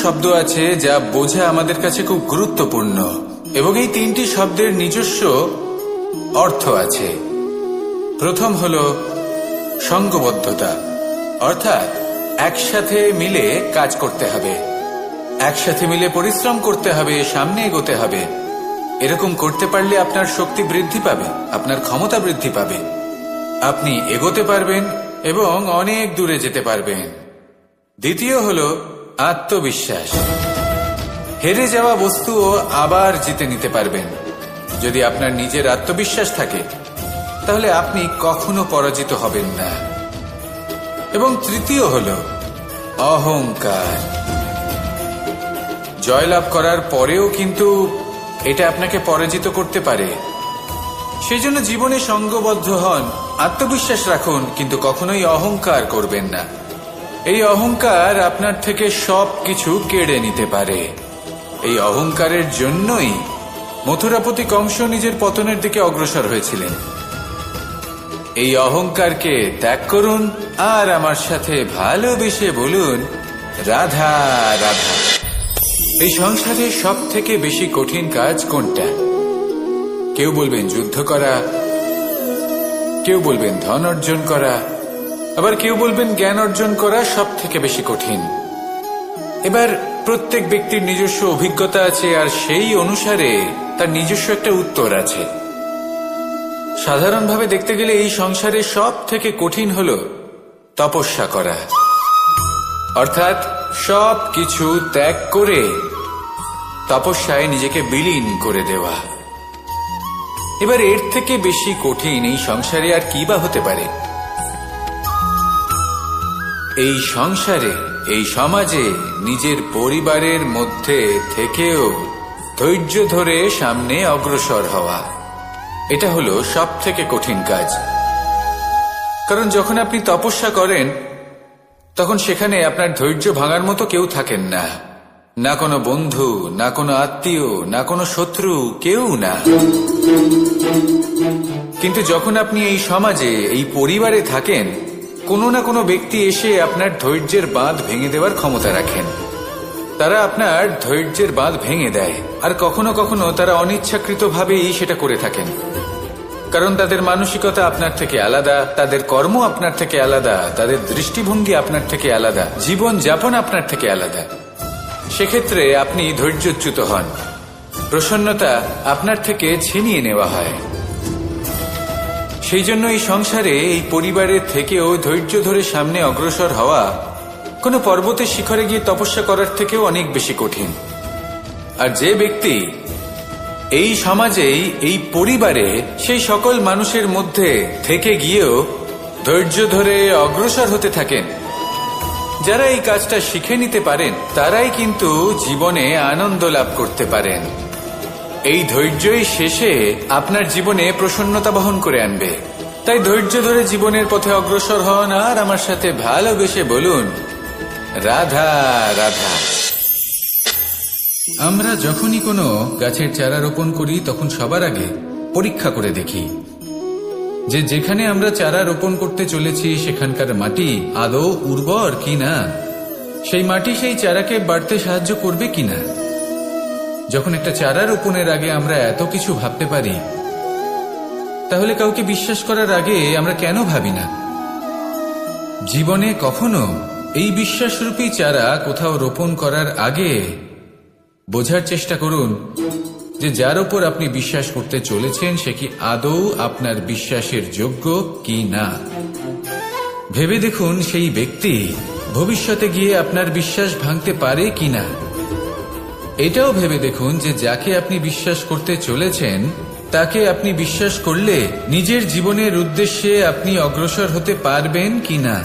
শব্দ আছে যা বোঝা আমাদের কাছে খুব গুরুত্বপূর্ণ, এবং এই তিনটি শব্দের নিজস্ব অর্থ আছে। প্রথম হল সঙ্গবদ্ধতা, অর্থাৎ একসাথে মিলে কাজ করতে হবে, একসাথে মিলে পরিশ্রম করতে হবে, সামনে এগোতে হবে। এরকম করতে পারলে আপনার শক্তি বৃদ্ধি পাবে, আপনার ক্ষমতা বৃদ্ধি পাবে, আপনি এগোতে পারবেন এবং অনেক দূরে যেতে পারবেন। দ্বিতীয় হল আত্মবিশ্বাস। হেরে যাওয়া বস্তুও আবার জিতে নিতে পারবেন। যদি আপনার নিজের আত্মবিশ্বাস থাকে তাহলে আপনি কখনো পরাজিত হবেন না। এবং তৃতীয় হল অহংকার। জয়লাভ করার পরেও কিন্তু এটা আপনাকে পরাজিত করতে পারে। সেই জন্য জীবনে সঙ্গবদ্ধ হন, আত্মবিশ্বাস রাখুন, কিন্তু কখনোই অহংকার করবেন না। এই অহংকার আপনার থেকে সবকিছু কেড়ে নিতে পারে। এই অহংকারের জন্যই মথুরাপতি কংস নিজের পতনের দিকে অগ্রসর হয়েছিলেন। এই অহংকারকে ত্যাগ করুন আর আমার সাথে ভালোবেসে বলুন, রাধা রাধা। এই সংসারে সব থেকে বেশি কঠিন কাজ কোনটা? কেউ বলবেন যুদ্ধ করা, কেউ বলবেন ধন অর্জন করা, আবার কেউ বলবেন জ্ঞান অর্জন করা সব থেকে বেশি কঠিন। এবার প্রত্যেক ব্যক্তির নিজস্ব অভিজ্ঞতা আছে আর সেই অনুসারে তার নিজস্ব একটা উত্তর আছে। সাধারণভাবে দেখতে গেলে এই সংসারে সব থেকে কঠিন হল তপস্যা করা, অর্থাৎ সব কিছু ত্যাগ করে তপস্যায় নিজেকে বিলীন করে দেওয়া। এবার এর থেকে বেশি কঠিন এই সংসারে আর কি বা হতে পারে? এই সংসারে, এই সমাজে, নিজের পরিবারের মধ্যে থেকেও ধৈর্য ধরে সামনে অগ্রসর হওয়া, এটা হলো সব থেকে কঠিন কাজ। কারণ যখন আপনি তপস্যা করেন তখন সেখানে আপনার ধৈর্য ভাঙার মতো কেউ থাকেন না, না কোনো বন্ধু, না কোনো আত্মীয়, না কোনো শত্রু, কেউ না। কিন্তু যখন আপনি এই সমাজে, এই পরিবারে থাকেন, কোনো না কোনো ব্যক্তি এসে আপনার ধৈর্যের বাঁধ ভেঙে দেওয়ার ক্ষমতা রাখেন। তারা আপনার ধৈর্যের বাঁধ ভেঙে দেয়, আর কখনো কখনো তারা অনিচ্ছাকৃতভাবেই সেটা করে থাকেন। কারণ তাদের মানসিকতা আপনার থেকে আলাদা, তাদের কর্ম আপনার থেকে আলাদা, তাদের দৃষ্টিভঙ্গি আপনার থেকে আলাদা, জীবন যাপন আপনার থেকে আলাদা। সেক্ষেত্রে আপনি ধৈর্যচ্যুত হন, প্রসন্নতা আপনার থেকে ছিনিয়ে নেওয়া হয়। সেই জন্য এই সংসারে, এই পরিবারের থেকেও ধৈর্য ধরে সামনে অগ্রসর হওয়া কোনো পর্বতের শিখরে গিয়ে তপস্যা করার থেকেও অনেক বেশি কঠিন। আর যে ব্যক্তি এই সমাজেই, এই পরিবারে, সেই সকল মানুষের মধ্যে থেকে গিয়েও ধৈর্য ধরে অগ্রসর হতে থাকেন, যারা এই কাজটা শিখে নিতে পারেন, তারাই কিন্তু জীবনে আনন্দ লাভ করতে পারেন। এই ধৈর্যই শেষে আপনার জীবনে প্রসন্নতা বহন করে আনবে। তাই ধৈর্য ধরে জীবনের পথে অগ্রসর হন আর আমার সাথে ভালোবেসে বলুন, রাধা রাধা। আমরা যখনই কোনো গাছের চারা রোপণ করি তখন সবার আগে পরীক্ষা করে দেখি যে যেখানে আমরা চারা রোপণ করতে চলেছি সেখানকার মাটি আদৌ উর্বর কিনা, সেই মাটি সেই চারাকে বাড়তে সাহায্য করবে কিনা। যখন একটা চারা রোপণের আগে আমরা এত কিছু ভাবতে পারি, তাহলে কাউকে বিশ্বাস করার আগে আমরা কেন ভাবি না? জীবনে কখনো এই বিশ্বাসরূপী চারা কোথাও রোপণ করার আগে বোঝার চেষ্টা করুন যে যার উপর আপনি বিশ্বাস করতে চলেছেন সে কি আদৌ আপনার বিশ্বাসের যোগ্য কি না। ভেবে দেখুন সেই ব্যক্তি ভবিষ্যতে গিয়ে আপনার বিশ্বাস ভাঙতে পারে কিনা। এটাও ভেবে দেখুন যে যাকে আপনি বিশ্বাস করতে চলেছেন তাকে আপনি বিশ্বাস করলে নিজের জীবনের উদ্দেশ্যে আপনি অগ্রসর হতে পারবেন কিনা।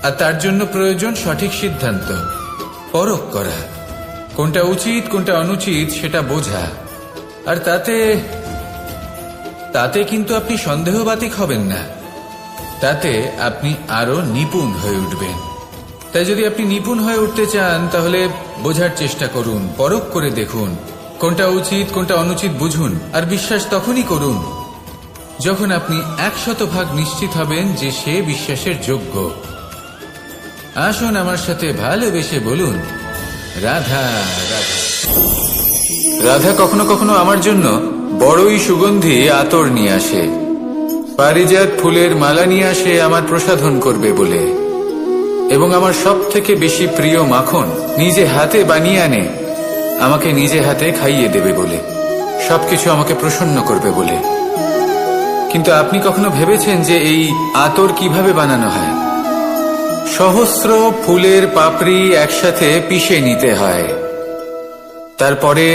আর তার জন্য প্রয়োজন সঠিক সিদ্ধান্ত, পরখ করা, কোনটা উচিত কোনটা অনুচিত সেটা বোঝা। আর তাতে কিন্তু আপনি সন্দেহবাতিক হবেন না, তাতে আপনি আরো নিপুণ হয়ে উঠবেন। তাই যদি আপনি নিপুণ হয়ে উঠতে চান তাহলে বোঝার চেষ্টা করুন, পরখ করে দেখুন, কোনটা উচিত কোনটা অনুচিত বুঝুন। আর বিশ্বাস তখনই করুন যখন আপনি 100% নিশ্চিত হবেন যে সে বিশ্বাসের যোগ্য। আসুন আমার সাথে ভালোবেসে বলুন, রাধা রাধা। রাধা কখনো কখনো আমার জন্য বড়ই সুগন্ধি আতর নিয়ে আসে, পারিজাত ফুলের মালা নিয়ে আসে আমার প্রসাধন করবে বলে, এবং আমার সব থেকে বেশি প্রিয় মাখন নিজে হাতে বানিয়ে আনে আমাকে নিজে হাতে খাইয়ে দেবে বলে, সবকিছু আমাকে প্রসন্ন করবে বলে। কিন্তু আপনি কখনো ভেবেছেন যে এই আতর কিভাবে বানানো হয়? সহস্র ফুলের পাপড়ি একসাথে পিষে নিতে হয়, তারপরে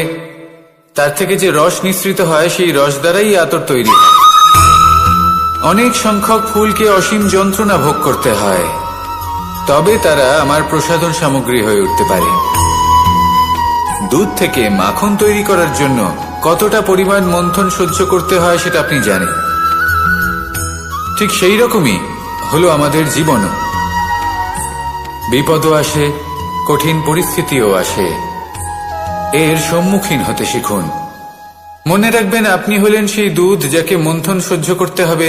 তার থেকে যে রস নিঃসৃত হয় সেই রস দ্বারাই আতর তৈরি হয়। অনেক সংখ্যক ফুলকে অসীম যন্ত্রণা ভোগ করতে হয়, তবে তারা আমার প্রসাধন সামগ্রী হয়ে উঠতে পারে। দুধ থেকে মাখন তৈরি করার জন্য কতটা পরিমাণ মন্থন সহ্য করতে হয় সেটা আপনি জানেন। ঠিক সেই রকমই হলো আমাদের জীবনও। বিপদও আসে, কঠিন পরিস্থিতিও আসে, এর সম্মুখীন হতে শিখুন। মনে রাখবেন, আপনি হলেন সেই দুধ যাকে মন্থন সহ্য করতে হবে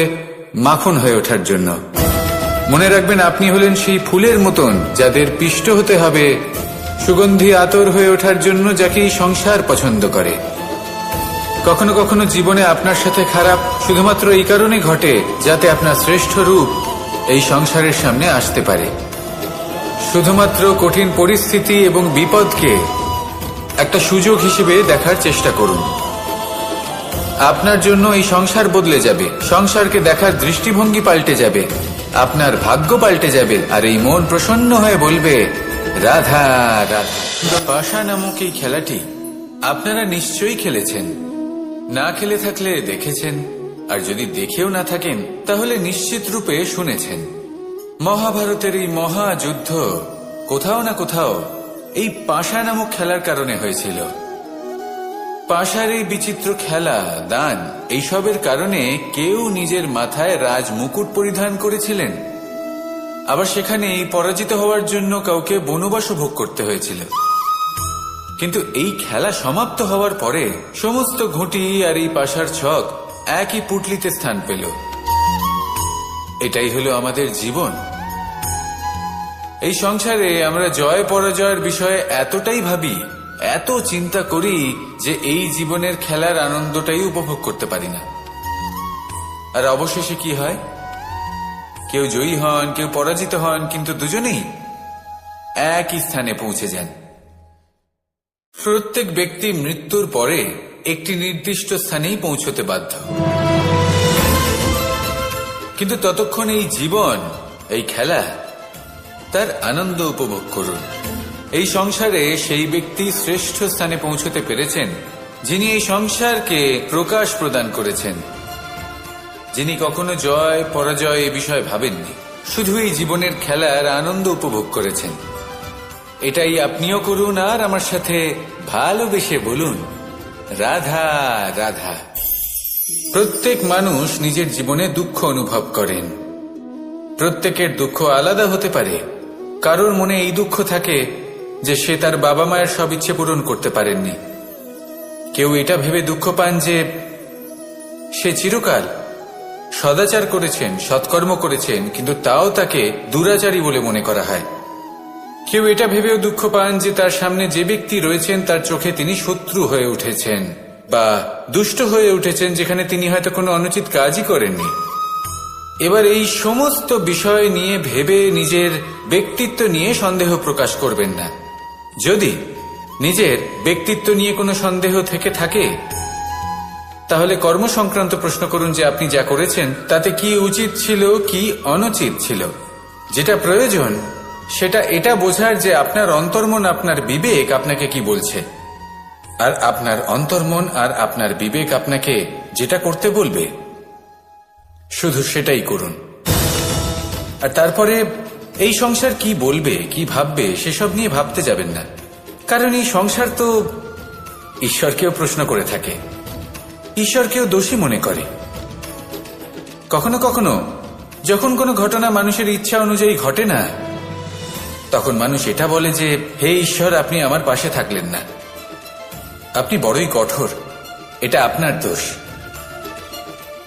মাখন হয়ে ওঠার জন্য। মনে রাখবেন, আপনি হলেন সেই ফুলের মতন যাদের পিষ্ট হতে হবে সুগন্ধি আতর হয়ে ওঠার জন্য, যাকে এই সংসার পছন্দ করে। কখনো কখনো জীবনে আপনার সাথে খারাপ শুধুমাত্র এই কারণে ঘটে যাতে আপনার শ্রেষ্ঠ রূপ এই সংসারের সামনে আসতে পারে। শুধুমাত্র কঠিন পরিস্থিতি এবং বিপদকে একটা সুযোগ হিসেবে দেখার চেষ্টা করুন। আপনার জন্য এই সংসার বদলে যাবে, সংসারকে দেখার দৃষ্টিভঙ্গি পাল্টে যাবে, আপনার ভাগ্য পাল্টে যাবে, আর এই মন প্রসন্ন হয়ে বলবে রাধা রাধা। পাশা নামক এই খেলাটি আপনারা নিশ্চয়ই খেলেছেন, না খেলে থাকলে দেখেছেন, আর যদি দেখেও না থাকেন তাহলে নিশ্চিত রূপে শুনেছেন। মহাভারতের এই মহাযুদ্ধ কোথাও না কোথাও এই পাশা নামক খেলার কারণে হয়েছিল। পাশার এই বিচিত্র খেলা, দান, এইসবের কারণে কেউ নিজের মাথায় রাজ মুকুট পরিধান করেছিলেন, আবার সেখানে পরাজিত হওয়ার জন্য কাউকে বনবাস ভোগ করতে হয়েছিল। কিন্তু এই খেলা সমাপ্ত হওয়ার পরে সমস্ত ঘুঁটি আর এই পাশার ছক একই পুটলিতে স্থান পেল। এটাই হলো আমাদের জীবন। এই সংসারে আমরা জয় পরাজয়ের বিষয়ে এতটাই ভাবি, এত চিন্তা করি যে এই জীবনের খেলার আনন্দটাই উপভোগ করতে পারি না। আর অবশেষে কি হয়? কেউ জয়ী হন, কেউ পরাজিত হন, কিন্তু দুজনেই একই স্থানে পৌঁছে যান। প্রত্যেক ব্যক্তি মৃত্যুর পরে একটি নির্দিষ্ট স্থানেই পৌঁছতে বাধ্য, কিন্তু ততক্ষণ এই জীবন, এই খেলা, তার আনন্দ উপভোগ করুন। এই সংসারে সেই ব্যক্তি শ্রেষ্ঠ স্থানে পৌঁছতে পেরেছেন যিনি এই সংসারকে প্রকাশ প্রদান করেছেন, যিনি কখনো জয় পরাজয় এ বিষয়ে ভাবেননি, শুধু এই জীবনের খেলার আনন্দ উপভোগ করেছেন। এটাই আপনিও করুন, আর আমার সাথে ভালোবেসে বলুন রাধা রাধা। প্রত্যেক মানুষ নিজের জীবনে দুঃখ অনুভব করেন। প্রত্যেকের দুঃখ আলাদা হতে পারে। কারোর মনে এই দুঃখ থাকে যে সে তার বাবা মায়ের সব ইচ্ছে পূরণ করতে পারেননি। কেউ এটা ভেবে দুঃখ পান যে সে চিরকাল সদাচার করেছেন, সৎকর্ম করেছেন, কিন্তু তাও তাকে দুরাচারী বলে মনে করা হয়। কেউ এটা ভেবেও দুঃখ পান যে তার সামনে যে ব্যক্তি রয়েছেন তার চোখে তিনি শত্রু হয়ে উঠেছেন বা দুষ্ট হয়ে উঠেছেন, যেখানে তিনি হয়তো কোনো অনুচিত কাজই করেননি। এবার এই সমস্ত বিষয় নিয়ে ভেবে নিজের ব্যক্তিত্ব নিয়ে সন্দেহ প্রকাশ করবেন না। যদি নিজের ব্যক্তিত্ব নিয়ে কোনো সন্দেহ থেকে থাকে তাহলে কর্ম সংক্রান্ত প্রশ্ন করুন যে আপনি যা করেছেন তাতে কি উচিত ছিল, কি অনুচিত ছিল। যেটা প্রয়োজন সেটা এটা বোঝার যে আপনার অন্তর্মন, আপনার বিবেক আপনাকে কি বলছে, আর আপনার অন্তর্মন আর আপনার বিবেক আপনাকে যেটা করতে বলবে শুধু সেটাই করুন। আর তারপরে এই সংসার কি বলবে, কি ভাববে সেসব নিয়ে ভাবতে যাবেন না, কারণ এই সংসার তো ঈশ্বরকেও প্রশ্ন করে থাকে, ঈশ্বরকেও দোষী মনে করে। কখনো কখনো যখন কোনো ঘটনা মানুষের ইচ্ছা অনুযায়ী ঘটে না, তখন মানুষ এটা বলে যে হে ঈশ্বর, আপনি আমার পাশে থাকলেন না, আপনি বড়ই কঠোর, এটা আপনার দোষ।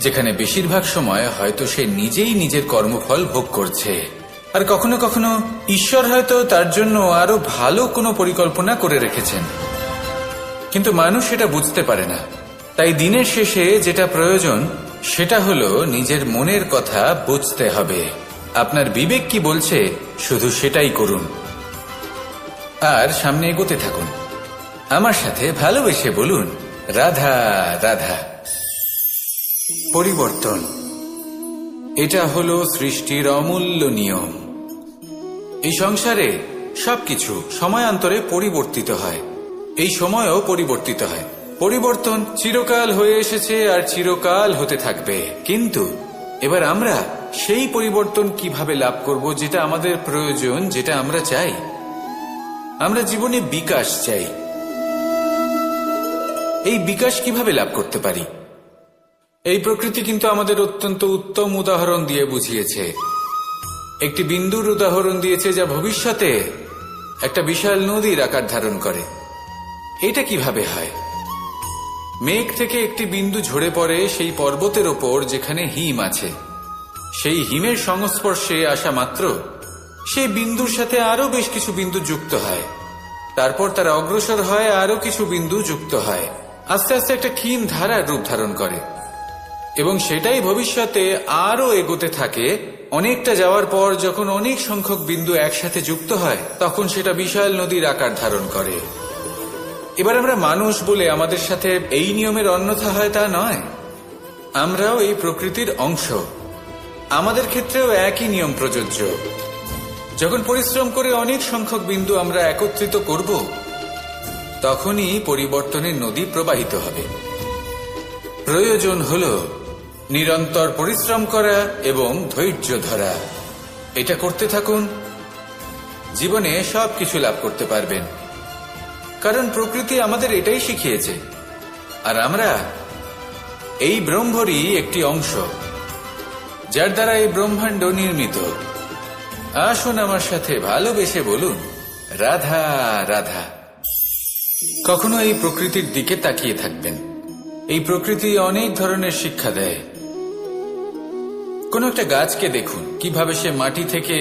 যেখানে বেশিরভাগ সময় হয়তো সে নিজেই নিজের কর্মফল ভোগ করছে, আর কখনো কখনো ঈশ্বর হয়তো তার জন্য আরো ভালো কোনো পরিকল্পনা করে রেখেছেন, কিন্তু মানুষ এটা বুঝতে পারে না। তাই দিনের শেষে যেটা প্রয়োজন সেটা হলো নিজের মনের কথা বুঝতে হবে। আপনার বিবেক কি বলছে শুধু সেটাই করুন আর সামনে এগোতে থাকুন। আমার সাথে ভালোবেসে বলুন, রাধা রাধা। পরিবর্তন, এটা হলো সৃষ্টির অমূল্য নিয়ম। এই সংসারে সবকিছু সময়ান্তরে পরিবর্তিত হয়, এই সময়ও পরিবর্তিত হয়। পরিবর্তন চিরকাল হয়ে এসেছে আর চিরকাল হতে থাকবে, কিন্তু এবার আমরা সেই পরিবর্তন কিভাবে লাভ করব যেটা আমাদের প্রয়োজন, যেটা আমরা চাই। আমরা জীবনে বিকাশ চাই। এই বিকাশ কিভাবে লাভ করতে পারি? এই প্রকৃতি কিন্তু আমাদের অত্যন্ত উত্তম উদাহরণ দিয়ে বুঝিয়েছে। একটি বিন্দুর উদাহরণ দিয়েছে যা ভবিষ্যতে একটা বিশাল নদীর আকার ধারণ করে। এটা কিভাবে হয়? মেঘ থেকে একটি বিন্দু ঝরে পড়ে সেই পর্বতের ওপর যেখানে হিম আছে। সেই হিমের সংস্পর্শে আসা মাত্র সেই বিন্দুর সাথে আরো বেশ কিছু বিন্দু যুক্ত হয়, তারপর তারা অগ্রসর হয়, আরো কিছু বিন্দু যুক্ত হয়, আস্তে আস্তে একটা ক্ষীণ ধারার রূপ ধারণ করে এবং সেটাই ভবিষ্যতে আরো এগোতে থাকে। অনেকটা যাওয়ার পর যখন অনেক সংখ্যক বিন্দু একসাথে যুক্ত হয় তখন সেটা বিশাল নদীর আকার ধারণ করে। এবার আমরা মানুষ বলে আমাদের সাথে এই নিয়মের অন্যথা হয় তা নয়। আমরাও এই প্রকৃতির অংশ, আমাদের ক্ষেত্রেও একই নিয়ম প্রযোজ্য। যখন পরিশ্রম করে অনেক সংখ্যক বিন্দু আমরা একত্রিত করব তখনই পরিবর্তনের নদী প্রবাহিত হবে। প্রয়োজন হল নিরন্তর পরিশ্রম করা এবং ধৈর্য ধরা। এটা করতে থাকুন, জীবনে সবকিছু লাভ করতে পারবেন, কারণ প্রকৃতি আমাদের এটাই শিখিয়েছে। আর আমরা এই ব্রহ্মরই একটি অংশ, যার দ্বারা এই ব্রহ্মাণ্ড নির্মিত। আসুন আমার সাথে ভালোবেসে বলুন, রাধা রাধা। কখনো এই প্রকৃতির দিকে তাকিয়ে থাকবেন। এই প্রকৃতি অনেক ধরনের শিক্ষা দেয়। কোন একটা গাছকে দেখুন কিভাবে সে মাটি থেকে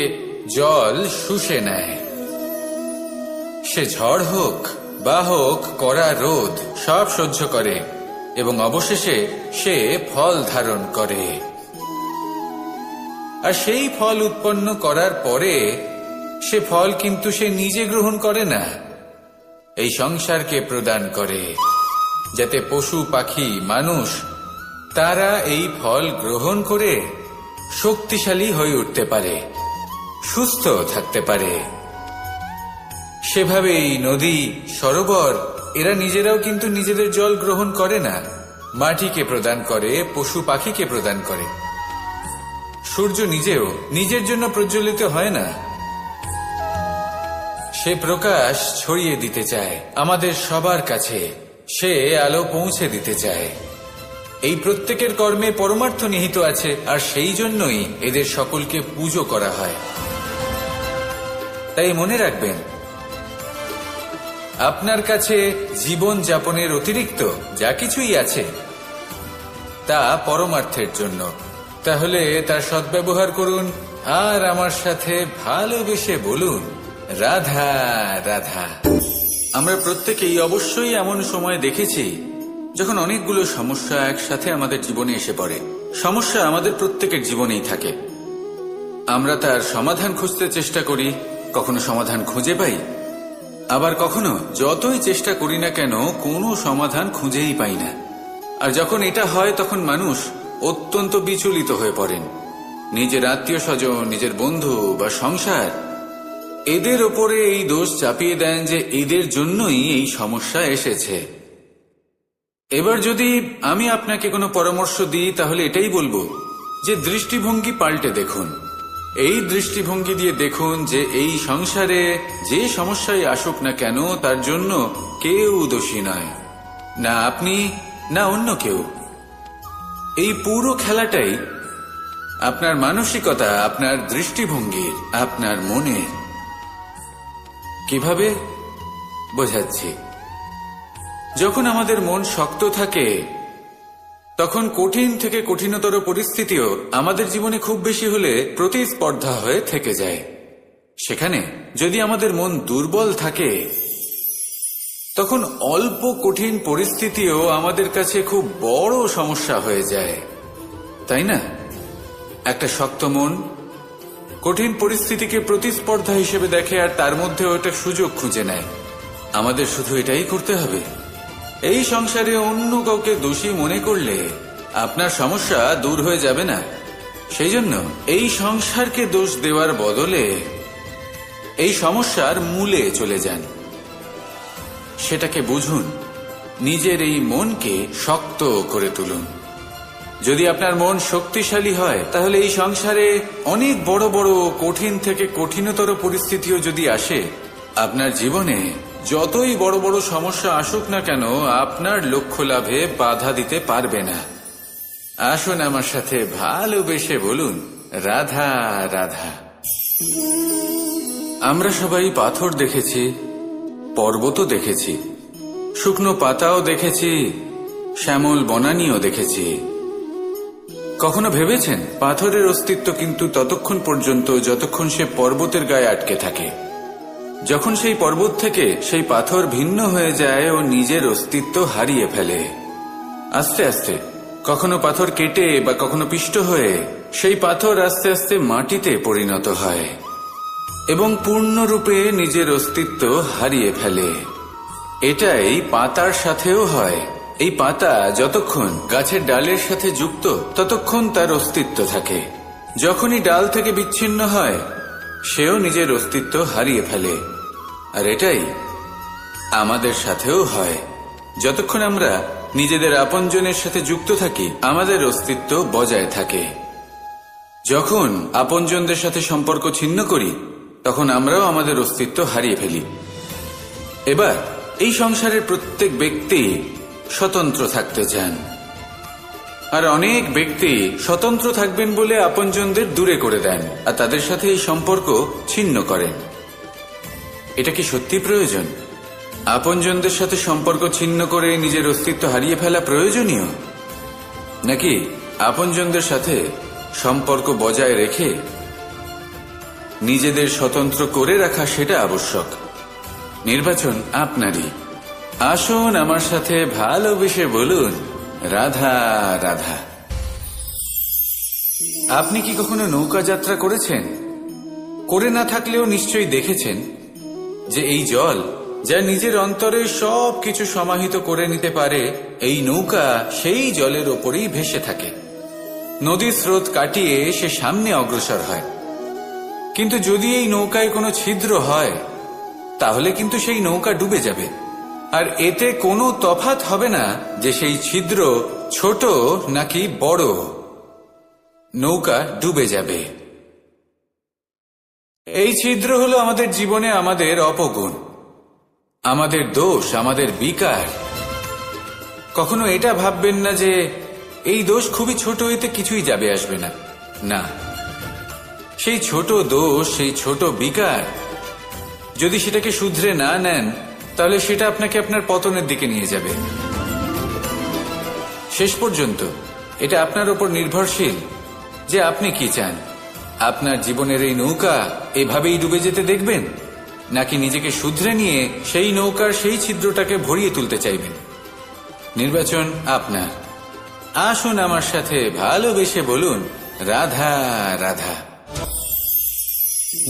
জল শুষে নেয়। সে ঝড় হোক বা হোক কড়া রোদ সব সহ্য করে এবং অবশেষে সে ফল ধারণ করে। আর সেই ফল উৎপন্ন করার পরে সে ফল কিন্তু সে নিজে গ্রহণ করে না, এই সংসারকে প্রদান করে, যাতে পশু পাখি মানুষ তারা এই ফল গ্রহণ করে শক্তিশালী হয়ে উঠতে পারে, সুস্থ থাকতে পারে। সেভাবেই নদী, সরোবর এরা নিজেরাও কিন্তু নিজেদের জল গ্রহণ করে না, মাটিকে প্রদান করে, পশু পাখিকে প্রদান করে। সূর্য নিজেও নিজের জন্য প্রজ্বলিত হয় না, সে প্রকাশ ছড়িয়ে দিতে চায় আমাদের সবার কাছে, সে আলো পৌঁছে দিতে চায়। এই প্রত্যেকের কর্মে পরমার্থ নিহিত আছে, আর সেই জন্যই এদের সকলকে পুজো করা হয়। তাই মনে রাখবেন, আপনার কাছে জীবন যাপনের অতিরিক্ত যা কিছুই আছে তা পরমার্থের জন্য। তাহলে তার সদ্ব্যবহার করুন আর আমার সাথে ভালোবেসে বলুন, রাধা রাধা। আমরা প্রত্যেকেই অবশ্যই এমন সময় দেখেছি যখন অনেকগুলো সমস্যা একসাথে আমাদের জীবনে এসে পড়ে। সমস্যা আমাদের প্রত্যেকের জীবনেই থাকে। আমরা তার সমাধান খুঁজতে চেষ্টা করি, কখনো সমাধান খুঁজে পাই, আবার কখনো যতই চেষ্টা করি না কেন কোনো সমাধান খুঁজেই পাই না। আর যখন এটা হয় তখন মানুষ অত্যন্ত বিচলিত হয়ে পড়েন। নিজের আত্মীয় স্বজন, নিজের বন্ধু বা সংসার এদের ওপরে এই দোষ চাপিয়ে দেন যে এদের জন্যই এই সমস্যা এসেছে। এবার যদি আমি আপনাকে কোনো পরামর্শ দিই তাহলে এটাই বলবো যে দৃষ্টিভঙ্গি পাল্টে দেখুন। এই দৃষ্টিভঙ্গি দিয়ে দেখুন যে এই সংসারে যে সমস্যায় আসুক না কেন তার জন্য কেউ দোষী নয়, না আপনি না অন্য কেউ। এই পুরো খেলাটাই আপনার মানসিকতা, আপনার দৃষ্টিভঙ্গির, আপনার মনের। কিভাবে বোঝাচ্ছি? যখন আমাদের মন শক্ত থাকে তখন কঠিন থেকে কঠিনতর পরিস্থিতিও আমাদের জীবনে খুব বেশি হলে প্রতিস্পর্ধা হয়ে থেকে যায়। সেখানে যদি আমাদের মন দুর্বল থাকে, তখন অল্প কঠিন পরিস্থিতিও আমাদের কাছে খুব বড় সমস্যা হয়ে যায়, তাই না? একটা শক্ত মন কঠিন পরিস্থিতিকে প্রতিস্পর্ধা হিসেবে দেখে আর তার মধ্যে ওটা সুযোগ খুঁজে নেয়। আমাদের শুধু এটাই করতে হবে। এই সংসারে অন্য কাউকে দোষী মনে করলে আপনার সমস্যা দূর হয়ে যাবে না। সেই জন্য এই সংসারকে দোষ দেওয়ার বদলে এই সমস্যার মূলে চলে যান, সেটাকে বুঝুন, নিজের এই মনকে শক্ত করে তুলুন। যদি আপনার মন শক্তিশালী হয়, তাহলে এই সংসারে অনেক বড় বড় কঠিন থেকে কঠিনতর পরিস্থিতিও যদি আসে, আপনার জীবনে যতই বড় বড় সমস্যা আসুক না কেন, আপনার লক্ষ্য লাভে বাধা দিতে পারবে না। আসুন আমার সাথে ভালোবেসে বলুন, রাধা রাধা। আমরা সবাই পাথর দেখেছি, পর্বতও দেখেছি, শুকনো পাতাও দেখেছি, শ্যামল বনানীও দেখেছি। কখনো ভেবেছেন পাথরের অস্তিত্ব কিন্তু ততক্ষণ পর্যন্ত যতক্ষণ সে পর্বতের গায়ে আটকে থাকে। যখন সেই পর্বত থেকে সেই পাথর ভিন্ন হয়ে যায় ও নিজের অস্তিত্ব হারিয়ে ফেলে। আস্তে আস্তে কখনো পাথর কেটে বা কখনো পিষ্ট হয়ে সেই পাথর আস্তে আস্তে মাটিতে পরিণত হয় এবং পূর্ণরূপে নিজের অস্তিত্ব হারিয়ে ফেলে। এটাই পাতার সাথেও হয়। এই পাতা যতক্ষণ গাছের ডালের সাথে যুক্ত ততক্ষণ তার অস্তিত্ব থাকে। যখনই ডাল থেকে বিচ্ছিন্ন হয়, সেও নিজের অস্তিত্ব হারিয়ে ফেলে। আর এটাই আমাদের সাথেও হয়। যতক্ষণ আমরা নিজেদের আপনজনের সাথে যুক্ত থাকি, আমাদের অস্তিত্ব বজায় থাকে। যখন আপনজনদের সাথে সম্পর্ক ছিন্ন করি, তখন আমরাও আমাদের অস্তিত্ব হারিয়ে ফেলি। এবার এই সংসারের প্রত্যেক ব্যক্তি স্বতন্ত্র থাকতে চান, আর অনেক ব্যক্তি স্বতন্ত্র থাকবেন বলে আপনজনদের দূরে করে দেন আর তাদের সাথে এই সম্পর্ক ছিন্ন করেন। এটা কি সত্যি প্রয়োজন? আপনজনদের সাথে সম্পর্ক ছিন্ন করে নিজের অস্তিত্ব হারিয়ে ফেলা প্রয়োজনীয়, নাকি আপনজনদের সাথে সম্পর্ক বজায় রেখে নিজেদের স্বতন্ত্র করে রাখা সেটা আবশ্যক? নির্বাচন আপনারই। আসুন আমার সাথে ভালোবেসে বলুন, রাধা রাধা। আপনি কি কখনো নৌকা যাত্রা করেছেন? করে না থাকলেও নিশ্চয়ই দেখেছেন যে এই জল যা নিজের অন্তরে সব কিছু সমাহিত করে নিতে পারে, এই নৌকা সেই জলের ওপরেই ভেসে থাকে। নদীর স্রোত কাটিয়ে সে সামনে অগ্রসর হয়। কিন্তু যদি এই নৌকায় কোনো ছিদ্র হয়, তাহলে কিন্তু সেই নৌকা ডুবে যাবে। আর এতে কোনো তফাৎ হবে না যে সেই ছিদ্র ছোট নাকি বড়, নৌকা ডুবে যাবে। এই ছিদ্র হলো আমাদের জীবনে আমাদের অপগুণ, আমাদের দোষ, আমাদের বিকার। কখনো এটা ভাববেন না যে এই দোষ খুবই ছোট, এতে কিছুই যাবে আসবে না। না, সেই ছোট দোষ, সেই ছোট বিকার যদি সেটাকে শুধরে না নেন, তাহলে সেটা আপনাকে আপনার পতনের দিকে নিয়ে যাবে। শেষ পর্যন্ত এটা আপনার উপর নির্ভরশীল যে আপনি কি চান। আপনার জীবনের এই নৌকা এভাবেই ডুবে যেতে দেখবেন, নাকি নিজেকে শুধরে নিয়ে সেই নৌকার সেই ছিদ্রটাকে ভরিয়ে তুলতে চাইবেন? নির্বাচন আপনার। আসুন আমার সাথে ভালোবেসে বলুন, রাধা রাধা।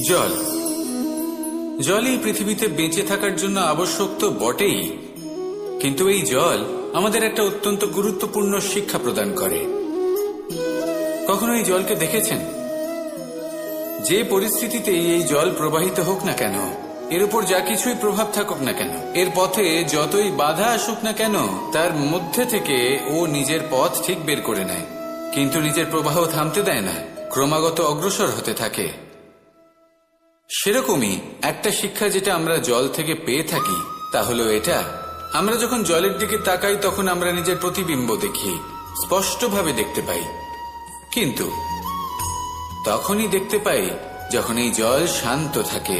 জল, জলই পৃথিবীতে বেঁচে থাকার জন্য আবশ্যক তো বটেই, কিন্তু এই জল আমাদের একটা অত্যন্ত গুরুত্বপূর্ণ শিক্ষা প্রদান করে। কখনো এই জলকে দেখেছেন? যে পরিস্থিতিতে এই জল প্রবাহিত হোক না কেন, এর উপর যা কিছুই প্রভাব থাকুক না কেন, এর পথে যতই বাধা আসুক না কেন, তার মধ্যে থেকে ও নিজের পথ ঠিক বের করে নেয়, কিন্তু নিজের প্রবাহ থামতে দেয় না, ক্রমাগত অগ্রসর হতে থাকে। সেরকমই একটা শিক্ষা যেটা আমরা জল থেকে পেয়ে থাকি, তা হলো এটা: আমরা যখন জলের দিকে তাকাই, তখন আমরা নিজের প্রতিবিম্ব দেখি, স্পষ্টভাবে দেখতে পাই। কিন্তু তখনই দেখতে পাই যখন এই জল শান্ত থাকে,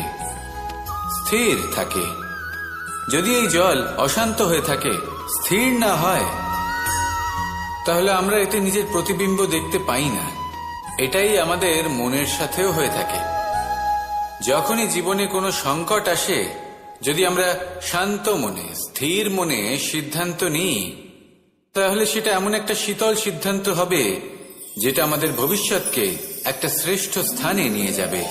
স্থির থাকে। যদি এই জল অশান্ত হয়ে থাকে, স্থির না হয়, তাহলে আমরা এতে নিজের প্রতিবিম্ব দেখতে পাই না। এটাই আমাদের মনের সাথেও হয়ে থাকে। যখনই জীবনে কোনো সংকট আসে, যদি আমরা শান্ত মনে, স্থির মনে সিদ্ধান্ত নিই, তাহলে সেটা এমন একটা শীতল সিদ্ধান্ত হবে যেটা আমাদের ভবিষ্যৎকে একটা শ্রেষ্ঠ স্থানে নিয়ে যাবে।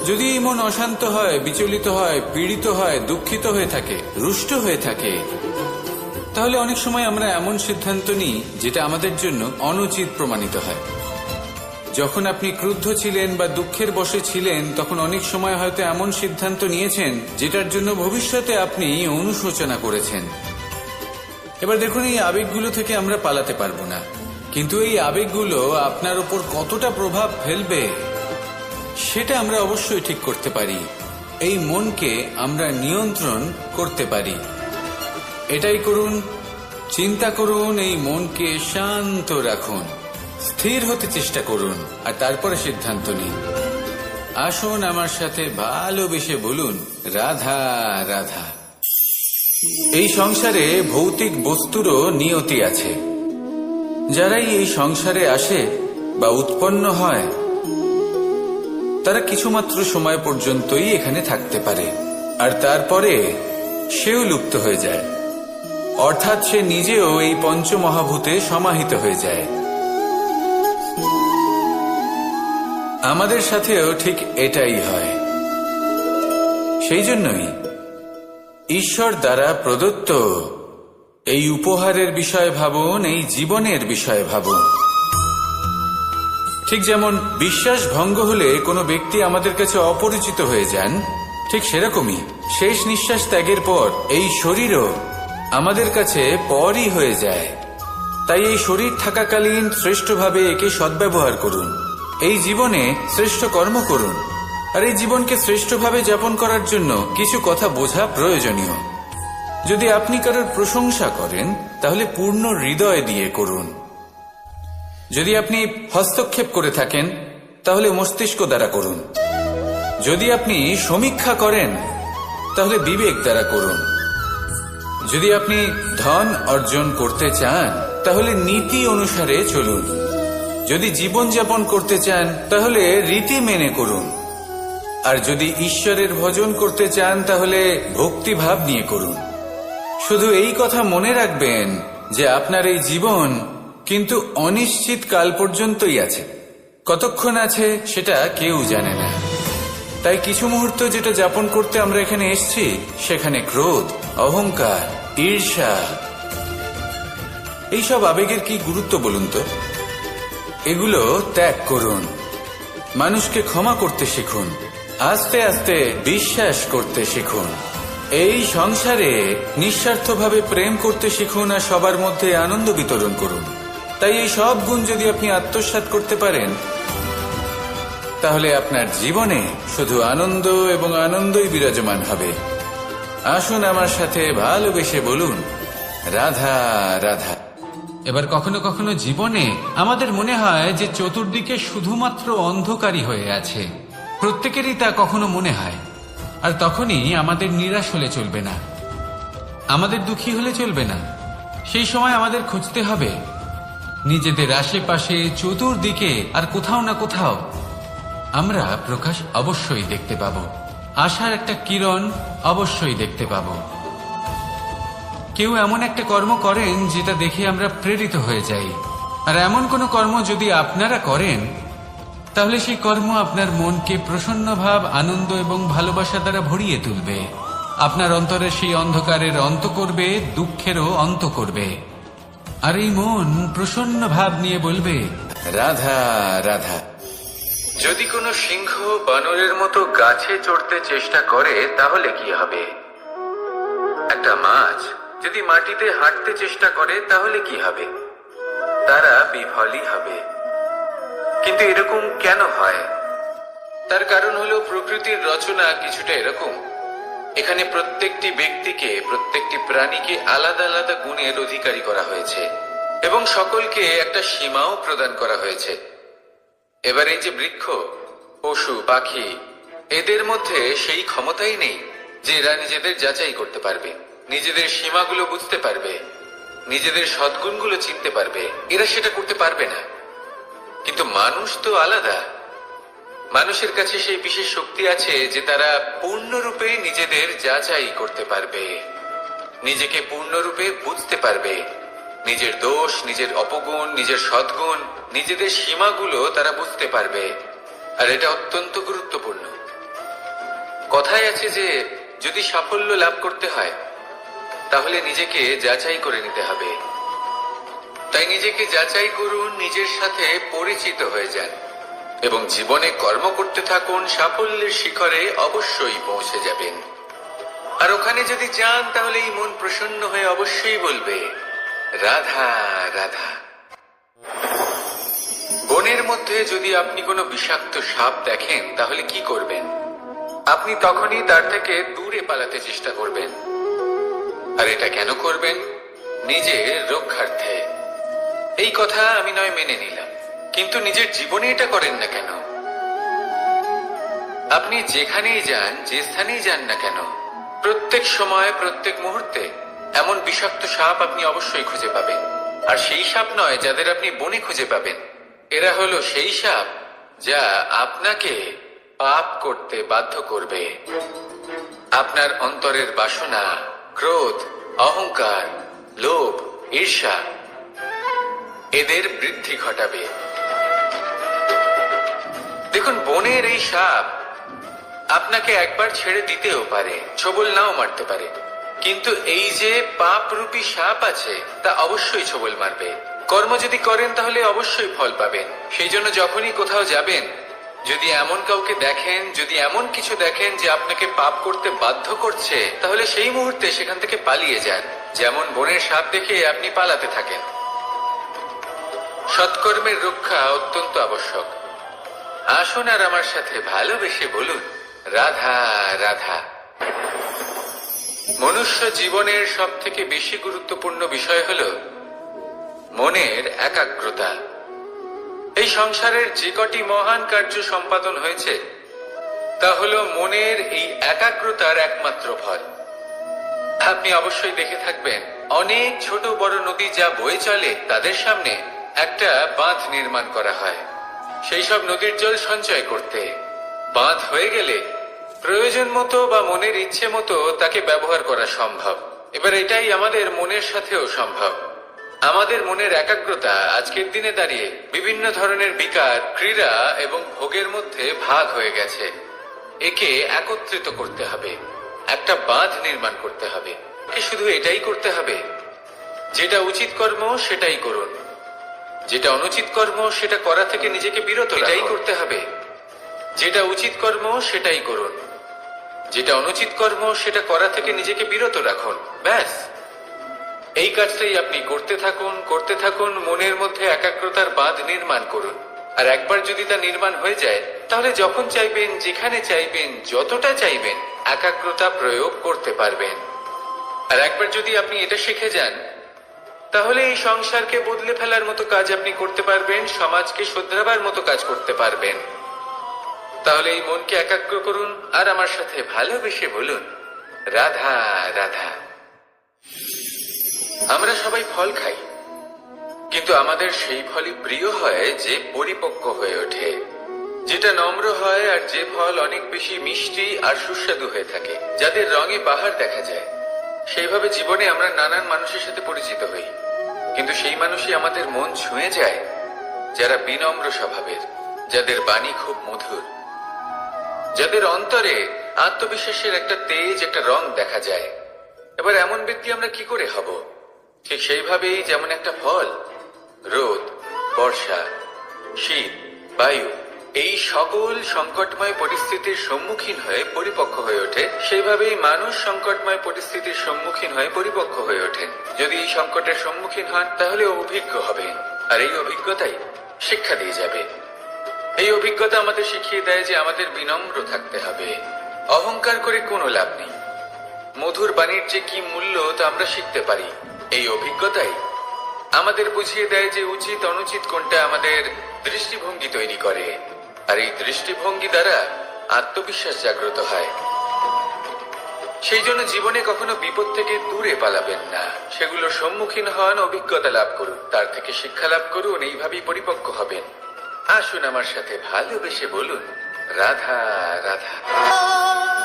যদি এই মন অশান্ত হয়, বিচলিত হয়, পীড়িত হয়, দুঃখিত হয়ে থাকে, রুষ্ট হয়ে থাকে, তাহলে অনেক সময় আমরা এমন সিদ্ধান্ত নিই যেটা আমাদের জন্য অনুচিত প্রমাণিত হয়। যখন আপনি ক্রুদ্ধ ছিলেন বা দুঃখের বশে ছিলেন, তখন অনেক সময় হয়তো এমন সিদ্ধান্ত নিয়েছেন যেটার জন্য ভবিষ্যতে আপনি অনুশোচনা করেছেন। এবার দেখুন, এই আবেগগুলো থেকে আমরা পালাতে পারবো না, কিন্তু এই আবেগগুলো আপনার উপর কতটা প্রভাব ফেলবে সেটা আমরা অবশ্যই ঠিক করতে পারি। এই মনকে আমরা নিয়ন্ত্রণ করতে পারি। এটাই করুন, চিন্তা করুন, এই মনকে শান্ত রাখুন, স্থির হতে চেষ্টা করুন, আর তারপরে সিদ্ধান্ত নিন। আসুন আমার সাথে ভালোবেসে বলুন, রাধা রাধা। এই সংসারে ভৌতিক বস্তুরও নিয়তি আছে। যারাই এই সংসারে আসে বা উৎপন্ন হয়, তারা কিছুমাত্র সময় পর্যন্তই এখানে থাকতে পারে, আর তারপরে সেও লুপ্ত হয়ে যায়, অর্থাৎ সে নিজেও এই পঞ্চমহাভূতে সমাহিত হয়ে যায়। আমাদের সাথেও ঠিক এটাই হয়। সেই জন্যই ঈশ্বর দ্বারা প্রদত্ত এই উপহারের বিষয়ে ভাবুন, এই জীবনের বিষয়ে ভাবুন। ঠিক যেমন বিশ্বাস ভঙ্গ হলে কোনো ব্যক্তি আমাদের কাছে অপরিচিত হয়ে যান, ঠিক সেরকমই শেষ নিঃশ্বাস ত্যাগের পর এই শরীরও আমাদের কাছে পরই হয়ে যায়। তাই এই শরীর থাকাকালীন শ্রেষ্ঠভাবে একে সদ্ব্যবহার করুন, এই জীবনে শ্রেষ্ঠ কর্ম করুন, আর এই জীবনকে শ্রেষ্ঠভাবে যাপন করার জন্য কিছু কথা বোঝা প্রয়োজনীয়। যদি আপনি কারোর প্রশংসা করেন, তাহলে পূর্ণ হৃদয় দিয়ে করুন। যদি আপনি হস্তক্ষেপ করে থাকেন, তাহলে মস্তিষ্ক দ্বারা করুন। যদি আপনি সমীক্ষা করেন, তাহলে বিবেক দ্বারা করুন। যদি আপনি ধন অর্জন করতে চান, তাহলে নীতি অনুসারে চলুন। যদি জীবনযাপন করতে চান, তাহলে রীতি মেনে করুন। আর যদি ঈশ্বরের ভজন করতে চান, তাহলে ভক্তিভাব নিয়ে করুন। শুধু এই কথা মনে রাখবেন যে আপনার এই জীবন কিন্তু অনিশ্চিত কাল পর্যন্তই আছে। কতক্ষণ আছে সেটা কেউ জানে না। তাই কিছু মুহূর্ত যেটা যাপন করতে আমরা এখানে এসেছি, সেখানে ক্রোধ, অহংকার, ঈর্ষা, এইসব আবেগের কি গুরুত্ব বলুন তো? এগুলো ত্যাগ করুন। মানুষকে ক্ষমা করতে শিখুন, আস্তে আস্তে বিশ্বাস করতে শিখুন। এই সংসারে নিঃস্বার্থভাবে প্রেম করতে শিখুন, আর সবার মধ্যে আনন্দ বিতরণ করুন। তাই এই সব গুণ যদি আপনি আত্মসাৎ করতে পারেন, তাহলে আপনার জীবনে শুধু আনন্দ এবং আনন্দই বিরাজমান হবে। আসুন আমার সাথে ভালোবেসে বলুন, রাধা রাধা। এবার কখনো কখনো জীবনে আমাদের মনে হয় যে চতুর্দিকে শুধুমাত্র অন্ধকারই হয়ে আছে। প্রত্যেকেরই তা কখনো মনে হয়। আর তখনই আমাদের নিরাশ হলে চলবে না, আমাদের দুঃখী হলে চলবে না। সেই সময় আমাদের খুঁজতে হবে নিজেদের আশেপাশে, চতুর্দিকে, আর কোথাও না কোথাও আমরা প্রকাশ অবশ্যই দেখতে পাব, আশার একটা কিরণ অবশ্যই দেখতে পাব। কেউ এমন একটা কর্ম করেন যেটা দেখে আমরা প্রেরিত হয়ে যাই, আর এমন কোনো কর্ম যদি আপনারা করেন, তাহলে সেই কর্ম আপনার মনকে প্রসন্ন ভাব, আনন্দ এবং ভালোবাসা দ্বারা ভরিয়ে তুলবে। আপনার অন্তরের সেই অন্ধকারের অন্ত করবে, দুঃখেরও অন্ত করবে। আর এই মন প্রসন্ন ভাব নিয়ে বলবে, রাধা রাধা। যদি কোনো সিংহ বানরের মতো গাছে চড়তে চেষ্টা করে, তাহলে কি হবে? একটা মাছ যদি মাটিতে হাঁটতে চেষ্টা করে, তাহলে কি হবে? তারা বিফলই হবে। কিন্তু এরকম কেন হয়? তার কারণ হলো প্রকৃতির রচনা কিছুটা এরকম। এখানে প্রত্যেকটি ব্যক্তিকে, প্রত্যেকটি প্রাণীকে আলাদা আলাদা গুণের অধিকারী করা হয়েছে, এবং সকলকে একটা সীমাও প্রদান করা হয়েছে। এবার এই যে বৃক্ষ, পশু, পাখি, এদের মধ্যে সেই ক্ষমতাই নেই যে এরা নিজেদের যাচাই করতে পারবে, নিজেদের সীমাগুলো বুঝতে পারবে, নিজেদের সদ্গুণগুলো চিনতে পারবে, এরা সেটা করতে পারবে না। কিন্তু মানুষ তো আলাদা। মানুষের কাছে সেই বিশেষ শক্তি আছে যে তারা পূর্ণরূপে নিজেদের যাচাই করতে পারবে, নিজেকে পূর্ণরূপে বুঝতে পারবে, নিজের দোষ, নিজের অপগুণ, নিজের সদ্গুণ, নিজেদের সীমাগুলো তারা বুঝতে পারবে। আর এটা অত্যন্ত গুরুত্বপূর্ণ। কথায় আছে যে যদি সাফল্য লাভ করতে হয় তাহলে নিজেকে যাচাই করে নিতে হবে। তাই নিজেকে যাচাই করুন, নিজের সাথে পরিচিত হয়ে যান এবং জীবনে কর্ম করতে থাকুন। সাফল্যের শিখরে অবশ্যই পৌঁছে যাবেন। আর ওখানে যদি যান তাহলে এই মন প্রসন্ন হয়ে অবশ্যই বলবে, রাধা রাধা। বনের মধ্যে যদি আপনি কোনো বিষাক্ত সাপ দেখেন তাহলে কি করবেন? আপনি তখনই তার থেকে দূরে পালাতে চেষ্টা করবেন। আর এটা কেন করবেন? নিজের রক্ষার্থে। এই কথা আমি নয় মেনে নিলাম, কিন্তু নিজের জীবনে এটা করেন না কেন? আপনি যেখানেই যান, যে স্থানেই যান না কেন, প্রত্যেক সময়, প্রত্যেক মুহূর্তে এমন বিষাক্ত সাপ আপনি অবশ্যই খুঁজে পাবেন। আর সেই সাপ নয় যাদের আপনি বনে খুঁজে পাবেন, এরা হলো সেই সাপ যা আপনাকে পাপ করতে বাধ্য করবে। আপনার অন্তরের বাসনা, ক্রোধ, অহংকার, লোভ, ঈর্ষা এদের বৃদ্ধি ঘটাবে। দেখুন, বনের এই সাপ আপনাকে একবার ছেড়ে দিতেও পারে, ছোবল নাও মারতে পারে, কিন্তু এই যে পাপরূপী সাপ আছে তা অবশ্যই ছোবল মারবে। কর্ম যদি করেন তাহলে অবশ্যই ফল পাবেন। সেই জন্য যখনই কোথাও যাবেন, যদি এমন কাউকে দেখেন, যদি এমন কিছু দেখেন যে আপনাকে পাপ করতে বাধ্য করছে, তাহলে সেই মুহূর্তে সেখান থেকে পালিয়ে যান। যেমন বনের সাপ দেখে আপনি পালাতে থাকেন। সৎকর্মের রক্ষা অত্যন্ত আবশ্যক। আসুন আর আমার সাথে ভালোবেসে বলুন, রাধা রাধা। মনুষ্য জীবনের সব থেকে বেশি গুরুত্বপূর্ণ বিষয় হল মনের একাগ্রতা। এই সংসারের যে কটি মহান কার্য সম্পাদন হয়েছে তা হল মনের এই একাগ্রতার একমাত্র ফল। আপনি অবশ্যই দেখে থাকবেন, অনেক ছোট বড় নদী যা বয়ে চলে তাদের সামনে একটা বাঁধ নির্মাণ করা হয় সেই সব নদীর জল সঞ্চয় করতে। বাঁধ হয়ে গেলে প্রয়োজন মতো বা মনের ইচ্ছে মতো তাকে ব্যবহার করা সম্ভব। এবার এটাই আমাদের মনের সাথেও সম্ভব। আমাদের মনের একাগ্রতা আজকের দিনে দাঁড়িয়ে বিভিন্ন ধরনের বিকার, ক্রীড়া এবং ভোগের মধ্যে ভাগ হয়ে গেছে। একে একত্রিত করতে হবে, একটা বাঁধ নির্মাণ করতে হবে। শুধু এটাই করতে হবে, যেটা উচিত কর্ম সেটাই করুন, যেটা অনুচিত কর্ম সেটা করা থেকে নিজেকে বিরত রাখুন। এটাই করতে হবে, যেটা উচিত কর্ম সেটাই করুন, যেটা অনুচিত কর্ম সেটা করা থেকে নিজেকে বিরত রাখুন। ব্যাস, এই কাজটাই আপনি করতে থাকুন, করতে থাকুন। মনের মধ্যে একাগ্রতার বাঁধ নির্মাণ করুন। আর একবার যদি তা নির্মাণ হয়ে যায় তাহলে যখন চাইবেন, যেখানে চাইবেন, যতটা চাইবেন একাগ্রতা প্রয়োগ করতে পারবেন। আর একবার যদি আপনি এটা শিখে যান তাহলে এই সংসারকে বদলে ফেলার মতো কাজ আপনি করতে পারবেন, সমাজকে শুধরাবার মতো কাজ করতে পারবেন। তাহলে এই মনকে একাগ্র করুন আর আমার সাথে ভালোবেসে বলুন, রাধা রাধা। আমরা সবাই ফল খাই, কিন্তু আমাদের সেই ফলই প্রিয় হয় যে পরিপক্ক হয়ে ওঠে, যেটা নম্র হয়, আর যে ফল অনেক বেশি মিষ্টি আর সুস্বাদু হয়ে থাকে, যাদের রঙে বাহার দেখা যায়। সেইভাবে জীবনে আমরা নানান মানুষের সাথে পরিচিত হই, কিন্তু সেই মানুষই আমাদের মন ছুঁয়ে যায় যারা বিনম্র স্বভাবের, যাদের বাণী খুব মধুর, যাদের অন্তরে আত্মবিশ্বাসের একটা তেজ, একটা রং দেখা যায়। এবার এমন ব্যক্তি আমরা কি করে হব? ঠিক সেইভাবেই যেমন একটা ফল রোদ, বর্ষা, শীত, বায়ু এই সকল সংকটময় পরিস্থিতির সম্মুখীন হয়ে পরিপক্ক হয়ে ওঠে, সেইভাবেই মানুষ সংকটময় পরিস্থিতির সম্মুখীন হয়ে পরিপক্ক হয়ে ওঠেন। যদি এই সংকটের সম্মুখীন হন তাহলে অভিজ্ঞ হবেন, আর এই অভিজ্ঞতাই শিক্ষা দিয়ে যাবে। এই অভিজ্ঞতা আমাদের শিখিয়ে দেয় যে আমাদের বিনম্র থাকতে হবে। অহংকার করে কোনো লাভ নেই। মধুর বাণীর যে কি মূল্য তা আমরা শিখতে পারি। এই অভিজ্ঞতাই আমাদের বুঝিয়ে দেয় যে উচিত অনুচিত কোনটা আমাদের দৃষ্টিভঙ্গি তৈরি করে, আর এই দৃষ্টিভঙ্গি দ্বারা আত্মবিশ্বাস জাগ্রত হয়। সেই জন্য জীবনে কখনো বিপদ থেকে দূরে পালাবেন না, সেগুলোর সম্মুখীন হন, অভিজ্ঞতা লাভ করুন, তার থেকে শিক্ষা লাভ করুন, এইভাবেই পরিপক্ক হবেন। আসুন আমার সাথে ভালোবেসে বলুন, রাধা রাধা।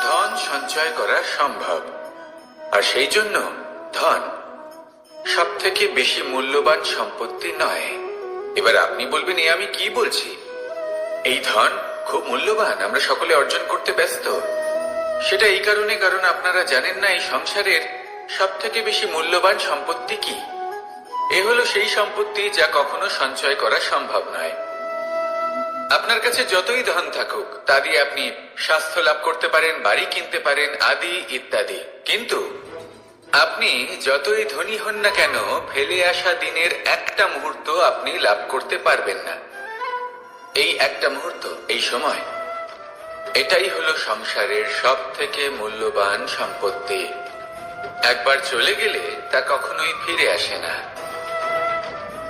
ধন সঞ্চয় করা সম্ভব, আর সেই জন্য ধন সব থেকে বেশি মূল্যবান সম্পত্তি নয়। এবার আপনি বলবেন, এ আমি কি বলছি? এই ধন খুব মূল্যবান, আমরা সকলে অর্জন করতে ব্যস্ত। সেটা এই কারণে, কারণ আপনারা জানেন না এই সংসারের সব থেকে বেশি মূল্যবান সম্পত্তি কি। এ হলো সেই সম্পত্তি যা কখনো সঞ্চয় করা সম্ভব নয়। আপনার কাছে যতই ধন থাকুক তা দিয়ে আপনি স্বাস্থ্য লাভ করতে পারেন, বাড়ি কিনতে পারেন, আদি ইত্যাদি, কিন্তু আপনি যতই ধনী হন না কেন, ফেলে আসা দিনের একটা মুহূর্ত আপনি লাভ করতে পারবেন না। এই একটা মুহূর্ত, এই সময়, এটাই হলো সংসারের সব থেকে মূল্যবান সম্পত্তি। একবার চলে গেলে তা কখনোই ফিরে আসে না।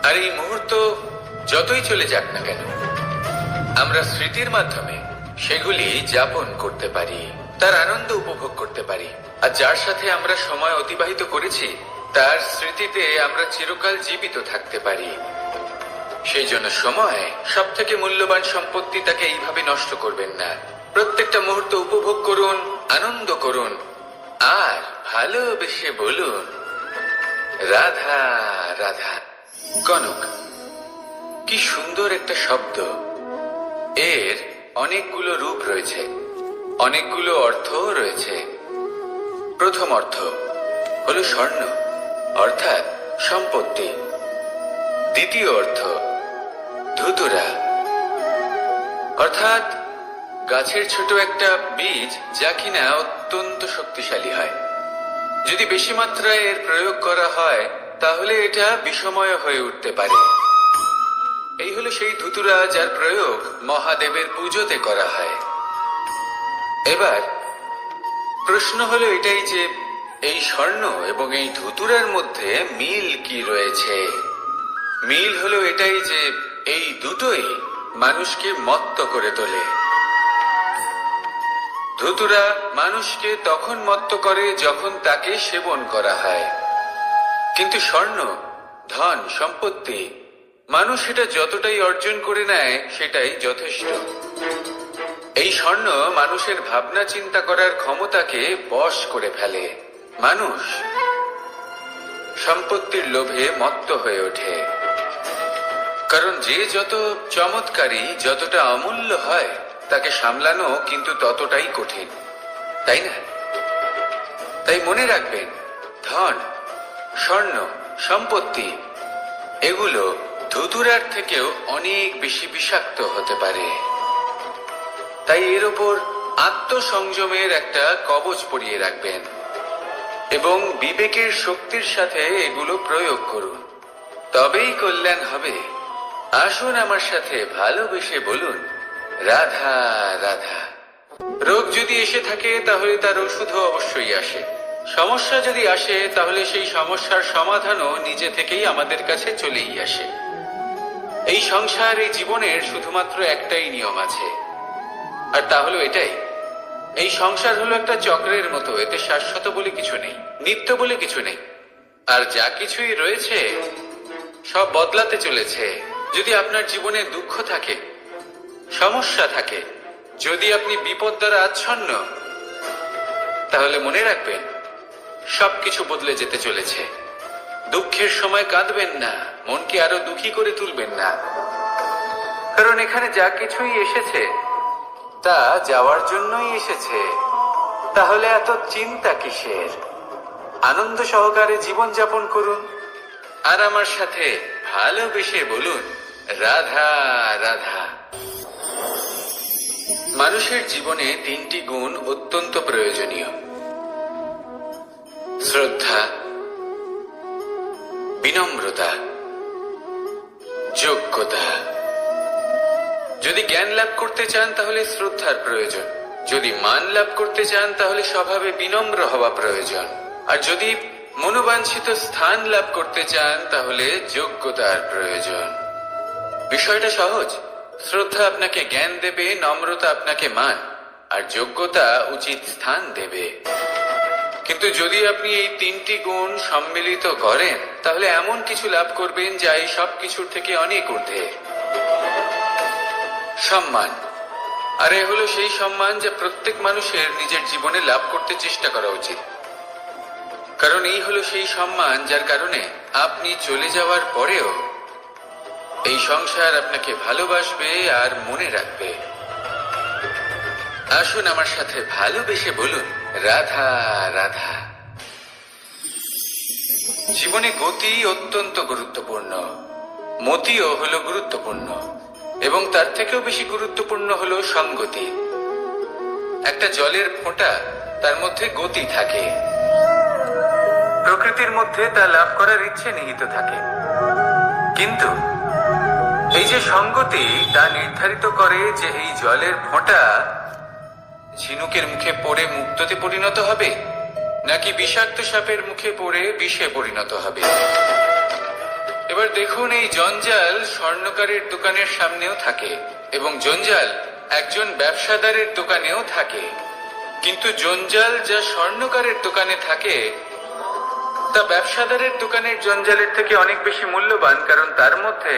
আর এই মুহূর্ত যতই চলে যাক না কেন, আমরা স্মৃতির মাধ্যমে সেগুলি যাপন করতে পারি, তার আনন্দ উপভোগ করতে পারি। আর যার সাথে আমরা সময় অতিবাহিত করেছি তার স্মৃতিতে আমরা চিরকাল জীবিত থাকতে পারি। সেই জন্য সময় সব থেকে মূল্যবান সম্পত্তি, তাকে এইভাবে নষ্ট করবেন না। প্রত্যেকটা মুহূর্ত উপভোগ করুন, আনন্দ করুন, আর ভালোবেসে বলুন, রাধা রাধা। কনক, কি সুন্দর একটা শব্দ। এর অনেকগুলো রূপ রয়েছে, অনেকগুলো অর্থও রয়েছে। প্রথম অর্থ হলো স্বর্ণ, অর্থাৎ সম্পত্তি। দ্বিতীয় অর্থ ধুতুরা, অর্থাৎ গাছের ছোট একটা বীজ, যা কিনা অত্যন্ত শক্তিশালী হয়। যদি বেশি মাত্রায় এর প্রয়োগ করা হয় তাহলে এটা বিষময় হয়ে উঠতে পারে। এই হলো সেই ধুতুরা যার প্রয়োগ মহাদেবের পুজোতে করা হয়। এবার প্রশ্ন হলো এটাই যে এই স্বর্ণ এবং এই ধুতুরার মধ্যে মিল কি রয়েছে। মিল হলো এটাই যে এই দুটোই মানুষকে মত্ত করে তোলে। ধুতুরা মানুষকে তখন মত্ত করে যখন তাকে সেবন করা হয়, কিন্তু স্বর্ণ, ধন, সম্পত্তি, মানুষ এটা যতটাই অর্জন করে নেয় সেটাই যথেষ্ট। এই স্বর্ণ মানুষের ভাবনা চিন্তা করার ক্ষমতাকে বশ করে ফেলে। মানুষ সম্পত্তির লোভে মত্ত হয়ে ওঠে, কারণ যে যত চমৎকারী, যতটা অমূল্য হয় তাকে সামলানো কিন্তু ততটাই কঠিন, তাই না? তাই মনে রাখবেন, ধন, স্বর্ণ, সম্পত্তি এগুলো ধুতুরার থেকেও অনেক বেশি বিষাক্ত হতে পারে। তাই এর ওপর আত্মসংযমের একটা কবচ পরিয়ে রাখবেন এবং বিবেকের শক্তির সাথে এগুলো প্রয়োগ করুন, তবেই কল্যাণ হবে। আসুন আমার সাথে ভালোবেসে বলুন, রাধা রাধা। রোগ যদি এসে থাকে তাহলে তার ওষুধও অবশ্যই আসে। সমস্যা যদি আসে তাহলে সেই সমস্যার সমাধানও নিজে থেকেই আমাদের কাছে চলেই আসে। এই সংসার, এই জীবনের শুধুমাত্র একটাই নিয়ম আছে, আর তা হলো এটাই, এই সংসার হলো একটা চক্রের মতো। এতে শাশ্বত বলে কিছু নেই, নিত্য বলে কিছু নেই, আর যা কিছুই রয়েছে সব বদলাতে চলেছে। যদি আপনার জীবনে দুঃখ থাকে, সমস্যা থাকে, যদি আপনি বিপদ দ্বারা আচ্ছন্ন, তাহলে মনে রাখবেন সবকিছু বদলে যেতে চলেছে। দুঃখের সময় কাঁদবেন না, মনকে আরো দুঃখী করে তুলবেন না, কারণ এখানে যা কিছুই এসেছে তা যাওয়ার জন্যই এসেছে। তাহলে এত চিন্তা কিসের? আনন্দ সহকারে জীবন যাপন করুন, আর আমার সাথে ভালোবেসে বলুন, রাধা রাধা। মানুষের জীবনে তিনটি গুণ অত্যন্ত প্রয়োজনীয়: শ্রদ্ধা, বিনম্রতা, যোগ্যতা। যদি জ্ঞান লাভ করতে চান তাহলে শ্রদ্ধার প্রয়োজন, যদি মান লাভ করতে চান তাহলে স্বভাবে বিনম্র হওয়া প্রয়োজন, আর যদি মনোবাঞ্ছিত স্থান লাভ করতে চান তাহলে যোগ্যতার প্রয়োজন। বিষয়টা সহজ। শ্রদ্ধা আপনাকে জ্ঞান দেবে, নম্রতা আপনাকে মান, আর যোগ্যতা উচিত স্থান দেবে। কিন্তু যদি আপনি এই তিনটি গুণ সম্মিলিত করেন তাহলে এমন কিছু লাভ করবেন যা এই সব কিছুর থেকে অনেক ঊর্ধ্বে। সম্মান। আর এ হলো সেই সম্মান যা প্রত্যেক মানুষের নিজের জীবনে লাভ করতে চেষ্টা করা উচিত, কারণ এই হলো সেই সম্মান যার কারণে আপনি চলে যাওয়ার পরেও এই সংসার আপনাকে ভালোবাসবে আর মনে রাখবে। আসুন আমার সাথে ভালোবেসে বলুন, রাধা রাধা। জীবনে গতি অত্যন্ত গুরুত্বপূর্ণ, মতিও হলো গুরুত্বপূর্ণ, এবং তার থেকেও বেশি গুরুত্বপূর্ণ হলো সঙ্গতি। একটা জলের ফোঁটা, তার মধ্যে গতি থাকে, প্রকৃতির মধ্যে তা লাভ করার ইচ্ছে নিহিত থাকে, কিন্তু এই যে সঙ্গতি তা নির্ধারিত করে যে এই জলের ফোঁটা ঝিনুকের মুখে পড়ে মুক্ততে পরিণত হবে নাকি বিষাক্ত সাপের মুখে পড়ে বিষে পরিণত হবে। এবার দেখুন, এই জঞ্জাল স্বর্ণকারের দোকানের সামনেও থাকে এবং জঞ্জাল একজন ব্যবসাদারের দোকানেও থাকে, কিন্তু জঞ্জাল যা স্বর্ণকারের দোকানে থাকে তা ব্যবসাদারের দোকানের জঞ্জালের থেকে অনেক বেশি মূল্যবান, কারণ তার মধ্যে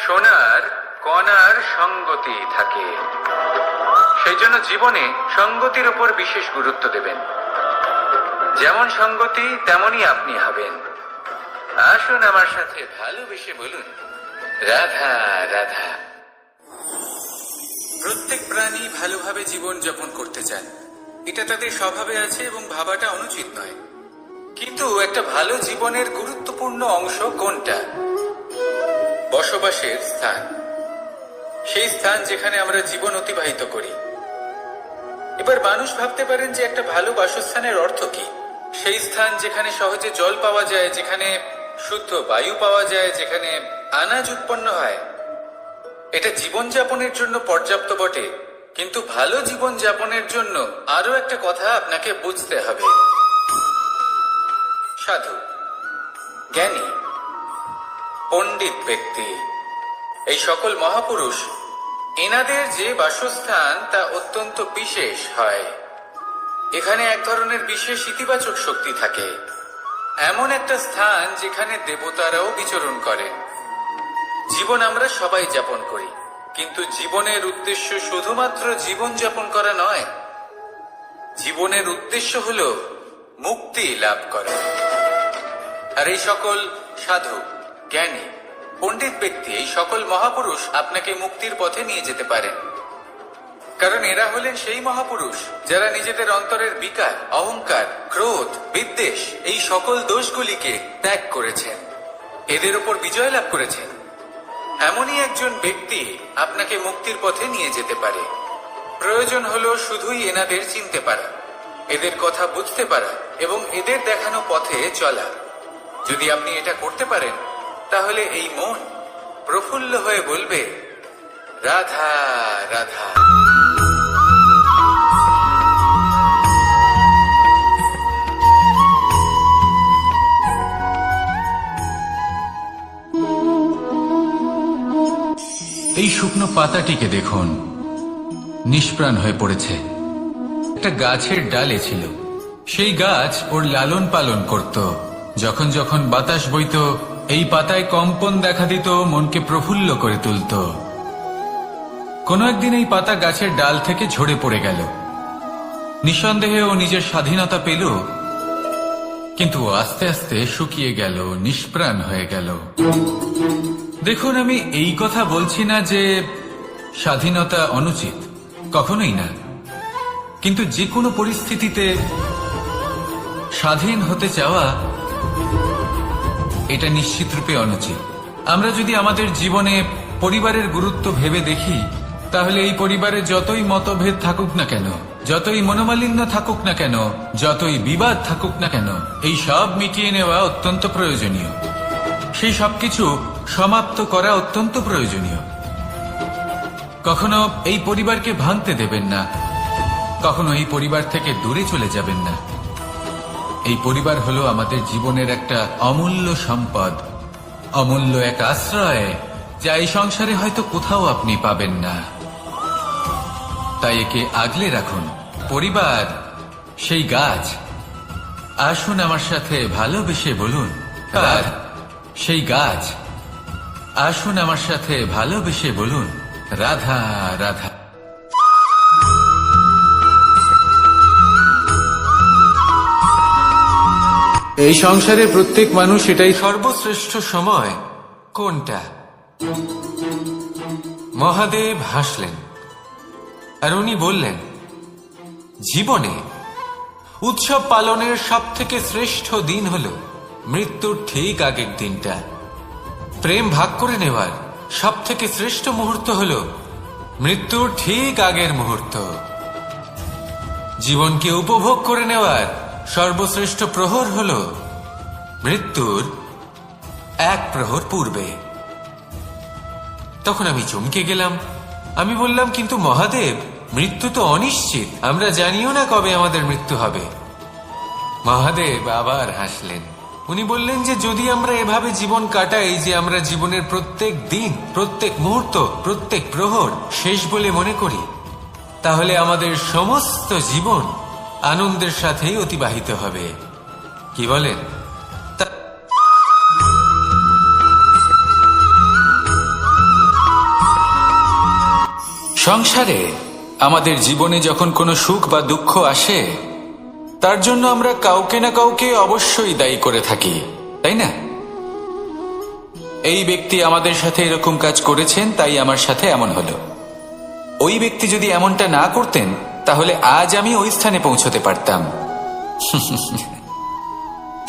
সোনার কণার সঙ্গতি থাকে। সেই জন্য জীবনে সঙ্গতির উপর বিশেষ গুরুত্ব দেবেন। যেমন সঙ্গতি তেমনই আপনি হবেন। আসুন আমার সাথে ভালোবেসে বলুন, রাধা রাধা। প্রত্যেক প্রাণী ভালোভাবে জীবন যাপন করতে চান, এটা তাদের স্বভাবে আছে এবং ভাবাটা অনুচিত নয়। কিন্তু একটা ভালো জীবনের গুরুত্বপূর্ণ অংশ কোনটা? বসবাসের স্থান, সেই স্থান যেখানে আমরা জীবন অতিবাহিত করি। এবার মানুষ ভাবতে পারেন যে একটা ভালো বাসস্থানের অর্থ কি? সেই স্থান যেখানে সহজে জল পাওয়া যায়, যেখানে শুদ্ধ বায়ু পাওয়া যায়, যেখানে আনাজ উৎপন্ন হয়। এটা জীবনযাপনের জন্য পর্যাপ্ত বটে, কিন্তু ভালো জীবনযাপনের জন্য আরো একটা কথা আপনাকে বুঝতে হবে। সাধু, জ্ঞানী, পণ্ডিত ব্যক্তি, এই সকল মহাপুরুষ, এনাদের যে বাসস্থান তা অত্যন্ত বিশেষ হয়। এখানে এক ধরনের বিশেষ ইতিবাচক শক্তি থাকে, এমন একটা স্থান যেখানে দেবতারাও বিচরণ করেন। জীবন আমরা সবাই যাপন করি, কিন্তু জীবনের উদ্দেশ্য শুধুমাত্র জীবন যাপন করা নয়। জীবনের উদ্দেশ্য হল মুক্তি লাভ করা। আর এই সকল সাধু, জ্ঞানী, পণ্ডিত ব্যক্তি, এই সকল মহাপুরুষ আপনাকে মুক্তির পথে নিয়ে যেতে পারেন, কারণ এরা হলেন সেই মহাপুরুষ যারা নিজেদের অন্তরের বিকার, অহংকার, ক্রোধ, বিদ্বেষ, এই সকল দোষগুলিকে ত্যাগ করেছেন, এদের উপর বিজয় লাভ করেছেন। এমনই একজন ব্যক্তি আপনাকে মুক্তির পথে নিয়ে যেতে পারে। প্রয়োজন হলো শুধুই এনাদের চিনতে পারা, এদের কথা বুঝতে পারা এবং এদের দেখানো পথে চলা। যদি আপনি এটা করতে পারেন তাহলে এই মন প্রফুল্ল হয়ে বলবে, রাধা রাধা। এই শুকনো পাতাটিকে দেখুন, নিষ্প্রাণ হয়ে পড়েছে। একটা গাছের ডালে ছিল, সেই গাছ ওর লালন পালন করত। যখন যখন বাতাস বইত, এই পাতায় কম্পন দেখা দিত, মনকে প্রফুল্ল করে তুলত। কোনো একদিন এই পাতা গাছের ডাল থেকে ঝরে পড়ে গেল। নিঃসন্দেহে ও নিজের স্বাধীনতা পেল, কিন্তু আস্তে আস্তে শুকিয়ে গেল, নিষ্প্রাণ হয়ে গেল। দেখুন, আমি এই কথা বলছি না যে স্বাধীনতা অনুচিত, কখনোই না, কিন্তু যে কোনো পরিস্থিতিতে স্বাধীন হতে চাওয়া এটা নিশ্চিত রূপে অনুচিত। আমরা যদি আমাদের জীবনে পরিবারের গুরুত্ব ভেবে দেখি, তাহলে এই পরিবারে যতই মতভেদ থাকুক না কেন, যতই মনোমালিন্য থাকুক না কেন, যতই বিবাদ থাকুক না কেন, এই সব মিটিয়ে নেওয়া অত্যন্ত প্রয়োজনীয়। সেই সবকিছু সমাপ্ত করা অত্যন্ত প্রয়োজনীয়। কখনো এই পরিবারকে ভাঙতে দেবেন না, কখনো এই পরিবার থেকে দূরে চলে যাবেন না। এই পরিবার হলো আমাদের জীবনের একটা অমূল্য সম্পদ, অমূল্য এক আশ্রয়, যা এই সংসারে হয়তো কোথাও আপনি পাবেন না। তাই একে আগলে রাখুন। পরিবার সেই গাছ আসুন আমার সাথে ভালোবেসে বলুন, আর সেই গাছ, আসুন আমার সাথে ভালোবেসে বলুন, রাধা রাধা। এই সংসারে প্রত্যেক মানুষ এটাই সর্বশ্রেষ্ঠ সময় কোনটা? মহাদেব হাসলেন আর উনি বললেন, জীবনে উৎসব পালনের সব থেকে শ্রেষ্ঠ দিন হল মৃত্যুর ঠিক আগের দিনটা। প্রেম ভাগ করে নেওয়ার সব থেকে শ্রেষ্ঠ মুহূর্ত হল মৃত্যুর ঠিক আগের মুহূর্ত। জীবনকে উপভোগ করে নেওয়ার সর্বশ্রেষ্ঠ প্রহর হল মৃত্যুর এক প্রহর পূর্বে। তখন আমি চমকে গেলাম। আমি বললাম, কিন্তু মহাদেব, মৃত্যু তো অনিশ্চিত, আমরা জানিও না কবে আমাদের মৃত্যু হবে। মহাদেব আবার হাসলেন। উনি বললেন যে যদি আমরা এভাবে জীবন কাটাই যে আমরা জীবনের প্রত্যেক দিন, প্রত্যেক মুহূর্ত, প্রত্যেক প্রহর শেষ বলে মনে করি, তাহলে আমাদের সমস্ত জীবন আনন্দের সাথেই অতিবাহিত হবে। কি বলেন? সংসারে আমাদের জীবনে যখন কোনো সুখ বা দুঃখ আসে, তার জন্য আমরা কাউকে না কাউকে অবশ্যই দায়ী করে থাকি, তাই না? এই ব্যক্তি আমাদের সাথে এরকম কাজ করেছেন, তাই আমার সাথে এমন হলো। ওই ব্যক্তি যদি এমনটা না করতেন, তাহলে আজ আমি ওই স্থানে পৌঁছতে পারতাম।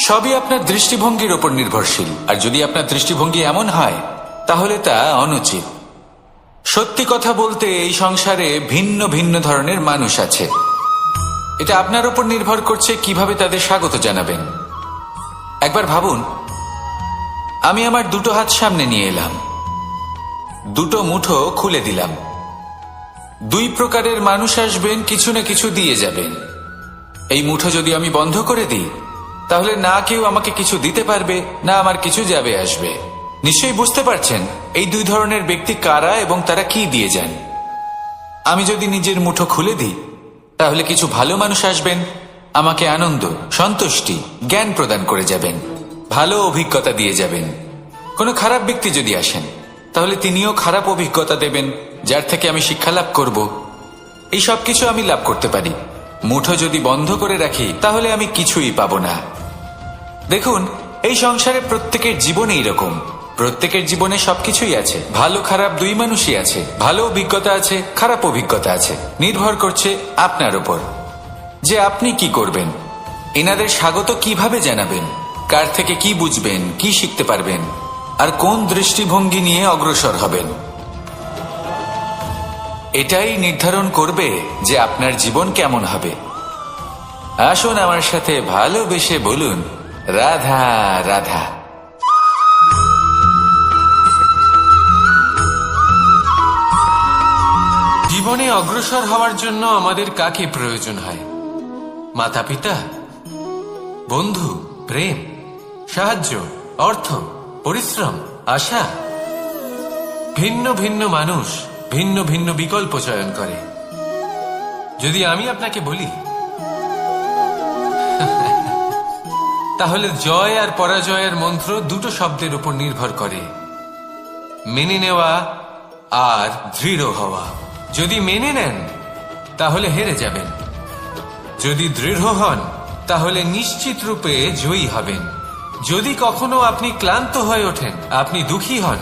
সবই আপনার দৃষ্টিভঙ্গির উপর নির্ভরশীল, আর যদি আপনার দৃষ্টিভঙ্গি এমন হয়, তাহলে তা অনুচিত। সত্যি কথা বলতে, এই সংসারে ভিন্ন ভিন্ন ধরনের মানুষ আছে। এটা আপনার উপর নির্ভর করছে কিভাবে তাদের স্বাগত জানাবেন। একবার ভাবুন, আমি আমার দুটো হাত সামনে নিয়ে এলাম, দুটো মুঠো খুলে দিলাম। দুই প্রকারের মানুষ আসবেন, কিছু না কিছু দিয়ে যাবেন। এই মুঠো যদি আমি বন্ধ করে দিই, তাহলে না কেউ আমাকে কিছু দিতে পারবে, না আমার কিছু যাবে আসবে। নিশ্চয়ই বুঝতে পারছেন এই দুই ধরনের ব্যক্তি কারা এবং তারা কি দিয়ে যান। আমি যদি নিজের মুঠো খুলে দিই, তাহলে কিছু ভালো মানুষ আসবেন, আমাকে আনন্দ, সন্তুষ্টি, জ্ঞান প্রদান করে যাবেন, ভালো অভিজ্ঞতা দিয়ে যাবেন। কোনো খারাপ ব্যক্তি যদি আসেন, তাহলে তিনিও খারাপ অভিজ্ঞতা দেবেন, যার থেকে আমি শিক্ষা লাভ করব। এই সব কিছু আমি লাভ করতে পারি। মুঠো যদি বন্ধ করে রাখি, তাহলে আমি কিছুই পাবো না। দেখুন, এই সংসারে প্রত্যেকের জীবনে এইরকম। প্রত্যেকের জীবনে সবকিছুই আছে, ভালো খারাপ দুই মানুষই আছে, ভালো অভিজ্ঞতা আছে, খারাপ অভিজ্ঞতা আছে। নির্ভর করছে আপনার উপর যে আপনি কি করবেন, এনাদের স্বাগত কিভাবে জানাবেন, কার থেকে কি বুঝবেন, কি শিখতে পারবেন, আর কোন দৃষ্টিভঙ্গি নিয়ে অগ্রসর হবেন। এটাই নির্ধারণ করবে যে আপনার জীবন কেমন হবে। আসুন আমার সাথে ভালোবেসে বলুন, রাধা রাধা। জীবনে অগ্রসর হওয়ার জন্য আমাদের কাকে প্রয়োজন হয়? মাতা পিতা, বন্ধু, প্রেম, সাহায্য, অর্থ, পরিশ্রম, আশা। ভিন্ন ভিন্ন মানুষ ভিন্ন ভিন্ন বিকল্প চয়ন করে। যদি আমি আপনাকে বলি, তাহলে জয় আর পরাজয়ের মন্ত্র দুটো শব্দের উপর নির্ভর করে, মেনে নেওয়া আর দৃঢ় হওয়া। যদি মেনে নেন, তাহলে হেরে যাবেন। যদি দৃঢ় হন, তাহলে নিশ্চিত রূপে জয়ী হবেন। যদি কখনো আপনি ক্লান্ত হয়ে ওঠেন, আপনি দুঃখী হন,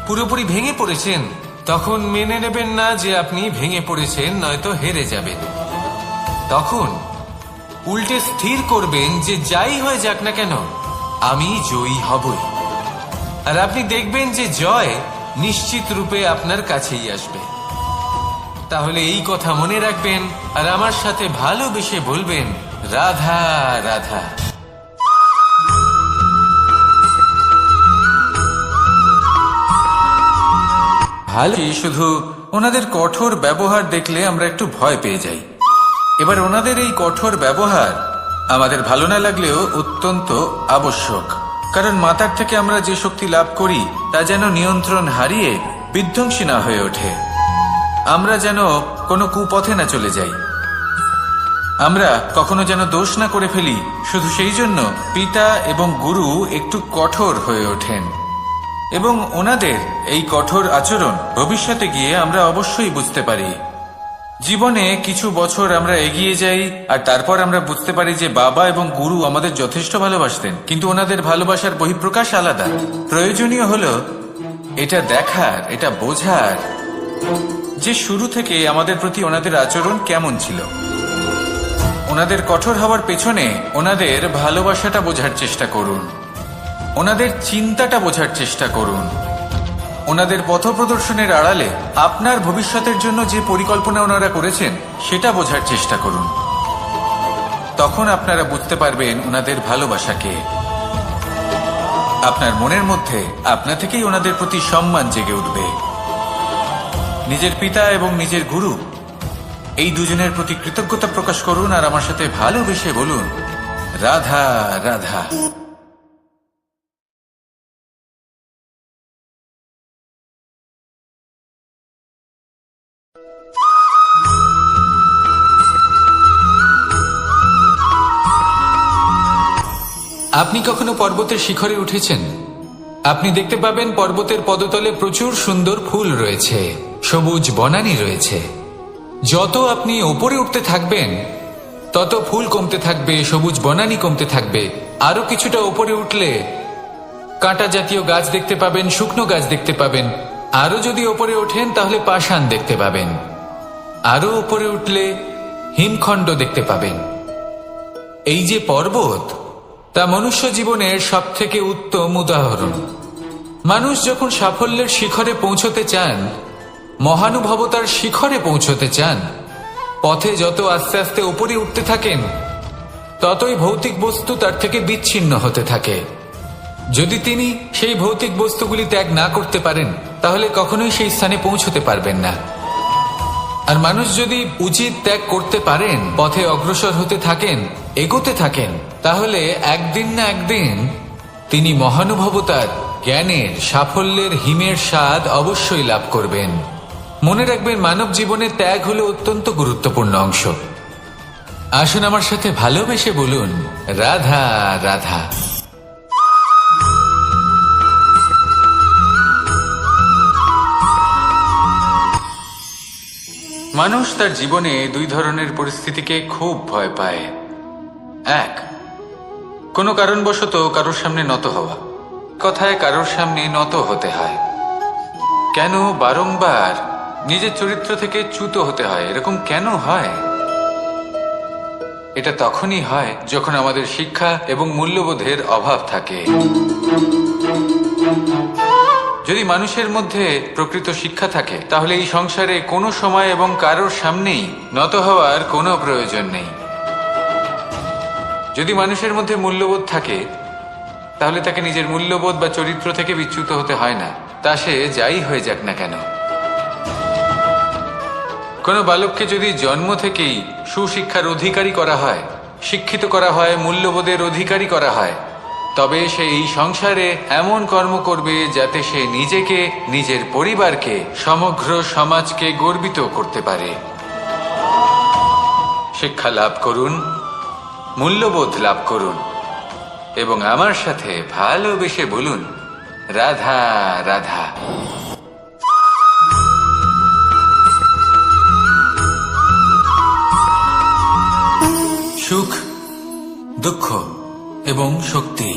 পুরোপুরি ভেঙে পড়েছেন, তখন মেনে নেবেন না যে আপনি ভেঙে পড়েছেন, নয়তো হেরে যাবেন। তখন উল্টে স্থির করবেন যে যাই হয়ে যাক না কেন, আমি জয়ী হবই। আর আপনি দেখবেন যে জয় নিশ্চিত রূপে আপনার কাছেই আসবে। তাহলে এই কথা মনে রাখবেন আর আমার সাথে ভালোবেসে বলবেন, রাধা রাধা। ভালো, শুধু ওনাদের কঠোর ব্যবহার দেখলে আমরা একটু ভয় পেয়ে যাই। এবার ওনাদের এই কঠোর ব্যবহার আমাদের ভালো না লাগলেও অত্যন্ত আবশ্যক, কারণ মাতার থেকে আমরা যে শক্তি লাভ করি তা যেন নিয়ন্ত্রণ হারিয়ে বিধ্বংসী না হয়ে ওঠে, আমরা যেন কোনো কুপথে না চলে যাই। আমরা কখনো যেন দোষ না করে ফেলি, শুধু সেই জন্য পিতা এবং গুরু একটু কঠোর হয়ে ওঠেন, এবং ওনাদের এই কঠোর আচরণ ভবিষ্যতে গিয়ে আমরা অবশ্যই বুঝতে পারি। জীবনে কিছু বছর আমরা এগিয়ে যাই আর তারপর আমরা বুঝতে পারি যে বাবা এবং গুরু আমাদের যথেষ্ট ভালোবাসতেন, কিন্তু ওনাদের ভালোবাসার বহিঃপ্রকাশ আলাদা। প্রয়োজনীয় হলো এটা দেখার, এটা বোঝার যে শুরু থেকে আমাদের প্রতি ওনাদের আচরণ কেমন ছিল। ওনাদের কঠোর হওয়ার পেছনে ওনাদের ভালোবাসাটা বোঝার চেষ্টা করুন, ওনাদের চিন্তাটা বোঝার চেষ্টা করুন, ওনাদের পথপ্রদর্শনের আড়ালে আপনার ভবিষ্যতের জন্য যে পরিকল্পনা ওনারা করেছেন সেটা বোঝার চেষ্টা করুন। তখন আপনারা বুঝতে পারবেন ওনাদের ভালোবাসাকে। আপনার মনের মধ্যে আপনা থেকেই ওনাদের প্রতি সম্মান জেগে উঠবে। নিজের পিতা এবং নিজের গুরু এই দুজনের প্রতি কৃতজ্ঞতা প্রকাশ করুন আর আমার সাথে ভালোবেসে বলুন, রাধা রাধা। আপনি কখনো পর্বতের শিখরে উঠেছেন? আপনি দেখতে পাবেন পর্বতের পদতলে প্রচুর সুন্দর ফুল রয়েছে, সবুজ বনানী রয়েছে। যত আপনি ওপরে উঠতে থাকবেন তত ফুল কমতে থাকবে, সবুজ বনানী কমতে থাকবে। আরো কিছুটা ওপরে উঠলে কাঁটা জাতীয় গাছ দেখতে পাবেন, শুকনো গাছ দেখতে পাবেন। আরো যদি ওপরে ওঠেন তাহলে পাষাণ দেখতে পাবেন। আরো ওপরে উঠলে হিমখণ্ড দেখতে পাবেন। এই যে পর্বত, তা মনুষ্য জীবনের সব থেকে উত্তম উদাহরণ। মানুষ যখন সাফল্যের শিখরে পৌঁছতে চান, মহানুভবতার শিখরে পৌঁছতে চান, পথে যত আস্তে আস্তে উপরে উঠতে থাকেন ততই ভৌতিক বস্তু তার থেকে বিচ্ছিন্ন হতে থাকে। যদি তিনি সেই ভৌতিক বস্তুগুলি ত্যাগ না করতে পারেন তাহলে কখনোই সেই স্থানে পৌঁছতে পারবেন না। আর মানুষ যদি উচিত ত্যাগ করতে পারেন, পথে অগ্রসর হতে থাকেন, এগোতে থাকেন, তাহলে একদিন না একদিন তিনি মহানুভবতার, জ্ঞানের, সাফল্যের হিমের স্বাদ অবশ্যই লাভ করবেন। মনে রাখবেন, মানব জীবনে ত্যাগ হলো অত্যন্ত গুরুত্বপূর্ণ অংশ। আসুন আমার সাথে ভালোবেসে বলুন, রাধা রাধা। মানুষ তার জীবনে দুই ধরনের পরিস্থিতিকে খুব ভয় পায়। এক, কোনো কারণবশত কারোর সামনে নত হওয়া। কথায় কারোর সামনে নত হতে হয়। কেন বারংবার নিজের চরিত্র থেকে চ্যুত হতে হয়? এরকম কেন হয়? এটা তখনই হয় যখন আমাদের শিক্ষা এবং মূল্যবোধের অভাব থাকে। যদি মানুষের মধ্যে প্রকৃত শিক্ষা থাকে তাহলে এই সংসারে কোনো সময় এবং কারোর সামনেই নত হওয়ার কোনো প্রয়োজন নেই। যদি মানুষের মধ্যে মূল্যবোধ থাকে তাহলে তাকে নিজের মূল্যবোধ বা চরিত্র থেকে বিচ্যুত হতে হয় না, তা সে যাই হয়ে যাক না কেন। কোনো বালককে যদি জন্ম থেকেই সুশিক্ষার অধিকারী করা হয়, শিক্ষিত করা হয়, মূল্যবোধের অধিকারী করা হয়, তবে সে এই সংসারে এমন কর্ম করবে যাতে সে নিজেকে, নিজের পরিবারকে, সমগ্র সমাজকে গর্বিত করতে পারে। শিক্ষা লাভ করুন, মূল্যবোধ লাভ করুন এবং আমার সাথে ভালোবেসে বলুন, রাধা রাধা। সুখ, দুঃখ এবং শক্তি,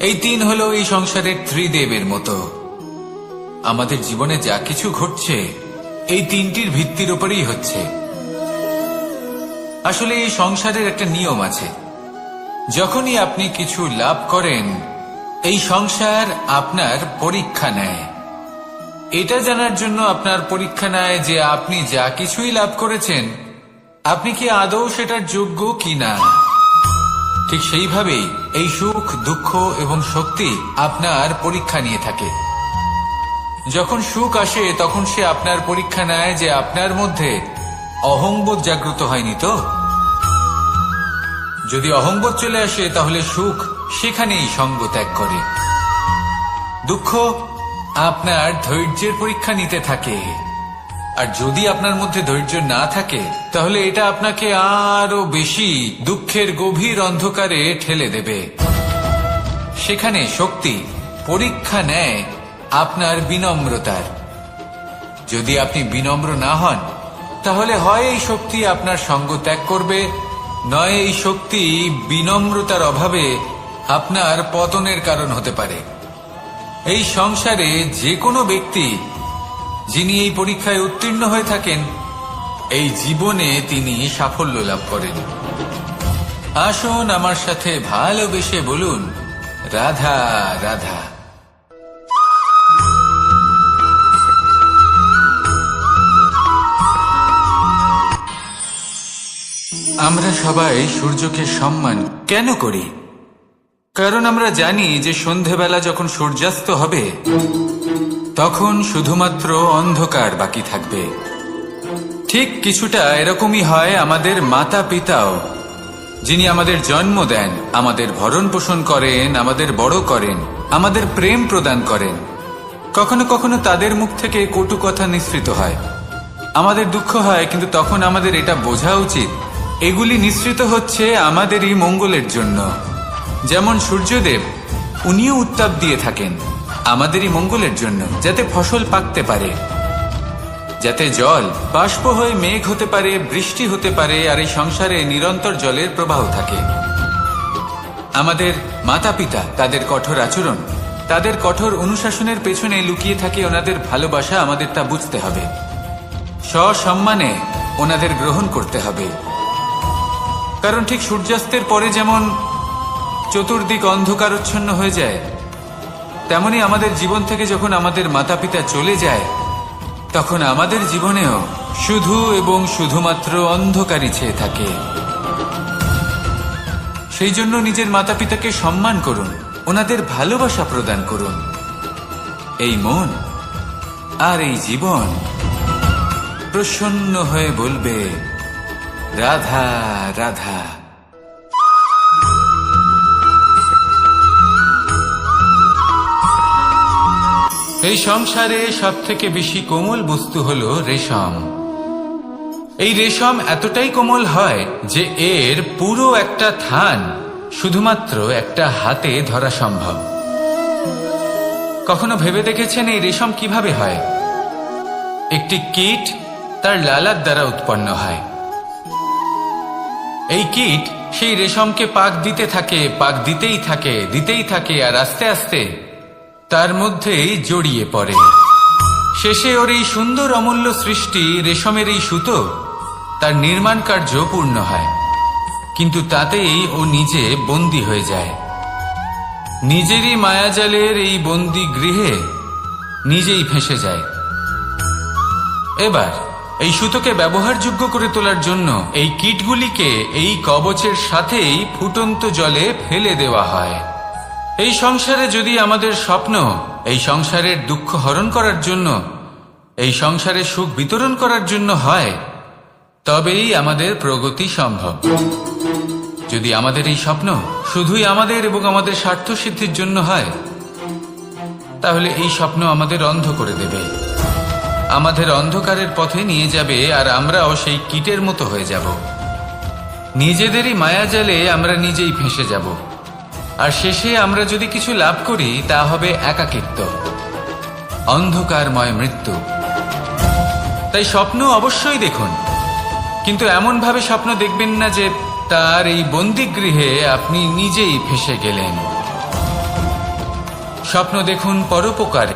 এই তিন হলো এই সংসারের ত্রিদেবের মতো। আমাদের জীবনে যা কিছু ঘটছে এই তিনটির ভিত্তির উপরেই হচ্ছে। আসলে এই সংসারের একটা নিয়ম আছে, যখনই আপনি কিছু লাভ করেন এই সংসার আপনার পরীক্ষা নেয়। এটা জানার জন্য আপনার পরীক্ষা নেয় যে আপনি যা কিছুই লাভ করেছেন আপনি কি আদৌ সেটার যোগ্য কিনা। ঠিক সেইভাবেই এই সুখ, দুঃখ এবং শক্তি আপনার পরীক্ষা নিয়ে থাকে। যখন সুখ আসে তখন সে আপনার পরীক্ষা নেয় যে আপনার মধ্যে অহংবোধ জাগ্রত হয়নি তো। যদি অহংবোধ চলে আসে তাহলে সুখ সেখানেই সঙ্গ ত্যাগ করে। দুঃখ আপনার ধৈর্যের পরীক্ষা নিতে থাকে। আর যদি আপনার মধ্যে ধৈর্য না থাকে তাহলে এটা আপনাকে আরো বেশি দুঃখের গভীর অন্ধকারে ঠেলে দেবে। সেখানে শক্তি পরীক্ষা নেয় আপনার বিনম্রতার। যদি আপনি বিনম্র না হন তাহলে হয় এই শক্তি আপনার সঙ্গ ত্যাগ করবে, নয় এই শক্তি বিনম্রতার অভাবে আপনার পতনের কারণ হতে পারে। এই সংসারে যে কোনো ব্যক্তি যিনি এই পরীক্ষায় উত্তীর্ণ হয়ে থাকেন, এই জীবনে তিনি সাফল্য লাভ করেন। আসুন আমার সাথে ভালোবেসে বলুন, রাধা রাধা। আমরা সবাই সূর্যকে সম্মান কেন করি? কারণ আমরা জানি যে সন্ধেবেলা যখন সূর্যাস্ত হবে তখন শুধুমাত্র অন্ধকার বাকি থাকবে। ঠিক কিছুটা এরকমই হয় আমাদের মাতা পিতাও, যিনি আমাদের জন্ম দেন, আমাদের ভরণ পোষণ করেন, আমাদের বড় করেন, আমাদের প্রেম প্রদান করেন। কখনো কখনো তাদের মুখ থেকে কটু কথা নিঃসৃত হয়, আমাদের দুঃখ হয়, কিন্তু তখন আমাদের এটা বোঝা উচিত এগুলি নিঃসৃত হচ্ছে আমাদেরই মঙ্গলের জন্য। যেমন সূর্যদেব, উনিও উত্তাপ দিয়ে থাকেন আমাদেরই মঙ্গলের জন্য, যাতে ফসল পাকতে পারে, যাতে জল বাষ্প হয়ে মেঘ হতে পারে, বৃষ্টি হতে পারে, আর এই সংসারে নিরন্তর জলের প্রবাহ থাকে। আমাদের মাতা পিতা, তাদের কঠোর আচরণ, তাদের কঠোর অনুশাসনের পেছনে লুকিয়ে থাকে ওনাদের ভালোবাসা। আমাদের তা বুঝতে হবে, সসম্মানে ওনাদের গ্রহণ করতে হবে। কারণ ঠিক সূর্যাস্তের পরে যেমন চতুর্দিক অন্ধকারচ্ছন্ন হয়ে যায়, তেমনি আমাদের জীবন থেকে যখন আমাদের মাতা পিতা চলে যায় তখন আমাদের জীবনেও শুধু এবং শুধুমাত্র অন্ধকারই ছেয়ে থাকে। সেই জন্য নিজের মাতা পিতাকে সম্মান করুন, ওনাদের ভালোবাসা প্রদান করুন। এই মন আর এই জীবন প্রসন্ন হয়ে বলবে, রাধা রাধা। এই সংসারে সব থেকে বেশি কোমল বস্তু হলো রেশম। এই রেশম এতটাই কোমল হয় যে এর পুরো একটা থান শুধুমাত্র একটা হাতে ধরা সম্ভব। কখনো ভেবে দেখেছেন এই রেশম কিভাবে হয়? একটি কীট তার লালার দ্বারা উৎপন্ন হয়। এই কীট সেই রেশমকে পাক দিতে থাকে, পাক দিতেই থাকে, দিতেই থাকে, আর আস্তে আস্তে তার মধ্যেই জড়িয়ে পড়ে। শেষে ওর এই সুন্দর অমূল্য সৃষ্টি রেশমের এই সুতো, তার নির্মাণ কার্য পূর্ণ হয়, কিন্তু তাতেই ও নিজে বন্দী হয়ে যায়। নিজেরই মায়াজালের এই বন্দী গৃহে নিজেই ফেঁসে যায়। এবার এই সুতোকে ব্যবহারযোগ্য করে তোলার জন্য এই কীটগুলিকে এই কবচের সাথেই ফুটন্ত জলে ফেলে দেওয়া হয়। এই সংসারে যদি আমাদের স্বপ্ন এই সংসারের দুঃখ হরণ করার জন্য, এই সংসারে সুখ বিতরণ করার জন্য হয়, তবেই আমাদের প্রগতি সম্ভব। যদি আমাদের এই স্বপ্ন শুধুই আমাদের এবং আমাদের স্বার্থ সিদ্ধির জন্য হয়, তাহলে এই স্বপ্ন আমাদের অন্ধ করে দেবে, আমাদের অন্ধকারের পথে নিয়ে যাবে, আর আমরাও সেই কীটের মতো হয়ে যাব। নিজেদেরই মায়াজালে আমরা নিজেই ফেঁসে যাব, আর শেষে আমরা যদি কিছু লাভ করি তা হবে একাকিত্ব, অন্ধকারময় মৃত্যু। তাই স্বপ্ন অবশ্যই দেখুন, কিন্তু এমন ভাবে স্বপ্ন দেখবেন না যে তার এই বন্দিগৃহে আপনি নিজেই ফেঁসে গেলেন। স্বপ্ন দেখুন পরোপকার।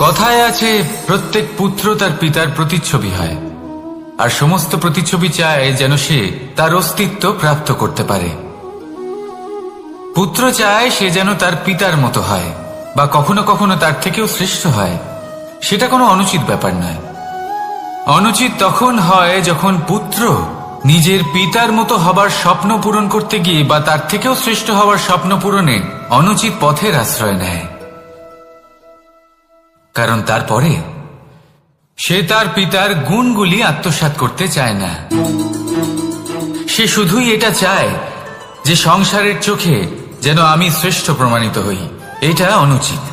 কথায় আছে, প্রত্যেক পুত্র তার পিতার প্রতিচ্ছবি হয়, আর সমস্ত প্রতিচ্ছবি চায় যেন সে তার অস্তিত্ব প্রাপ্ত করতে পারে। পুত্র চায় সে যেন তার পিতার মতো হয়, বা কখনো কখনো তার থেকেও শ্রেষ্ঠ হয়। সেটা কোনো অনুচিত ব্যাপার নয়। অনুচিত তখন হয় যখন পুত্র নিজের পিতার মতো হবার স্বপ্ন পূরণ করতে গিয়ে বা তার থেকেও শ্রেষ্ঠ হওয়ার স্বপ্ন পূরণে অনুচিত পথের আশ্রয় নেয়। কারণ তারপরে সে তার পিতার গুণগুলি আত্মসাৎ করতে চায় না। সে শুধুই এটা চায় যে সংসারের চোখে যেন আমি শ্রেষ্ঠ প্রমাণিত হই, এটা অনুচিত।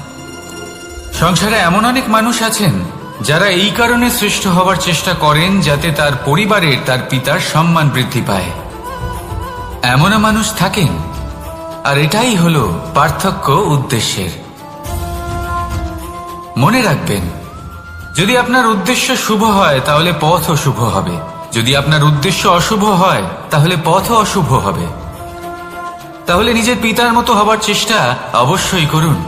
সংসারে এমন অনেক মানুষ আছেন যারা এই কারণে শ্রেষ্ঠ হওয়ার চেষ্টা করেন যাতে তার পরিবারের, তার পিতার সম্মান বৃদ্ধি পায়। এমনও মানুষ থাকেন, আর এটাই হলো পার্থক্য উদ্দেশ্যের। মনে রাখবেন, যদি আপনার উদ্দেশ্য শুভ হয় তাহলে পথও শুভ হবে, যদি আপনার উদ্দেশ্য অশুভ হয় তাহলে পথও অশুভ হবে। তাহলে নিজের পিতার মতো হবার চেষ্টা অবশ্যই করুন,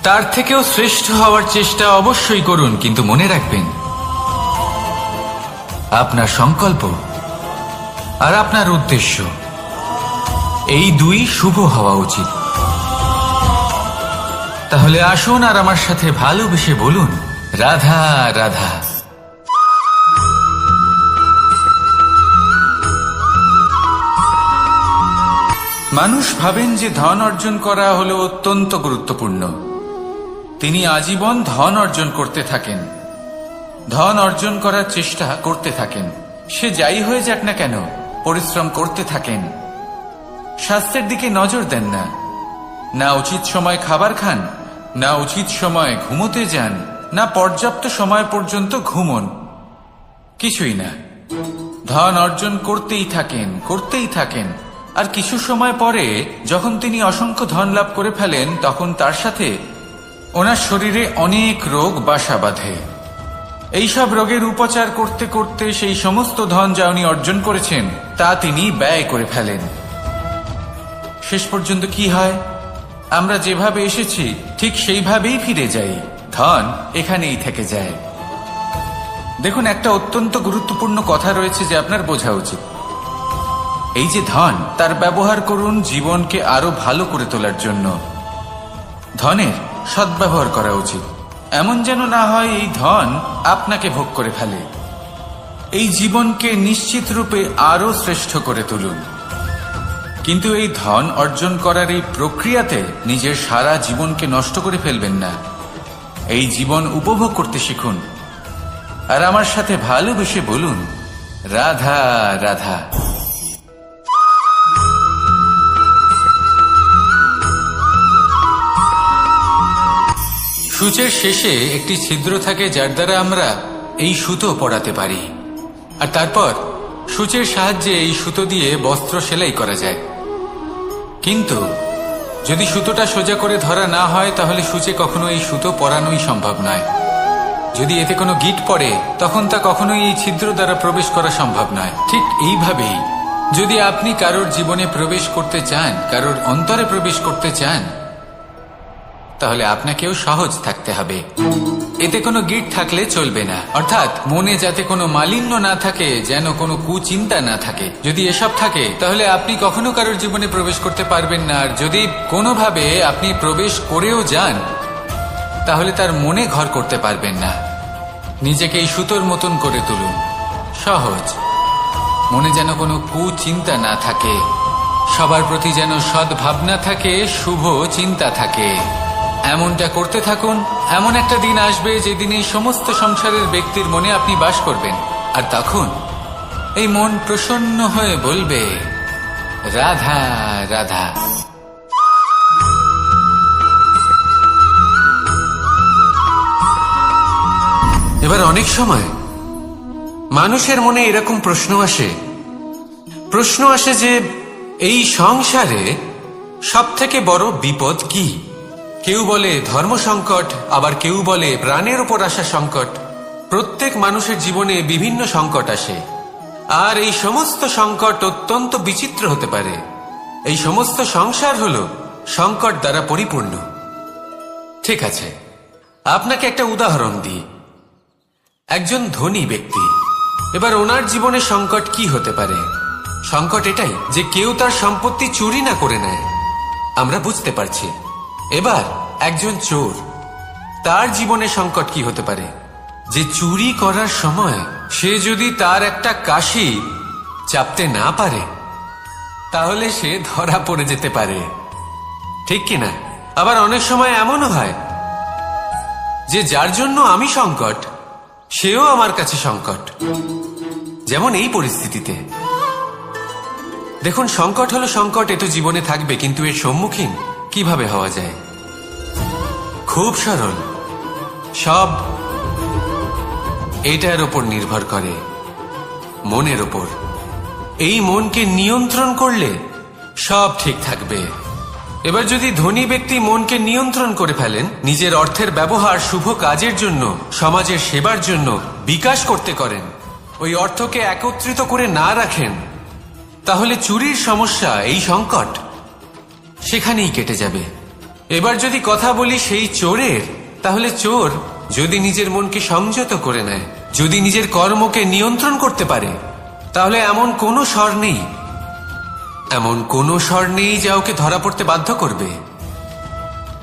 তার থেকেও শ্রেষ্ঠ হওয়ার চেষ্টা অবশ্যই করুন, কিন্তু মনে রাখবেন আপনার সংকল্প আর আপনার উদ্দেশ্য এই দুই শুভ হওয়া উচিত। তাহলে আসুন আর আমার সাথে ভালোবেসে বলুন, রাধা রাধা। মানুষ ভাবেন যে ধন অর্জন করা হলো অত্যন্ত গুরুত্বপূর্ণ। তিনি আজীবন ধন অর্জন করতে থাকেন, ধন অর্জন করার চেষ্টা করতে থাকেন। সে যাই হয়ে যাক না কেন, পরিশ্রম করতে থাকেন। স্বাস্থ্যের দিকে নজর দেন না, না উচিত সময় খাবার খান, না উচিত সময় ঘুমোতে যান, না পর্যাপ্ত সময় পর্যন্ত ঘুমন, কিছুই না। ধন অর্জন করতেই থাকেন, করতেই থাকেন। আর কিছু সময় পরে যখন তিনি অসংখ্য ধন লাভ করে ফেলেন, তখন তার সাথে ওনার শরীরে অনেক রোগ বাসা বাঁধে। এইসব রোগের উপচার করতে করতে সেই সমস্ত ধন যা উনি অর্জন করেছেন তা তিনি ব্যয় করে ফেলেন। শেষ পর্যন্ত কি হয়? আমরা যেভাবে এসেছি ঠিক সেইভাবেই ফিরে যাই, ধন এখানেই থেকে যায়। দেখুন, একটা অত্যন্ত গুরুত্বপূর্ণ কথা রয়েছে যে আপনার বোঝা উচিত। এই যে ধন, তার ব্যবহার করুন জীবনকে আরো ভালো করে তোলার জন্য। ধনের সদ্ব্যবহার করা উচিত, এমন যেন না হয় এই ধন আপনাকে ভোগ করে ফেলে। এই জীবনকে নিশ্চিত রূপে আরো শ্রেষ্ঠ করে তুলুন। কিন্তু এই ধন অর্জন করার এই প্রক্রিয়াতে নিজের সারা জীবনকে নষ্ট করে ফেলবেন না। এই জীবন উপভোগ করতে শিখুন, আর আমার সাথে ভালোবেসে বলুন, রাধা রাধা। সূচের শেষে একটি ছিদ্র থাকে যার দ্বারা আমরা এই সুতো পরাতে পারি, আর তারপর সূচের সাহায্যে এই সুতো দিয়ে বস্ত্র সেলাই করা যায়। কিন্তু যদি সুতোটা সোজা করে ধরা না হয় তাহলে সূচে কখনো এই সুতো পরানোই সম্ভব নয়। যদি এতে কোনো গিঁট পড়ে তখন তা কখনোই এই ছিদ্র দ্বারা প্রবেশ করা সম্ভব নয়। ঠিক এইভাবেই যদি আপনি কারোর জীবনে প্রবেশ করতে চান, কারোর অন্তরে প্রবেশ করতে চান, তাহলে আপনাকেও সহজ থাকতে হবে। এতে কোনো গিঁট থাকলে চলবে না, অর্থাৎ মনে যাতে কোনো মালিন্য না থাকে, যেন কোনো কুচিন্তা না থাকে। যদি এসব থাকে তাহলে আপনি কখনো কারোর জীবনে প্রবেশ করতে পারবেন না। আর যদি কোনোভাবে আপনি প্রবেশ করেও যান তাহলে তার মনে ঘর করতে পারবেন না। নিজেকে এই সুতোর মতন করে তুলুন, সহজ। মনে যেন কোনো কুচিন্তা না থাকে, সবার প্রতি যেন সদ্ভাবনা থাকে, শুভ চিন্তা থাকে। এমনটা করতে থাকুন। এমন একটা দিন আসবে যেদিন এই সমস্ত সংসারের ব্যক্তির মনে আপনি বাস করবেন, আর তখন এই মন প্রসন্ন হয়ে বলবে, রাধা রাধা। এবার অনেক সময় মানুষের মনে এরকম প্রশ্ন আসে যে এই সংসারে সবথেকে বড় বিপদ কি? কেউ বলে ধর্ম সংকট, আবার কেউ বলে প্রাণের উপর আসা সংকট। প্রত্যেক মানুষের জীবনে বিভিন্ন সংকট আসে, আর এই সমস্ত সংকট অত্যন্ত বিচিত্র হতে পারে। এই সমস্ত সংসার হলো সংকট দ্বারা পরিপূর্ণ। ঠিক আছে, আপনাকে একটা উদাহরণ দিই। একজন ধনী ব্যক্তি, এবার ওনার জীবনে সংকট কি হতে পারে? সংকট এটাই যে কেউ তার সম্পত্তি চুরি না করে নেয়, আমরা বুঝতে পারছি। এবার একজন চোর, তার জীবনে সংকট কি হতে পারে? যে চুরি করার সময় সে যদি তার একটা কাশি চাপতে না পারে তাহলে সে ধরা পড়ে যেতে পারে, ঠিক কিনা? আবার অনেক সময় এমনও হয় যে যার জন্য আমি সংকট, সেও আমার কাছে সংকট। যেমন এই পরিস্থিতিতে দেখুন, সংকট হলো সংকট, এ তো জীবনে থাকবে, কিন্তু এর সম্মুখীন কিভাবে হওয়া যায়? খুব সরল। সব এটার ওপর নির্ভর করে, মনের ওপর। এই মনকে নিয়ন্ত্রণ করলে সব ঠিক থাকবে। এবার যদি ধনী ব্যক্তি মনকে নিয়ন্ত্রণ করে ফেলেন, নিজের অর্থের ব্যবহার শুভ কাজের জন্য, সমাজের সেবার জন্য বিকাশ করতে করেন, ওই অর্থকে একত্রিত করে না রাখেন, তাহলে চুরির সমস্যা, এই সংকট সেখানেই কেটে যাবে। এবার যদি কথা বলি সেই চোরের, তাহলে চোর যদি নিজের মনকে সংযত করে নেয়, যদি নিজের কর্মকে নিয়ন্ত্রণ করতে পারে, তাহলে এমন কোনো স্বর নেই, এমন কোনো স্বর নেই যা ওকে ধরা পড়তে বাধ্য করবে।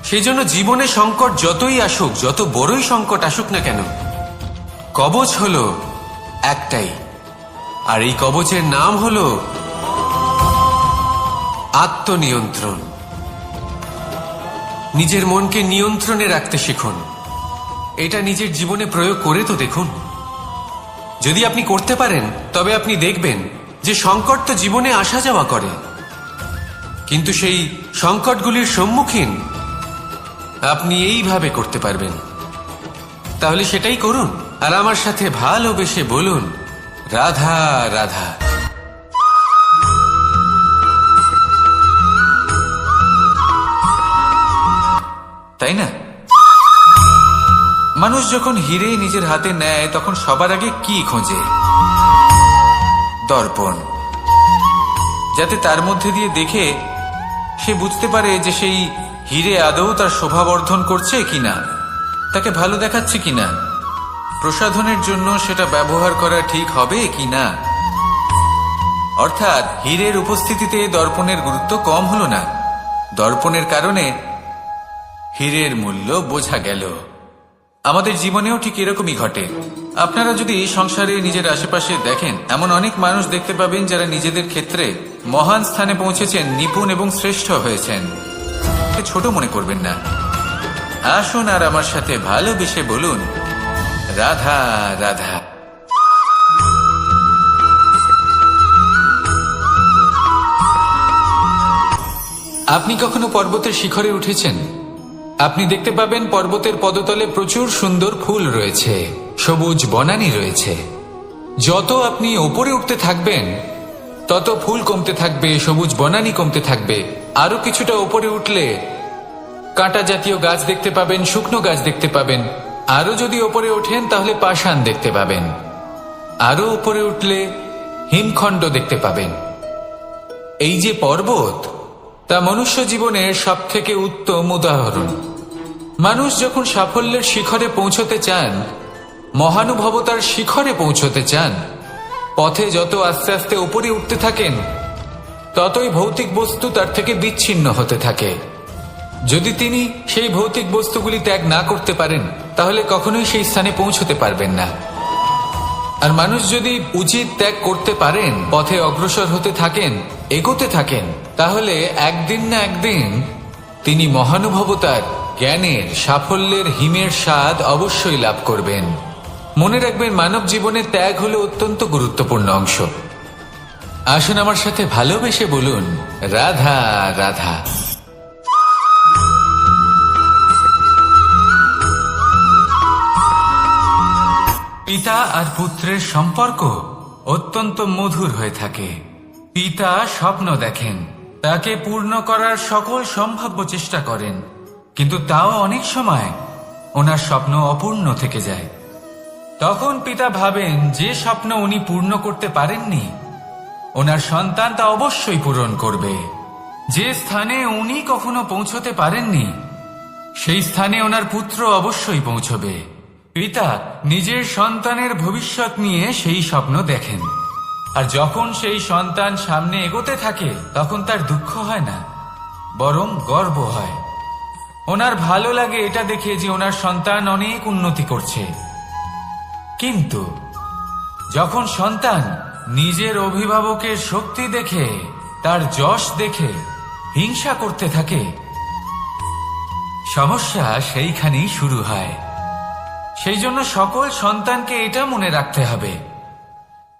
সেই জন্য জীবনে সংকট যতই আসুক, যত বড়ই সংকট আসুক না কেন, কবচ হলো একটাই, আর এই কবচের নাম হলো আত্মনিয়ন্ত্রণ। নিজের মনকে নিয়ন্ত্রণে রাখতে শিখুন। এটা নিজের জীবনে প্রয়োগ করে তো দেখুন। যদি আপনি করতে পারেন, তবে আপনি দেখবেন যে সংকট তো জীবনে আসা যাওয়া করে, কিন্তু সেই সংকটগুলির সম্মুখীন আপনি এইভাবে করতে পারবেন। তাহলে সেটাই করুন, আর আমার সাথে ভালোবেসে বলুন, রাধা রাধা। তাই না? মানুষ যখন হিরে নিজের হাতে নেয়, তখন সবার আগে কি খোঁজে? দর্পণ, যাতে তার মধ্যে দিয়ে দেখে সে বুঝতে পারে যে সেই হিরে আদৌ তার শোভাবর্ধন করছে কিনা, তাকে ভালো দেখাচ্ছে কিনা, প্রসাধনের জন্য সেটা ব্যবহার করা ঠিক হবে কিনা। অর্থাৎ হীরের উপস্থিতিতে দর্পণের গুরুত্ব কম হলো না, দর্পণের কারণে হীরের মূল্য বোঝা গেল। আমাদের জীবনেও ঠিক এরকমই ঘটে। আপনারা যদি সংসারে নিজের আশেপাশে দেখেন, এমন অনেক মানুষ দেখতে পাবেন যারা নিজেদের ক্ষেত্রে মহান স্থানে পৌঁছেছেন, নিপুণ এবং শ্রেষ্ঠ হয়েছেন। ছোট মনে করবেন না। আসুন আর আমার সাথে ভালোবেসে বলুন, রাধা রাধা। আপনি কখনো পর্বতের শিখরে উঠেছেন? আপনি দেখতে পাবেন পর্বতের পদতলে প্রচুর সুন্দর ফুল রয়েছে, সবুজ বনানী রয়েছে। যত আপনি ওপরে উঠতে থাকবেন, তত ফুল কমতে থাকবে, সবুজ বনানী কমতে থাকবে। আরো কিছুটা ওপরে উঠলে কাঁটা জাতীয় গাছ দেখতে পাবেন, শুকনো গাছ দেখতে পাবেন। আরো যদি ওপরে ওঠেন তাহলে পাষাণ দেখতে পাবেন। আরো উপরে উঠলে হিমখণ্ড দেখতে পাবেন। এই যে পর্বত, তা মনুষ্য জীবনের সব থেকে উত্তম উদাহরণ। মানুষ যখন সাফল্যের শিখরে পৌঁছতে চান, মহানুভবতার শিখরে পৌঁছতে চান, পথে যত আস্তে আস্তে উপরে উঠতে থাকেন, ততই ভৌতিক বস্তু তার থেকে বিচ্ছিন্ন হতে থাকে। যদি তিনি সেই ভৌতিক বস্তুগুলি ত্যাগ না করতে পারেন, তাহলে কখনোই সেই স্থানে পৌঁছতে পারবেন না। আর মানুষ যদি উচিত ত্যাগ করতে পারেন, পথে অগ্রসর হতে থাকেন, এগোতে থাকেন, তাহলে একদিন না একদিন তিনি মহানুভবতার, জ্ঞানের, সাফল্যের হিমের স্বাদ অবশ্যই লাভ করবেন। মনে রাখবেন, মানব জীবনে ত্যাগ হলো অত্যন্ত গুরুত্বপূর্ণ অংশ। আসুন আমার সাথে ভালোবেসে বলুন, রাধা রাধা। পিতা আর পুত্রের সম্পর্ক অত্যন্ত মধুর হয়ে থাকে। পিতা স্বপ্ন দেখেন, তাকে পূর্ণ করার সকল সম্ভাব্য চেষ্টা করেন, কিন্তু তাও অনেক সময় ওনার স্বপ্ন অপূর্ণ থেকে যায়। তখন পিতা ভাবেন যে স্বপ্ন উনি পূর্ণ করতে পারেননি, ওনার সন্তান তা অবশ্যই পূরণ করবে। যে স্থানে উনি কখনো পৌঁছতে পারেননি, সেই স্থানে ওনার পুত্র অবশ্যই পৌঁছবে। পিতা নিজের সন্তানের ভবিষ্যৎ নিয়ে সেই স্বপ্ন দেখেন, আর যখন সেই সন্তান সামনে এগোতে থাকে, তখন তার দুঃখ হয় না, বরং গর্ব হয়। ওনার ভালো লাগে এটা দেখে যে ওনার সন্তান অনেক উন্নতি করছে। কিন্তু যখন সন্তান নিজের অভিভাবকের শক্তি দেখে, তার যশ দেখে হিংসা করতে থাকে, সমস্যা সেইখানেই শুরু হয়। সেই জন্য সকল সন্তানকে এটা মনে রাখতে হবে।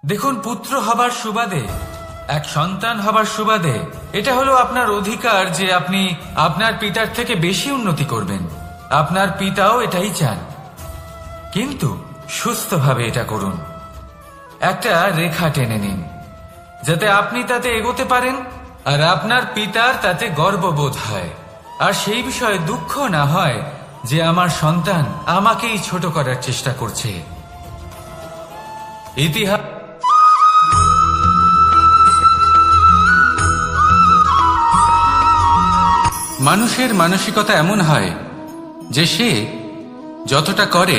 দেখুন, পুত্র হবার সুবাদে, এক সন্তান হবার সুবাদে এটা হলো আপনার অধিকার যে আপনি আপনার পিতার থেকে বেশি উন্নতি করবেন। আপনার পিতাও এটাই চান, কিন্তু সুস্থভাবে এটা করুন। একটা রেখা টেনে নিন, যাতে আপনি তাতে এগোতে পারেন আর আপনার পিতার তাতে গর্ববোধ হয়, আর সেই বিষয়ে দুঃখ না হয় যে আমার সন্তান আমাকেই ছোট করার চেষ্টা করছে। ইতিহাস মানুষের মানসিকতা এমন হয় যে সে যতটা করে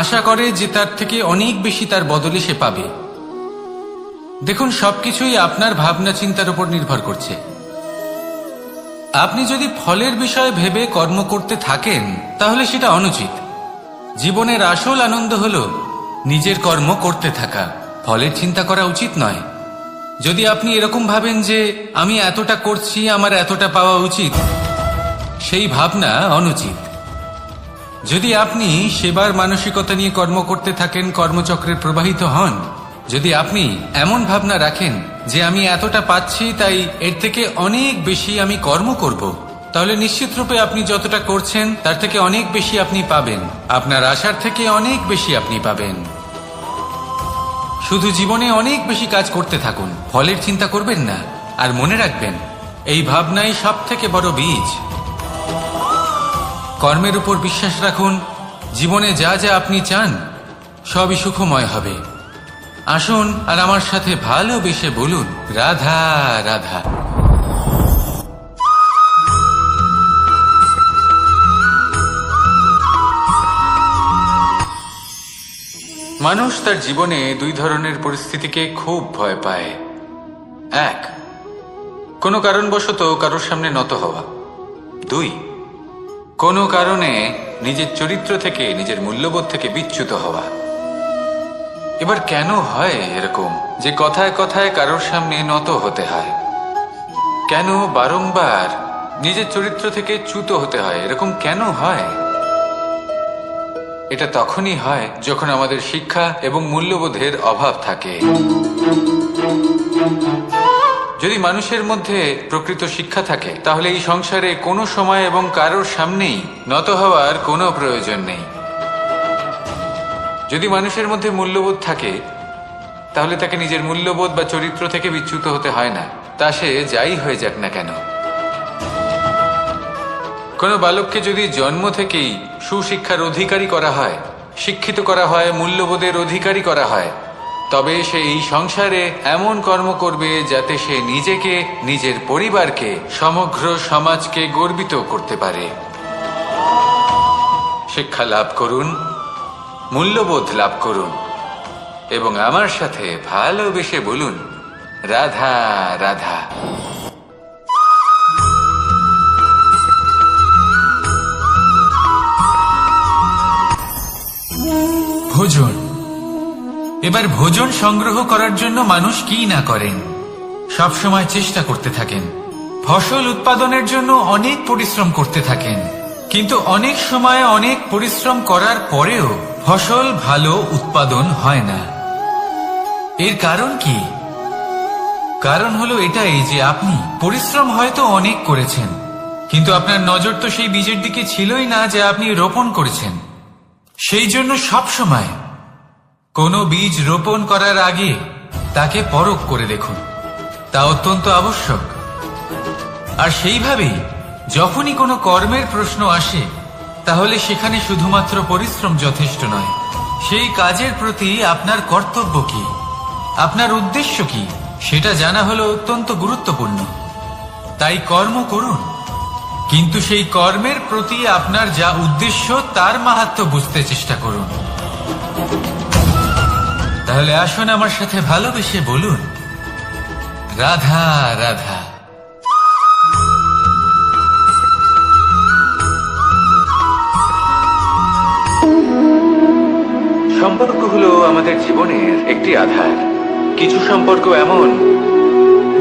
আশা করে যে তার থেকে অনেক বেশি তার বদলে সে পাবে। দেখুন, সবকিছুই আপনার ভাবনা চিন্তার উপর নির্ভর করছে। আপনি যদি ফলের বিষয়ে ভেবে কর্ম করতে থাকেন তাহলে সেটা অনুচিত। জীবনের আসল আনন্দ হলো নিজের কর্ম করতে থাকা, ফলের চিন্তা করা উচিত নয়। যদি আপনি এরকম ভাবেন যে আমি এতটা করছি, আমার এতটা পাওয়া উচিত, সেই ভাবনা অনুচিত। যদি আপনি সেবার মানসিকতা নিয়ে কর্ম করতে থাকেন, কর্মচক্রে প্রবাহিত হন, যদি আপনি এমন ভাবনা রাখেন যে আমি এতটা পাচ্ছি তাই এর থেকে অনেক বেশি আমি কর্ম করব, তাহলে নিশ্চিতরূপে আপনি যতটা করছেন তার থেকে অনেক বেশি আপনি পাবেন, আপনার আশার থেকে অনেক বেশি আপনি পাবেন। শুধু জীবনে অনেক বেশি কাজ করতে থাকুন, ফলের চিন্তা করবেন না। আর মনে রাখবেন, এই ভাবনাই সব থেকে বড় বীজ। কর্মের উপর বিশ্বাস রাখুন, জীবনে যা যা আপনি চান সবই সুখময় হবে। আসুন আর আমার সাথে ভালোবেসে বলুন, রাধা রাধা। মানুষ তার জীবনে দুই ধরনের পরিস্থিতিকে খুব ভয় পায়। এক, কোনো কারণবশত কারোর সামনে নত হওয়া। দুই, কোনো কারণে নিজের চরিত্র থেকে, নিজের মূল্যবোধ থেকে বিচ্যুত হওয়া। এবার কেন হয় এরকম যে কথায় কথায় কারোর সামনে নত হতে হয়? কেন বারংবার নিজের চরিত্র থেকে চ্যুত হতে হয়? এরকম কেন হয়? এটা তখনই হয় যখন আমাদের শিক্ষা এবং মূল্যবোধের অভাব থাকে। যদি মানুষের মধ্যে প্রকৃত শিক্ষা থাকে তাহলে এই সংসারে কোনো সময় এবং কারোর সামনেই নত হওয়ার কোনো প্রয়োজন নেই। যদি মানুষের মধ্যে মূল্যবোধ থাকে তাহলে তাকে নিজের মূল্যবোধ বা চরিত্র থেকে বিচ্যুত হতে হয় না, তা সে যাই হয়ে যাক না কেন। কোনো বালককে যদি জন্ম থেকেই সুশিক্ষার অধিকারী করা হয়, শিক্ষিত করা হয়, মূল্যবোধের অধিকারী করা হয়, তবে সে এই সংসারে এমন কর্ম করবে যাতে সে নিজেকে, নিজের পরিবারকে, সমগ্র সমাজকে গর্বিত করতে পারে। শিক্ষা লাভ করুন, মূল্যবোধ লাভ করুন এবং আমার সাথে ভালোবেসে বলুন, রাধা রাধা। ভোজন। এবার ভোজন সংগ্রহ করার জন্য মানুষ কি না করেন, সবসময় চেষ্টা করতে থাকেন। ফসল উৎপাদনের জন্য অনেক পরিশ্রম করতে থাকেন, কিন্তু অনেক সময় অনেক পরিশ্রম করার পরেও ফসল ভালো উৎপাদন হয় না। এর কারণ কি? কারণ হলো এটাই যে আপনি পরিশ্রম হয়তো অনেক করেছেন, কিন্তু আপনার নজর তো সেই বীজের দিকে ছিলই না যা আপনি রোপণ করেছেন। সেই জন্য সবসময় কোনো বীজ রোপণ করার আগে তাকে পরখ করে দেখুন, তা অত্যন্ত আবশ্যক। আর সেইভাবেই যখনই কোনো কর্মের প্রশ্ন আসে তাহলে সেখানে শুধুমাত্র পরিশ্রম যথেষ্ট নয়, সেই কাজের প্রতি আপনার কর্তব্য কি, আপনার উদ্দেশ্য কি, সেটা জানা হলো অত্যন্ত গুরুত্বপূর্ণ। তাই কর্ম করুন, কিন্তু সেই কর্মের প্রতি আপনার যা উদ্দেশ্য তার মাহাত্ম্য বুঝতে চেষ্টা করুন। তাহলে আসুন আমার সাথে ভালোবেসে বলুন, রাধা রাধা। সম্পর্ক হলো আমাদের জীবনের একটি আধার। কিছু সম্পর্ক এমন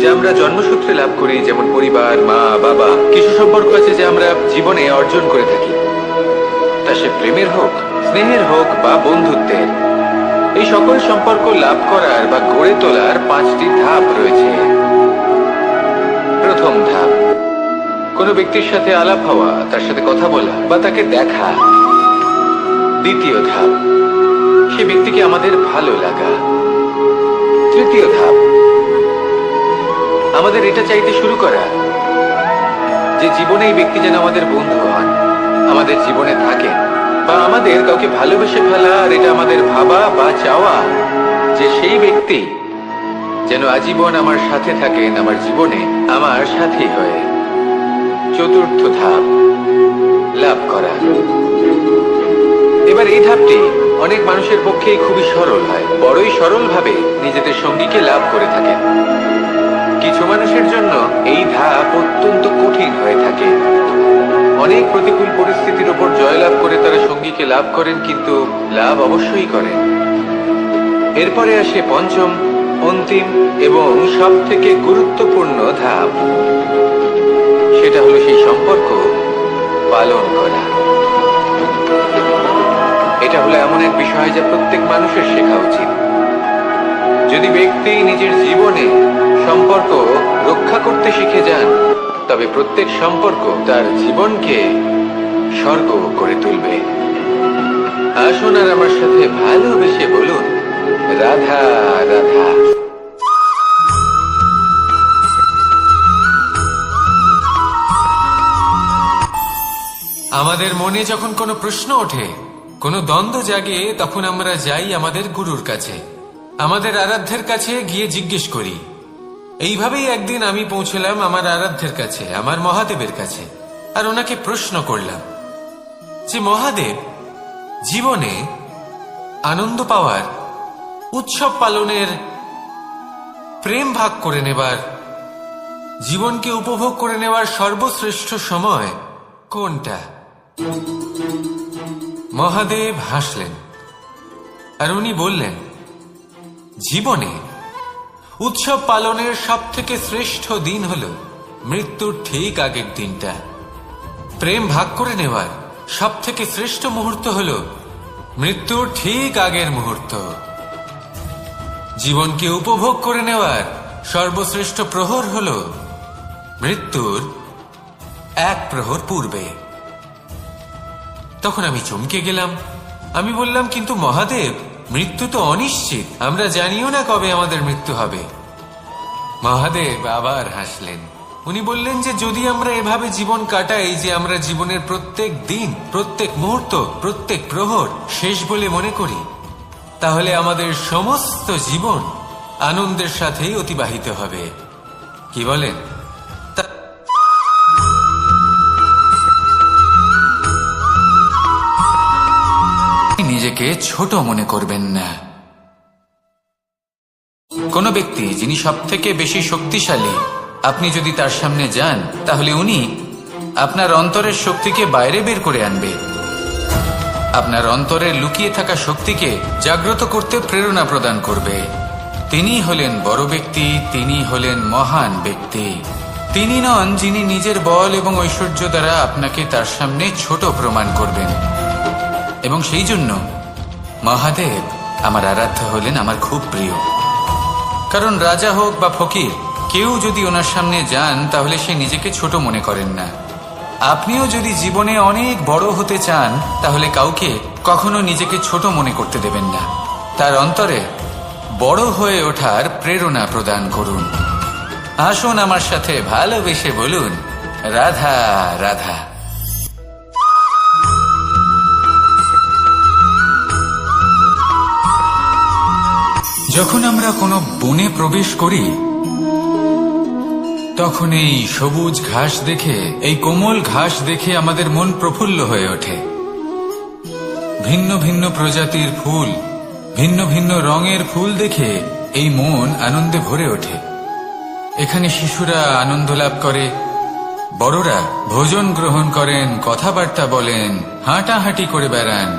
যা আমরা জন্মসূত্রে লাভ করি, যেমন পরিবার, মা, বাবা। কিছু সম্পর্ক আছে যা আমরা জীবনে অর্জন করে থাকি, তা সে প্রেমের হোক, স্নেহের হোক বা বন্ধুত্বের। এই সকল সম্পর্ক লাভ করার বা গড়ে তোলার 5টি ধাপ রয়েছে। প্রথম ধাপ, কোনো ব্যক্তির সাথে আলাপ হওয়া, তার সাথে কথা বলা বা তাকে দেখা। দ্বিতীয় ধাপ, সে ব্যক্তিকে আমাদের ভালো লাগা। তৃতীয় ধাপ, আমাদের এটা চাইতে শুরু করা যে জীবনে এই ব্যক্তি যেন আমাদের বন্ধু হন, আমাদের জীবনে থাকেন, বা আমাদের কাউকে ভালোবেসে ফেলা। আর এটা আমাদের ভাবা বা চাওয়া যে সেই ব্যক্তি যেন আজীবন আমার সাথে থাকেন, আমার জীবনে আমার সাথী হয়ে। চতুর্থ ধাপ, লাভ করা। এবার এই ধাপটি অনেক মানুষের পক্ষেই খুবই সরল হয়, বড়ই সরল ভাবে নিজেদের সঙ্গীকে লাভ করে থাকেন। কিছু মানুষের জন্য এই ধাপ অত্যন্ত কঠিন হয়ে থাকে। অনেক প্রতিকূল পরিস্থিতির উপর জয়লাভ করে তারা সঙ্গীকে লাভ করেন, কিন্তু লাভ অবশ্যই করেন। এরপরে আসে পঞ্চম, অন্তিম এবং সব থেকে গুরুত্বপূর্ণ ধাপ। সেটা হলো সেই সম্পর্ক পালন করা। এটা হলো এমন এক বিষয় যা প্রত্যেক মানুষের শেখা উচিত। যদি ব্যক্তি নিজের জীবনে সম্পর্ক রক্ষা করতে শিখে যান, তবে প্রত্যেক সম্পর্ক তার জীবনকে স্বর্গ করে তুলবে। আসুন আর আমার সাথে ভালোবেসে বলুন, রাধা রাধা। আমাদের মনে যখন কোনো প্রশ্ন ওঠে, কোনো দ্বন্দ্ব জাগে, তখন আমরা যাই আমাদের গুরুর কাছে, আমাদের আরাধ্যের কাছে গিয়ে জিজ্ঞেস করি। এইভাবেই একদিন আমি পৌঁছলাম আমার আরাধ্যের কাছে, আমার মহাদেবের কাছে, আর ওনাকে প্রশ্ন করলাম যে মহাদেব, জীবনে আনন্দ পাওয়ার, উৎসব পালনের, প্রেম ভাগ করে নেবার, জীবনকে উপভোগ করে নেওয়ার সর্বশ্রেষ্ঠ সময় কোনটা? মহাদেব হাসলেন আর উনি বললেন, জীবনে উৎসব পালনের সব থেকে শ্রেষ্ঠ দিন হল মৃত্যুর ঠিক আগের দিনটা। প্রেম ভাগ করে নেওয়ার সব থেকে শ্রেষ্ঠ মুহূর্ত হল মৃত্যুর ঠিক আগের মুহূর্ত। জীবনকে উপভোগ করে নেওয়ার সর্বশ্রেষ্ঠ প্রহর হল মৃত্যুর এক প্রহর পূর্বে। তখন আমি চমকে গেলাম। আমি বললাম, কিন্তু মহাদেব, মৃত্যু তো অনিশ্চিত, আমরা জানিও না কবে আমাদের মৃত্যু হবে। মহাদেব আবার হাসলেন। উনি বললেন যে যদি আমরা এভাবে জীবন কাটাই যে আমরা জীবনের প্রত্যেক দিন, প্রত্যেক মুহূর্ত, প্রত্যেক প্রহর শেষ বলে মনে করি, তাহলে আমাদের সমস্ত জীবন আনন্দের সাথেই অতিবাহিত হবে। কি বলেন? নিজেকে ছোট মনে করবেন না। কোন ব্যক্তি যিনি সব থেকে বেশি শক্তিশালী, আপনি যদি তার সামনে যান, তাহলে উনি আপনার অন্তরের শক্তিকে বাইরে বের করে আনবে, আপনার অন্তরের লুকিয়ে থাকা শক্তিকে জাগ্রত করতে প্রেরণা প্রদান করবে। তিনি হলেন বড় ব্যক্তি, তিনি হলেন মহান ব্যক্তি। তিনি নন যিনি নিজের বল এবং ঐশ্বর্য দ্বারা আপনাকে তার সামনে ছোট প্রমাণ করবেন। এবং সেই জন্য মহাদেব আমার আরাধ্য হলেন আমার খুব প্রিয়। কারণ রাজা হোক বা ফকির, কেউ যদি ওনার সামনে যান তাহলে সে নিজেকে ছোট মনে করেন না। আপনিও যদি জীবনে অনেক বড় হতে চান, তাহলে কাউকে কখনো নিজেকে ছোট মনে করতে দেবেন না। তার অন্তরে বড় হয়ে ওঠার প্রেরণা প্রদান করুন। আসুন আমার সাথে ভালোবেসে বলুন, রাধা রাধা। যখন আমরা কোনো বনে প্রবেশ করি, তখন এই সবুজ ঘাস দেখে, এই কোমল ঘাস দেখে আমাদের মন প্রফুল্ল হয়ে ওঠে। ভিন্ন ভিন্ন প্রজাতির ফুল, ভিন্ন ভিন্ন রঙের ফুল দেখে এই মন আনন্দে ভরে ওঠে। এখানে শিশুরা আনন্দ লাভ করে, বড়রা ভোজন গ্রহণ করেন, কথাবার্তা বলেন, হাঁটাহাঁটি করে বেড়ান।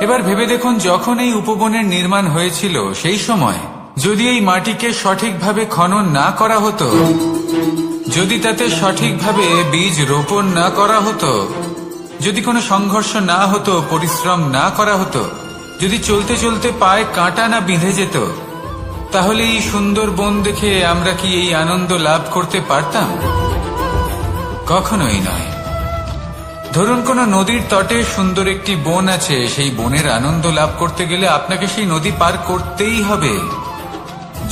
এবার ভেবে দেখুন, যখন এই উপবনের নির্মাণ হয়েছিল সেই সময় যদি এই মাটিকে সঠিকভাবে খনন না করা হতো, যদি তাতে সঠিকভাবে বীজ রোপণ না করা হতো, যদি কোনো সংঘর্ষ না হতো, পরিশ্রম না করা হতো, যদি চলতে চলতে পায়ে কাঁটা না বিঁধে যেত, তাহলে এই সুন্দর বন দেখে আমরা কি এই আনন্দ লাভ করতে পারতাম? কখনোই নয়। ধরুন কোনো নদীর তটে সুন্দর একটি বন আছে, সেই বনের আনন্দ লাভ করতে গেলে আপনাকে সেই নদী পার করতেই হবে।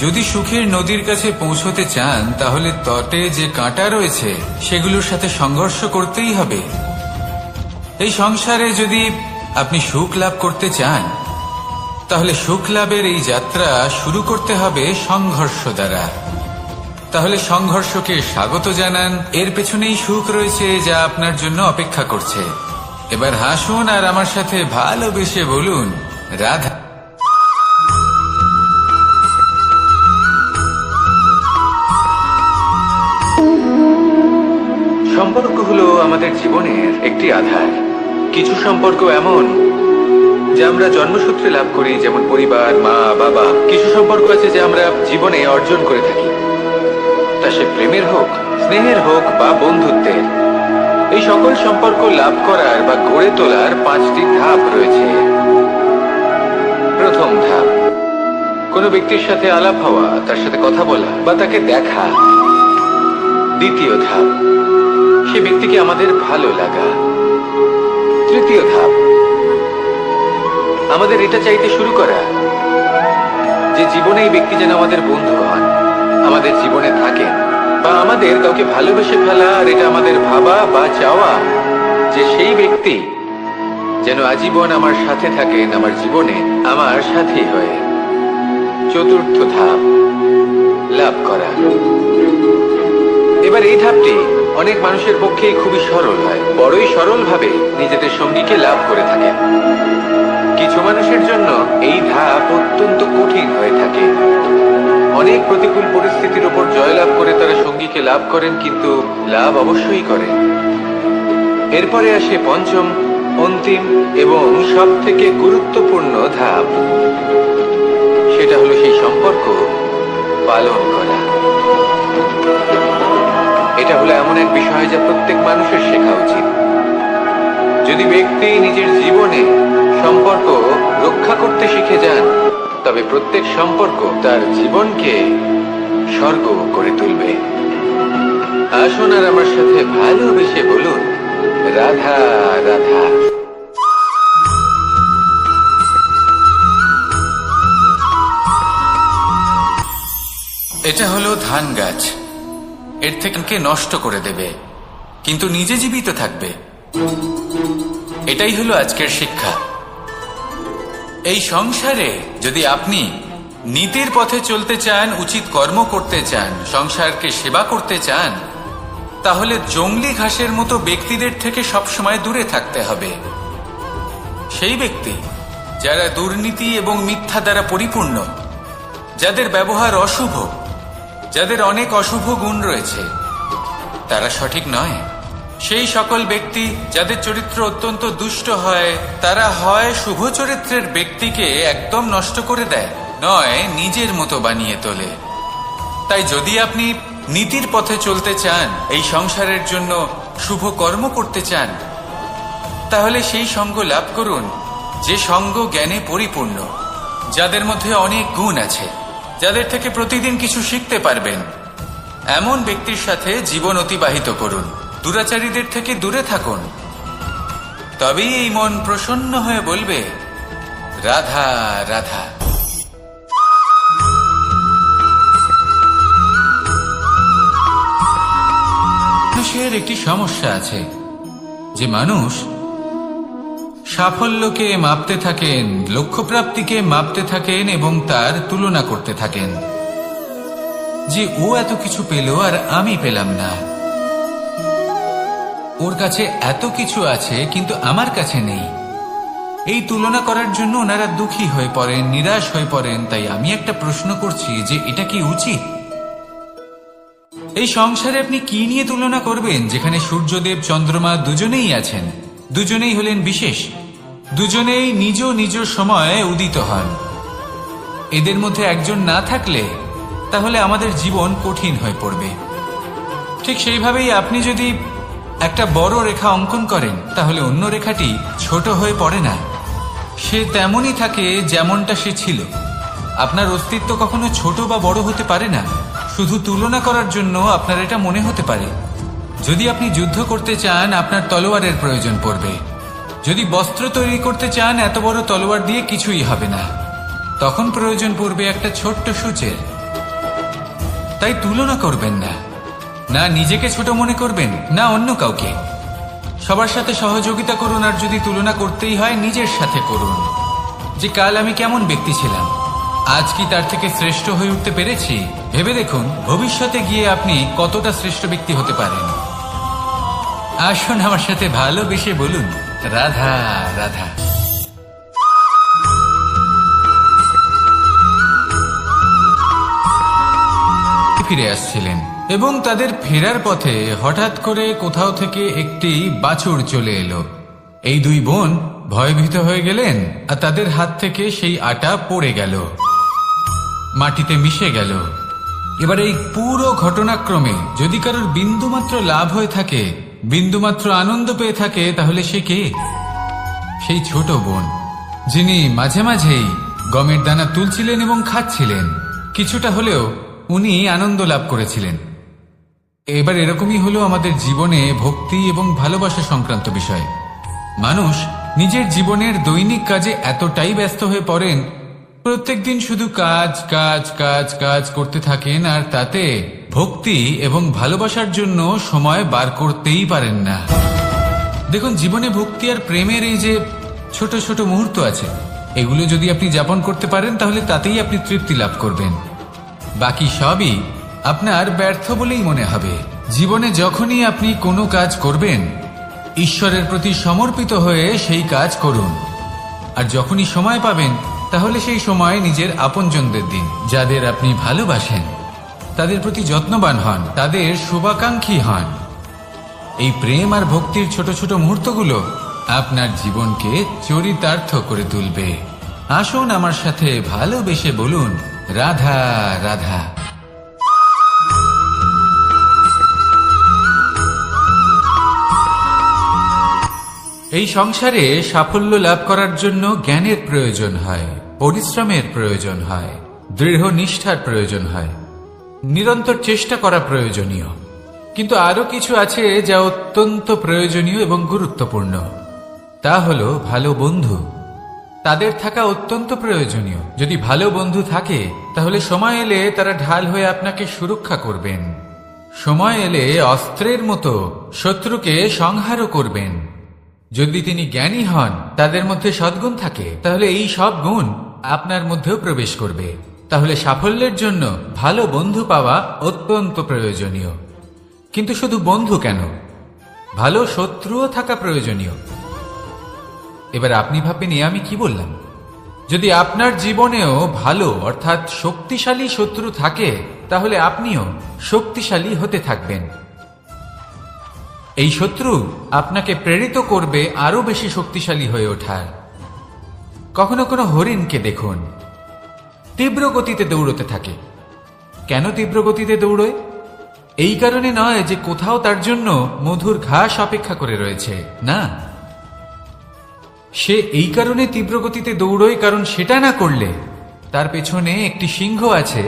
যদি সুখের নদীর কাছে পৌঁছতে চান তাহলে তটে যে কাঁটা রয়েছে সেগুলোর সাথে সংঘর্ষ করতেই হবে। এই সংসারে যদি আপনি সুখ লাভ করতে চান তাহলে সুখ লাভের এই যাত্রা শুরু করতে হবে সংঘর্ষ দ্বারা। তাহলে সংঘর্ষকে স্বাগত জানান, এর পেছনেই সুখ রয়েছে যা আপনার জন্য অপেক্ষা করছে। এবার হাসুন আর আমার সাথে ভালোবেসে বলুন রাধা। সম্পর্ক হলো আমাদের জীবনের একটি আধার। কিছু সম্পর্ক এমন যা আমরা জন্মসূত্রে লাভ করি, যেমন পরিবার, মা, বাবা। কিছু সম্পর্ক আছে যা আমরা জীবনে অর্জন করে থাকি, তা সে প্রেমের হোক, স্নেহের হোক বা বন্ধুত্বের। এই সকল সম্পর্ক লাভ করার বা গড়ে তোলার 5টি ধাপ রয়েছে। প্রথম ধাপ, কোনো ব্যক্তির সাথে আলাপ হওয়া, তার সাথে কথা বলা বা তাকে দেখা। দ্বিতীয় ধাপ, সে ব্যক্তিকে আমাদের ভালো লাগা। তৃতীয় ধাপ, আমাদের এটা চাইতে শুরু করা যে জীবনে এই ব্যক্তি যেন আমাদের বন্ধু হন, আমাদের জীবনে থাকেন, বা আমাদের কাউকে ভালোবেসে ফেলা আর এটা আমাদের ভাবা বা চাওয়া যে সেই ব্যক্তি যেন আজীবন আমার সাথে থাকেন, আমার জীবনে আমার সাথী হয়ে। চতুর্থ ধাপ, লাভ করা। এবার এই ধাপটি অনেক মানুষের পক্ষেই খুবই সরল হয়, বড়ই সরলভাবে নিজেদের সঙ্গীকে লাভ করে থাকে। কিছু মানুষের জন্য এই ধাপ অত্যন্ত কঠিন হয়ে থাকে। অনেক প্রতিকূল পরিস্থিতির উপর জয়লাভ করে তারা সঙ্গীকে লাভ করেন, কিন্তু লাভ অবশ্যই করেন। এরপরে আসে পঞ্চম, অন্তিম এবং সব থেকে গুরুত্বপূর্ণ ধাপ। সেটা হলো সেই সম্পর্ক পালন করা। এটা হলো এমন এক বিষয় যা প্রত্যেক মানুষের শেখা উচিত। যদি ব্যক্তি নিজের জীবনে সম্পর্ক রক্ষা করতে শিখে যান, তবে প্রত্যেক সম্পর্ক তার জীবনকে স্বর্গ করে তুলবে। আসুন আর আমার সাথে ভালোবেসে বলুন রাধা রাধা। এটা হলো ধান গাছ, এর থেকে নষ্ট করে দেবে কিন্তু নিজে জীবিত থাকবে। এটাই হলো আজকের শিক্ষা। এই সংসারে যদি আপনি নীতির পথে চলতে চান, উচিত কর্ম করতে চান, সংসারকে সেবা করতে চান, তাহলে জংলি ঘাসের মতো ব্যক্তিদের থেকে সবসময় দূরে থাকতে হবে। সেই ব্যক্তি যারা দুর্নীতি এবং মিথ্যা দ্বারা পরিপূর্ণ, যাদের ব্যবহার অশুভ, যাদের অনেক অশুভ গুণ রয়েছে, তারা সঠিক নয়। সেই সকল ব্যক্তি যাদের চরিত্র অত্যন্ত দুষ্ট হয়, তারা হয় শুভ চরিত্রের ব্যক্তিকে একদম নষ্ট করে দেয়, নয় নিজের মতো বানিয়ে তোলে। তাই যদি আপনি নীতির পথে চলতে চান, এই সংসারের জন্য শুভ কর্ম করতে চান, তাহলে সেই সঙ্গ লাভ করুন যে সঙ্গ জ্ঞানে পরিপূর্ণ, যাদের মধ্যে অনেক গুণ আছে, যাদের থেকে প্রতিদিন কিছু শিখতে পারবেন। এমন ব্যক্তির সাথে জীবন অতিবাহিত করুন, দুরাচারীদের থেকে দূরে থাকুন। তবেই এই মন প্রসন্ন হয়ে বলবে রাধা রাধা। মানুষের একটি সমস্যা আছে যে মানুষ সাফল্যকে মাপতে থাকেন, লক্ষ্যপ্রাপ্তিকে মাপতে থাকেন এবং তার তুলনা করতে থাকেন যে ও এত কিছু পেল আর আমি পেলাম না, ওর কাছে এত কিছু আছে কিন্তু আমার কাছে নেই। এই তুলনা করার জন্য ওনারা দুঃখী হয়ে পড়েন, নিরাশ হয়ে পড়েন। তাই আমি একটা প্রশ্ন করছি যে এটা কি উচিত? এই সংসারে আপনি কি নিয়ে তুলনা করবেন, যেখানে সূর্যদেব চন্দ্রমা দুজনেই আছেন, দুজনেই হলেন বিশেষ, দুজনেই নিজ নিজ সময়ে উদিত হন। এদের মধ্যে একজন না থাকলে তাহলে আমাদের জীবন কঠিন হয়ে পড়বে। ঠিক সেইভাবেই আপনি যদি একটা বড় রেখা অঙ্কন করেন, তাহলে অন্য রেখাটি ছোট হয়ে পড়ে না, সে তেমনই থাকে যেমনটা সে ছিল। আপনার অস্তিত্ব কখনো ছোট বা বড় হতে পারে না। শুধু তুলনা করার জন্য আপনার এটা মনে হতে পারে যদি আপনি যুদ্ধ করতে চান আপনার তলোয়ারের প্রয়োজন পড়বে। যদি বস্ত্র তৈরি করতে চান এত বড় তলোয়ার দিয়ে কিছুই হবে না, তখন প্রয়োজন পড়বে একটা ছোট্ট সূচের। তাই তুলনা করবেন না, না নিজেকে ছোট মনে করবেন না অন্য কাউকে। সবার সাথে সহযোগিতা করুন, আর যদি তুলনা করতেই হয় নিজের সাথে করুন, যে কাল আমি কেমন ব্যক্তি ছিলাম, আজ কি তার থেকে শ্রেষ্ঠ হয়ে উঠতে পেরেছি। ভেবে দেখুন ভবিষ্যতে গিয়ে আপনি কতটা শ্রেষ্ঠ ব্যক্তি হতে পারেন। আসুন আমার সাথে ভালোবেসে বলুন রাধা রাধা। ফিরে আসছিলেন এবং তাদের ফেরার পথে হঠাৎ করে কোথাও থেকে একটি বাছুর চলে এলো। এই দুই বোন ভয়ভীত হয়ে গেলেন, আর তাদের হাত থেকে সেই আটা পড়ে গেল, মাটিতে মিশে গেল। এবার এই পুরো ঘটনাক্রমে যদি কারোর বিন্দুমাত্র লাভ হয়ে থাকে, বিন্দুমাত্র আনন্দ পেয়ে থাকে, তাহলে সে কে? সেই ছোট বোন, যিনি মাঝে মাঝেই গমের দানা তুলছিলেন এবং খাচ্ছিলেন। কিছুটা হলেও উনি আনন্দ লাভ করেছিলেন। এবার এরকমই হলো আমাদের জীবনে ভক্তি এবং ভালোবাসা সংক্রান্ত বিষয়। মানুষ নিজের জীবনের দৈনিক কাজে এতটাই ব্যস্ত হয়ে পড়েন, প্রত্যেকদিন শুধু কাজ কাজ কাজ কাজ করতে থাকেন, আর তাতে ভক্তি এবং ভালোবাসার জন্য সময় বার করতেই পারেন না। দেখুন, জীবনে ভক্তি আর প্রেমের এই যে ছোট ছোট মুহূর্ত আছে, এগুলো যদি আপনি যাপন করতে পারেন তাহলে তাতেই আপনি তৃপ্তি লাভ করবেন। বাকি সবই আপনার ব্যর্থ বলেই মনে হবে। জীবনে যখনই আপনি কোনো কাজ করবেন, ঈশ্বরের প্রতি সমর্পিত হয়ে সেই কাজ করুন। আর যখনই সময় পাবেন, তাহলে সেই সময় নিজের আপনজনদের দিন। যাদের আপনি ভালোবাসেন তাদের প্রতি যত্নবান হন, তাদের শুভাকাঙ্ক্ষী হন। এই প্রেম আর ভক্তির ছোট ছোট মুহূর্তগুলো আপনার জীবনকে চরিতার্থ করে তুলবে। আসুন আমার সাথে ভালোবেসে বলুন রাধা রাধা। এই সংসারে সাফল্য লাভ করার জন্য জ্ঞানের প্রয়োজন হয়, পরিশ্রমের প্রয়োজন হয়, দৃঢ় নিষ্ঠার প্রয়োজন হয়, নিরন্তর চেষ্টা করা প্রয়োজনীয়। কিন্তু আরো কিছু আছে যা অত্যন্ত প্রয়োজনীয় এবং গুরুত্বপূর্ণ। তা হলো ভালো বন্ধু। তাদের থাকা অত্যন্ত প্রয়োজনীয়। যদি ভালো বন্ধু থাকে তাহলে সময় এলে তারা ঢাল হয়ে আপনাকে সুরক্ষা করবেন। সময় এলে অস্ত্রের মতো শত্রুকে সংহারও করবেন। যদি তিনি জ্ঞানী হন, তাদের মধ্যে সদ্গুণ থাকে, তাহলে এই সব গুণ আপনার মধ্যেও প্রবেশ করবে। তাহলে সাফল্যের জন্য ভালো বন্ধু পাওয়া অত্যন্ত প্রয়োজনীয়। কিন্তু শুধু বন্ধু কেন, ভালো শত্রুও থাকা প্রয়োজনীয়। এবার আপনি ভাববেন, আমি কি বললাম? যদি আপনার জীবনেও ভালো অর্থাৎ শক্তিশালী শত্রু থাকে, তাহলে আপনিও শক্তিশালী হতে থাকবেন। এই শত্রু আপনাকে প্রেরিত করবে আরো বেশি শক্তিশালী হয়ে ওঠার। কখনো কোনো হরিণকে দেখুন, তীব্র গতিতে দৌড়তে থাকে। কেন তীব্র গতিতে দৌড়য়? এই কারণে নয় যে কোথাও তার জন্য মধুর ঘাস অপেক্ষা করে রয়েছে, না। সে এই কারণে তীব্র গতিতে দৌড়য় কারণ সেটা না করলে তার পেছনে একটি সিংহ আছে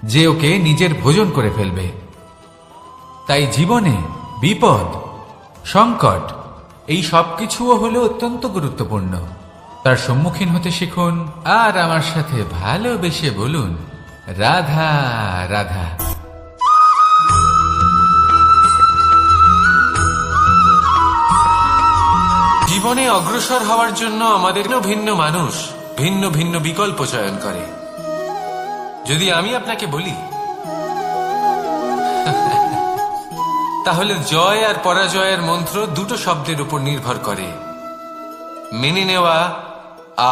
যে ওকে নিজের ভোজন করে ফেলবে। তাই জীবনে বিপদ, সংকট, এই সবকিছুও হলো অত্যন্ত গুরুত্বপূর্ণ। তার সম্মুখীন হতে শিখুন আর আমার সাথে ভালোবেসে বলুন রাধা রাধা। জীবনে অগ্রসর হওয়ার জন্য আমাদের ভিন্ন মানুষ ভিন্ন ভিন্ন বিকল্প চয়ন করে। যদি আমি আপনাকে বলি, তাহলে জয় আর পরাজয়ের মন্ত্র দুটো শব্দের উপর নির্ভর করে, মেনে নেওয়া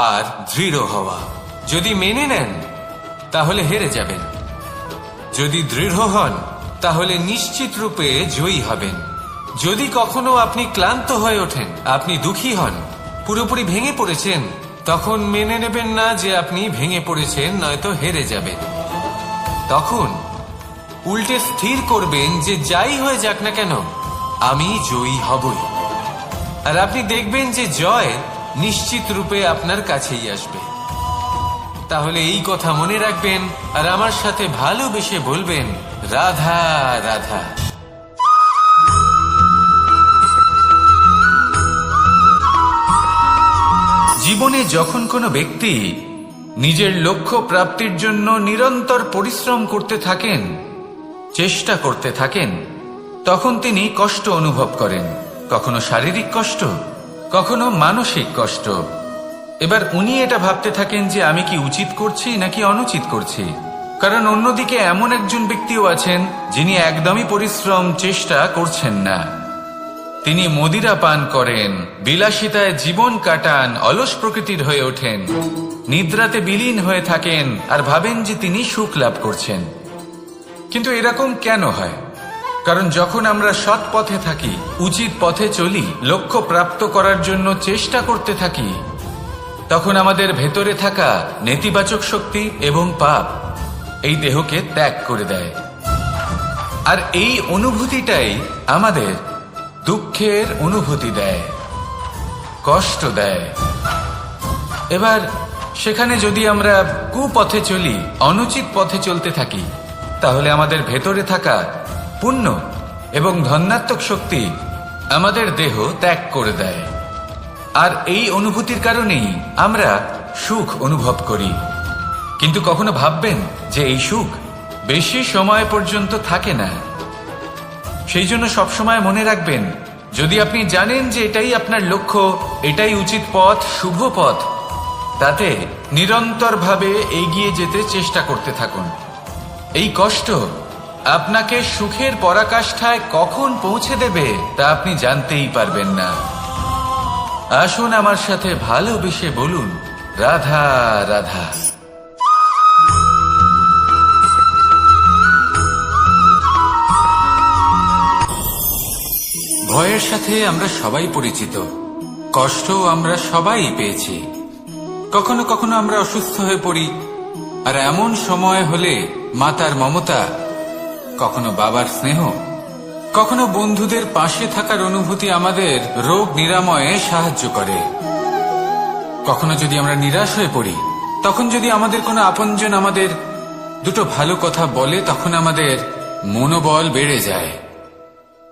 আর দৃঢ় হওয়া। যদি মেনে নেন তাহলে হেরে যাবেন, যদি দৃঢ় হন তাহলে নিশ্চিত রূপে জয়ী হবেন। যদি কখনো আপনি ক্লান্ত হয়ে ওঠেন, আপনি দুঃখী হন, পুরোপুরি ভেঙে পড়েছেন, তখন মেনে নেবেন না যে আপনি ভেঙে পড়েছেন, নয়তো হেরে যাবেন। তখন উল্টে স্থির করবেন যে যাই হয়ে যাক না কেন, আমি জয়ী হবই। আর আপনি দেখবেন যে জয় নিশ্চিত রূপে আপনার কাছেই আসবে। তাহলে এই কথা মনে রাখবেন আর আমার সাথে ভালোবেসে বলবেন রাধা রাধা। জীবনে যখন কোনো ব্যক্তি নিজের লক্ষ্য প্রাপ্তির জন্য নিরন্তর পরিশ্রম করতে থাকেন, চেষ্টা করতে থাকেন, তখন তিনি কষ্ট অনুভব করেন, কখনো শারীরিক কষ্ট, কখনো মানসিক কষ্ট। এবার উনি এটা ভাবতে থাকেন যে আমি কি উচিত করছি নাকি অনুচিত করছি। কারণ অন্যদিকে এমন একজন ব্যক্তিও আছেন যিনি একদমই পরিশ্রম চেষ্টা করছেন না। তিনি মদিরা পান করেন, বিলাসিতায় জীবন কাটান, অলস প্রকৃতির হয়ে ওঠেন, নিদ্রাতে বিলীন হয়ে থাকেন আর ভাবেন যে তিনি সুখ লাভ করছেন। কিন্তু এরকম কেন হয়? কারণ যখন আমরা সৎ পথে থাকি, উচিত পথে চলি, লক্ষ্য প্রাপ্ত করার জন্য চেষ্টা করতে থাকি, তখন আমাদের ভেতরে থাকা নেতিবাচক শক্তি এবং পাপ এই দেহকে ত্যাগ করে দেয়। আর এই অনুভূতিটাই আমাদের দুঃখের অনুভূতি দেয়, কষ্ট দেয়। এবার সেখানে যদি আমরা কুপথে চলি, অনুচিত পথে চলতে থাকি, তাহলে আমাদের ভেতরে থাকা পুণ্য এবং ধনাত্মক শক্তি আমাদের দেহ ত্যাগ করে দেয়। আর এই অনুভূতির কারণেই আমরা সুখ অনুভব করি। কিন্তু কখনো ভাববেন যে এই সুখ বেশি সময় পর্যন্ত থাকে না। সেই জন্য সবসময় মনে রাখবেন, যদি আপনি জানেন যে এটাই আপনার লক্ষ্য, এটাই উচিত পথ, শুভ পথ, তাতে নিরন্তরভাবে এগিয়ে যেতে চেষ্টা করতে থাকুন। এই কষ্ট আপনাকে সুখের পরাকাষ্ঠায় কখন পৌঁছে দেবে তা আপনি জানতেই পারবেন না। আসুন আমার সাথে ভালোবেসে বলুন, রাধা রাধা। ভয়ের সাথে আমরা সবাই পরিচিত, কষ্টও আমরা সবাই পেয়েছি। কখনো কখনো আমরা অসুস্থ হয়ে পড়ি, আর এমন সময় হলে মাতার মমতা, কখনো বাবার স্নেহ, কখনো বন্ধুদের পাশে থাকার অনুভূতি আমাদের রোগ নিরাময়ে সাহায্য করে। কখনো যদি আমরা নিরাশ হয়ে পড়ি, তখন যদি আমাদের কোনো আপনজন আমাদের দুটো ভালো কথা বলে, তখন আমাদের মনোবল বেড়ে যায়।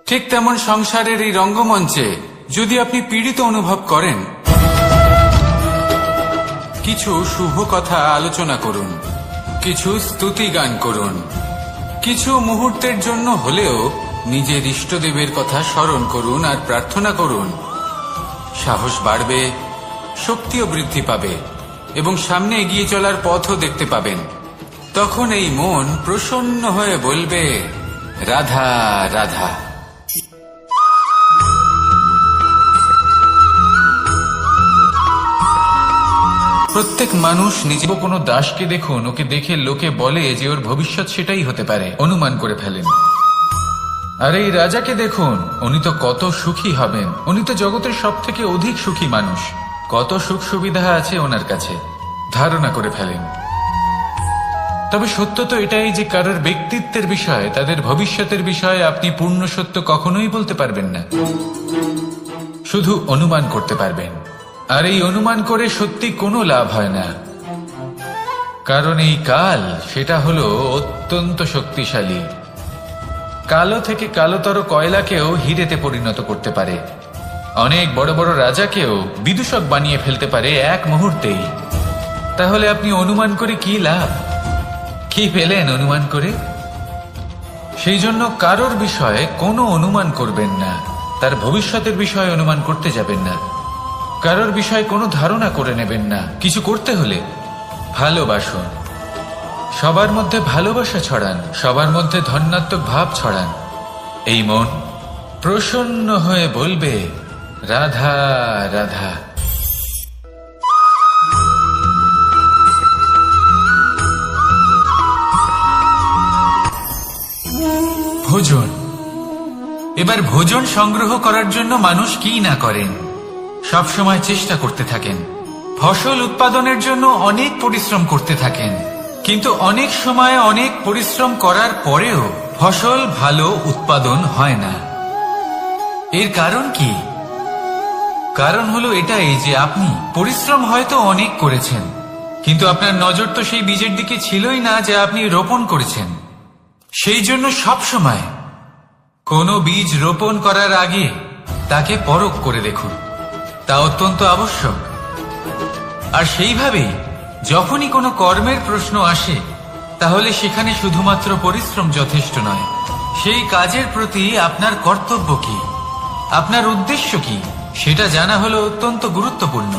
ঠিক তেমন সংসারের এই রঙ্গমঞ্চে যদি আপনি পীড়িত অনুভব করেন, কিছু শুভ কথা আলোচনা করুন, কিছু স্তুতি গান করুন, কিছু মুহূর্তের জন্য হলেও নিজের ইষ্টদেবের কথা স্মরণ করুন আর প্রার্থনা করুন। সাহস বাড়বে, শক্তিও বৃদ্ধি পাবে এবং সামনে এগিয়ে চলার পথও দেখতে পাবেন। তখন এই মন প্রসন্ন হয়ে বলবে, রাধা রাধা। প্রত্যেক মানুষ নিজে কোনো দাসকে দেখুন, ওকে দেখে লোকে বলে যে ওর ভবিষ্যৎ সেটাই হতে পারে, অনুমান করে ফেলেন। আর এই রাজাকে দেখুন, উনি তো কত সুখী হবেন, উনি তো জগতের সব থেকে অধিক সুখী মানুষ, কত সুখ সুবিধা আছে ওনার কাছে, ধারণা করে ফেলেন। তবে সত্য তো এটাই যে কারোর ব্যক্তিত্বের বিষয়ে, তাদের ভবিষ্যতের বিষয়ে আপনি পূর্ণ সত্য কখনোই বলতে পারবেন না, শুধু অনুমান করতে পারবেন। আর এই অনুমান করে সত্যি কোনো লাভ হয় না, কারণ এই কাল সেটা হলো অত্যন্ত শক্তিশালী। কালো থেকে কালোতর কয়লাকেও হিরেতে পরিণত করতে পারে, অনেক বড় বড় রাজাকেও বিদূষক বানিয়ে ফেলতে পারে এক মুহূর্তেই। তাহলে আপনি অনুমান করে কি লাভ? কি পেলেন অনুমান করে? সেই জন্য কারোর বিষয়ে কোনো অনুমান করবেন না, তার ভবিষ্যতের বিষয়ে অনুমান করতে যাবেন না, কারোর বিষয়ে কোনো ধারণা করে নেবেন না। কিছু করতে হলে ভালোবাসুন, সবার মধ্যে ভালোবাসা ছড়ান, সবার মধ্যে ধনাত্মক ভাব ছড়ান। এই মন প্রসন্ন হয়ে বলবে, রাধা রাধা। ভোজন। এবার ভোজন সংগ্রহ করার জন্য মানুষ কি না করেন, সব সময় চেষ্টা করতে থাকেন, ফসল উৎপাদনের জন্য অনেক পরিশ্রম করতে থাকেন, কিন্তু অনেক সময় অনেক পরিশ্রম করার পরেও ফসল ভালো উৎপাদন হয় না। এর কারণ কি? কারণ হলো এটাই যে আপনি পরিশ্রম হয়তো অনেক করেছেন, কিন্তু আপনার নজর তো সেই বীজের দিকে ছিলই না যা আপনি রোপণ করেছেন। সেই জন্য সব সময় কোনো বীজ রোপণ করার আগে তাকে পরখ করে দেখুন, তা অত্যন্ত আবশ্যক। আর সেইভাবেই যখনই কোনো কর্মের প্রশ্ন আসে তাহলে সেখানে শুধুমাত্র পরিশ্রম যথেষ্ট নয়, সেই কাজের প্রতি আপনার কর্তব্য কি, আপনার উদ্দেশ্য কি, সেটা জানা হলো অত্যন্ত গুরুত্বপূর্ণ।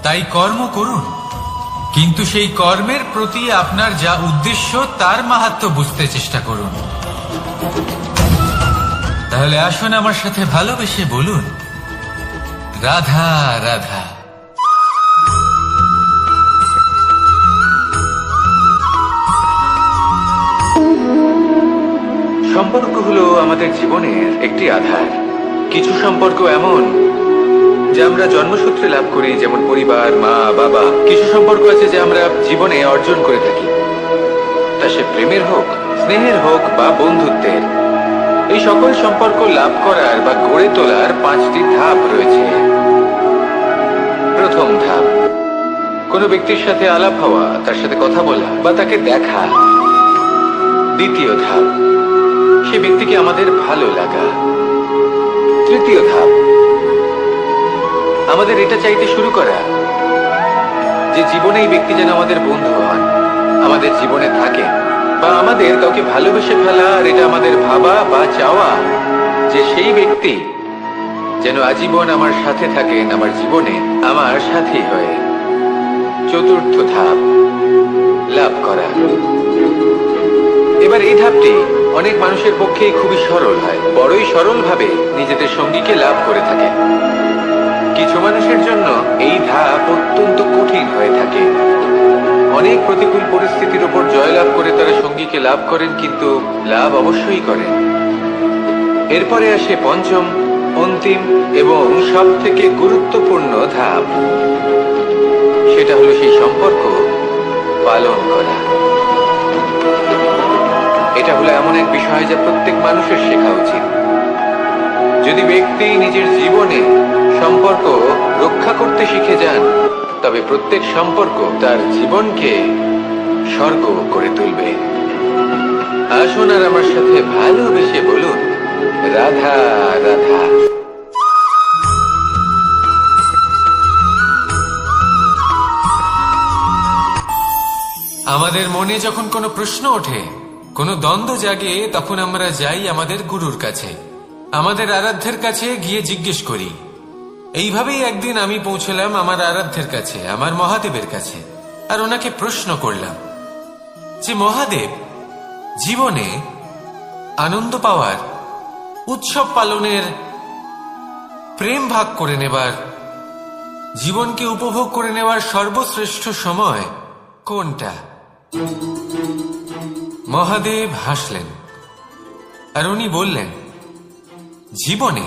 তাই কর্ম করুন, কিন্তু সেই কর্মের প্রতি আপনার যা উদ্দেশ্য তার মাহাত্ম্য বুঝতে চেষ্টা করুন। তাহলে আসুন আমার সাথে ভালোবেসে বলুন, রাধা রাধা। সম্পর্ক হলো আমাদের জীবনের একটি আধার। কিছু সম্পর্ক এমন যা আমরা জন্মসূত্রে লাভ করি, যেমন পরিবার, মা বাবা। কিছু সম্পর্ক আছে যা আমরা জীবনে অর্জন করে থাকি, তা সে প্রেমের হোক, স্নেহের হোক বা বন্ধুত্বের। এই সকল সম্পর্ক লাভ করার বা গড়ে তোলার 5টি ধাপ রয়েছে। প্রথম ধাপ, কোনো ব্যক্তির সাথে আলাপ হওয়া, তার সাথে কথা বলা বা তাকে দেখা। দ্বিতীয় ধাপ, সে ব্যক্তিকে আমাদের ভালো লাগা। তৃতীয় ধাপ, আমাদের এটা চাইতে শুরু করা যে জীবনে এই ব্যক্তি যেন আমাদের বন্ধু হন, আমাদের জীবনে থাকে, বা আমাদের কাউকে ভালোবেসে ফেলা। আর এটা আমাদের ভাবা বা চাওয়া যে সেই ব্যক্তি যেন আজীবন আমার সাথে থাকেন, আমার জীবনে আমার সাথী হয়ে। চতুর্থ ধাপ, লাভ করা। এবার এই ধাপটি অনেক মানুষের পক্ষেই খুবই সরল হয়, বড়ই সরল ভাবে নিজেদের সঙ্গীকে লাভ করে থাকে। কিছু মানুষের জন্য এই ধাপ অত্যন্ত কঠিন হয়ে থাকে। অনেক প্রতিকূল পরিস্থিতির উপর জয়লাভ করে তারা সঙ্গীকে লাভ করেন, কিন্তু লাভ অবশ্যই করেন। এরপরে আসে পঞ্চম, অন্তিম এবং সব থেকে গুরুত্বপূর্ণ ধাপ। সেটা হলো সেই সম্পর্ক পালন করা। এটা হলো এমন এক বিষয় যা প্রত্যেক মানুষের শেখা উচিত। যদি ব্যক্তি নিজের জীবনে সম্পর্ক রক্ষা করতে শিখে যান, তবে প্রত্যেক সম্পর্ক তার জীবনকে স্বর্গ করে তুলবে। আসুন আর আমার সাথে ভালোবেসে বলুন, রাধা রাধা। আমাদের মনে যখন কোনো প্রশ্ন ওঠে, কোনো দ্বন্দ্ব জাগে, তখন আমরা যাই আমাদের গুরুর কাছে, আমাদের আরাধ্যের কাছে গিয়ে জিজ্ঞেস করি। এইভাবেই একদিন আমি পৌঁছলাম আমার আরাধ্যের কাছে, আমার মহাদেবের কাছে, আর ওনাকে প্রশ্ন করলাম যে মহাদেব, জীবনে আনন্দ পাওয়ার, উৎসব পালনের, প্রেম ভাগ করে নেবার, জীবনকে উপভোগ করে নেওয়ার সর্বশ্রেষ্ঠ সময় কোনটা? মহাদেব হাসলেন আর উনি বললেন, জীবনে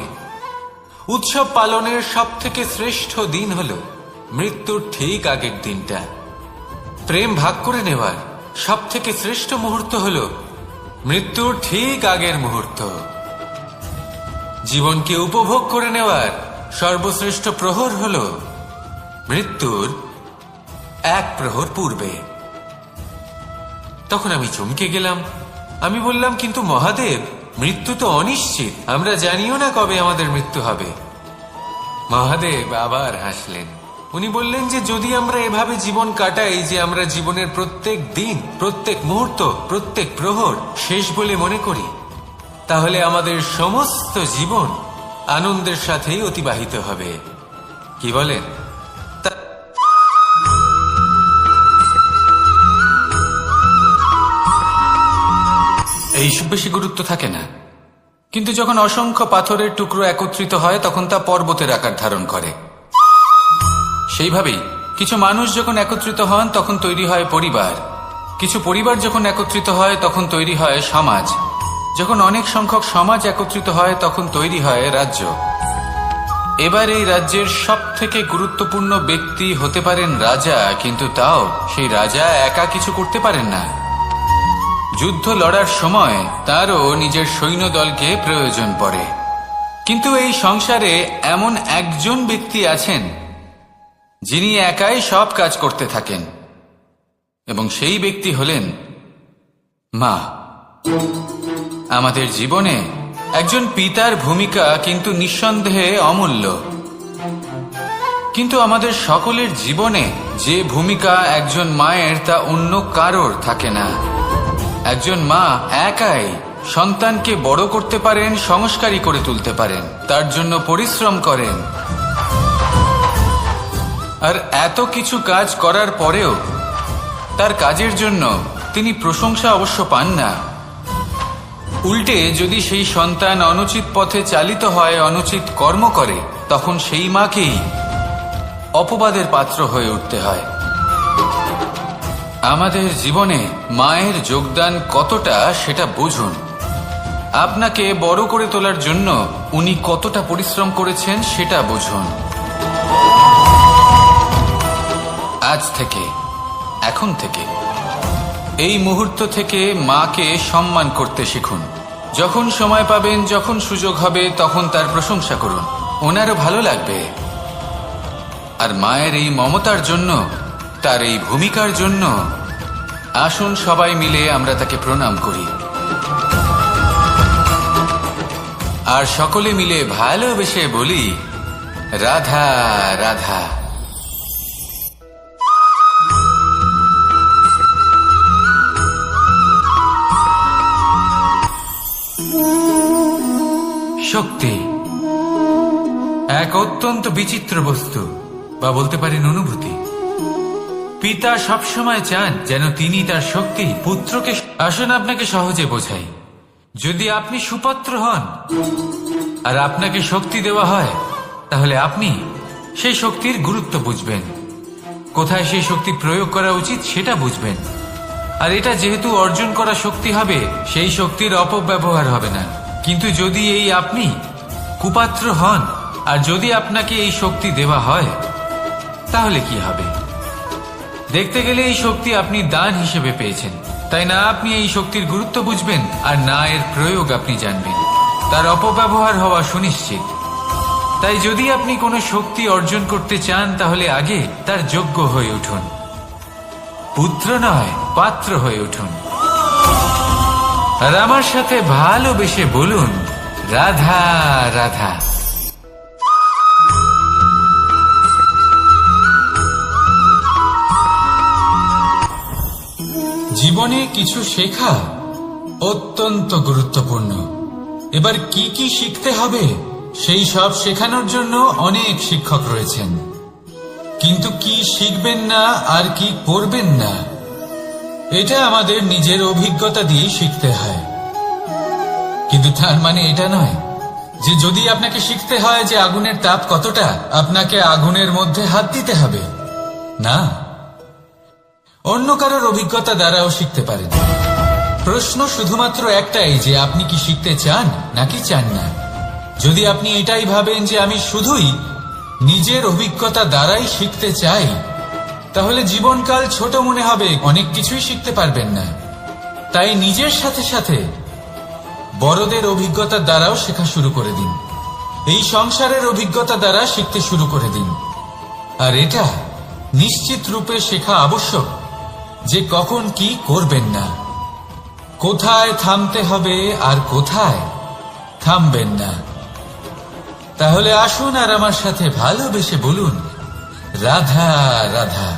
উৎসব পালনের সব থেকে শ্রেষ্ঠ দিন হল মৃত্যুর ঠিক আগের দিনটা। প্রেম ভাগ করে নেওয়ার সব থেকে শ্রেষ্ঠ মুহূর্ত হল মৃত্যুর ঠিক আগের মুহূর্ত। জীবনকে উপভোগ করে নেওয়ার সর্বশ্রেষ্ঠ প্রহর হল মৃত্যুর 1 প্রহর পূর্বে। তখন আমি চমকে গেলাম। আমি বললাম, কিন্তু মহাদেব, মৃত্যু তো অনিশ্চিত, আমরা জানিও না কবে আমাদের মৃত্যু হবে। মহাদেব আবার হাসলেন। উনি বললেন যে যদি আমরা এভাবে জীবন কাটাই যে আমরা জীবনের প্রত্যেক দিন, প্রত্যেক মুহূর্ত, প্রত্যেক প্রহর শেষ বলে মনে করি, তাহলে আমাদের সমস্ত জীবন আনন্দের সাথেই অতিবাহিত হবে। কি বলেন? এইসব বেশি গুরুত্ব থাকে না, কিন্তু যখন অসংখ্য পাথরের টুকরো একত্রিত হয় তখন তা পর্বতের আকার ধারণ করে। সেইভাবেই কিছু মানুষ যখন একত্রিত হন তখন তৈরি হয় পরিবার, কিছু পরিবার যখন একত্রিত হয় তখন তৈরি হয় সমাজ, যখন অনেক সংখ্যক সমাজ একত্রিত হয় তখন তৈরি হয় রাজ্য। এবার এই রাজ্যের সব থেকে গুরুত্বপূর্ণ ব্যক্তি হতে পারেন রাজা, কিন্তু তাও সেই রাজা একা কিছু করতে পারেন না। যুদ্ধ লড়ার সময় তারও নিজের সৈন্যদলকে প্রয়োজন পড়ে। কিন্তু এই সংসারে এমন একজন ব্যক্তি আছেন যিনি একাই সব কাজ করতে থাকেন, এবং সেই ব্যক্তি হলেন মা। আমাদের জীবনে একজন পিতার ভূমিকা কিন্তু নিঃসন্দেহে অমূল্য। কিন্তু আমাদের সকলের জীবনে যে ভূমিকা একজন মায়ের তা অন্য কারোর থাকে না। একজন মা একাই সন্তানকে বড় করতে পারেন, সংস্কারী করে তুলতে পারেন, তার জন্য পরিশ্রম করেন। আর এত কিছু কাজ করার পরেও তার কাজের জন্য তিনি প্রশংসা অবশ্য পান না। উল্টে যদি সেই সন্তান অনুচিত পথে চালিত হয়, অনুচিত কর্ম করে, তখন সেই মাকেই অপবাদের পাত্র হয়ে উঠতে হয়। আমাদের জীবনে মায়ের যোগদান কতটা সেটা বুঝুন। আপনাকে বড় করে তোলার জন্য উনি কতটা পরিশ্রম করেছেন সেটা বুঝুন। আজ থেকে, এখন থেকে, এই মুহূর্ত থেকে মাকে সম্মান করতে শিখুন। যখন সময় পাবেন, যখন সুযোগ হবে, তখন তার প্রশংসা করুন, ওনারও ভালো লাগবে। আর মায়ের এই মমতার জন্য, তার এই ভূমিকার জন্য আসুন সবাই মিলে আমরা তাকে প্রণাম করি, আর সকলে মিলে ভালোবেসে বলি, রাধা রাধা। শক্তি এক অত্যন্ত বিচিত্র বস্তু, বা বলতে পারেন অনুভূতি। পিতা সবসময় চান যেন তিনি তার শক্তি পুত্রকে। আসুন আপনাকে সহজে বোঝাই। যদি আপনি সুপাত্র হন আর আপনাকে শক্তি দেওয়া হয়, তাহলে আপনি সেই শক্তির গুরুত্ব বুঝবেন, কোথায় সেই শক্তি প্রয়োগ করা উচিত সেটা বুঝবেন। আর এটা যেহেতু অর্জন করা শক্তি হবে, সেই শক্তির অপব্যবহার হবে না। কিন্তু যদি এই আপনি কুপাত্র হন আর যদি আপনাকে এই শক্তি দেওয়া হয়, তাহলে কি হবে? দেখতে গেলে এই শক্তি আপনি দান হিসেবে পেয়েছেন, তাই না আপনি এই শক্তির গুরুত্ব বুঝবেন, আর না এর প্রয়োগ আপনি জানবেন। তার অপব্যবহার হওয়া সুনিশ্চিত। তাই যদি আপনি কোনো শক্তি অর্জন করতে চান, তাহলে আগে তার যোগ্য হয়ে উঠুন। পুত্র নয়, পাত্র হয়ে উঠুন। আর আমার সাথে ভালোবেসে বলুন, রাধা রাধা। জীবনে কিছু শেখা অত্যন্ত গুরুত্বপূর্ণ। এবার কি কি শিখতে হবে, সেই সব শেখানোর জন্য অনেক শিক্ষক রয়েছেন। কিন্তু কি শিখবেন না আর কি করবেন না, এটা আমাদের নিজের অভিজ্ঞতা দিয়ে শিখতে হয়। কিন্তু তার মানে এটা নয় যে যদি আপনাকে শিখতে হয় যে আগুনের তাপ কতটা, আপনাকে আগুনের মধ্যে হাত দিতে হবে। না, অন্য কারোর অভিজ্ঞতা দ্বারাও শিখতে পারেন। প্রশ্ন শুধুমাত্র একটাই, যে আপনি কি শিখতে চান নাকি চান না। যদি আপনি এটাই ভাবেন যে আমি শুধুই নিজের অভিজ্ঞতা দ্বারাই শিখতে চাই, তাহলে জীবনকাল ছোট মনে হবে, অনেক কিছুই শিখতে পারবেন না। তাই নিজের সাথে সাথে বড়দের অভিজ্ঞতা দ্বারাও শেখা শুরু করে দিন। এই সংসারের অভিজ্ঞতা দ্বারা শিখতে শুরু করে দিন। আর এটা নিশ্চিত রূপে শেখা আবশ্যক যে কখন কি করবেন না, কোথায় থামতে হবে আর কোথায় থামবেন না। তাহলে আসুন আর আমার সাথে ভালোবেসে বলুন, রাধা রাধা।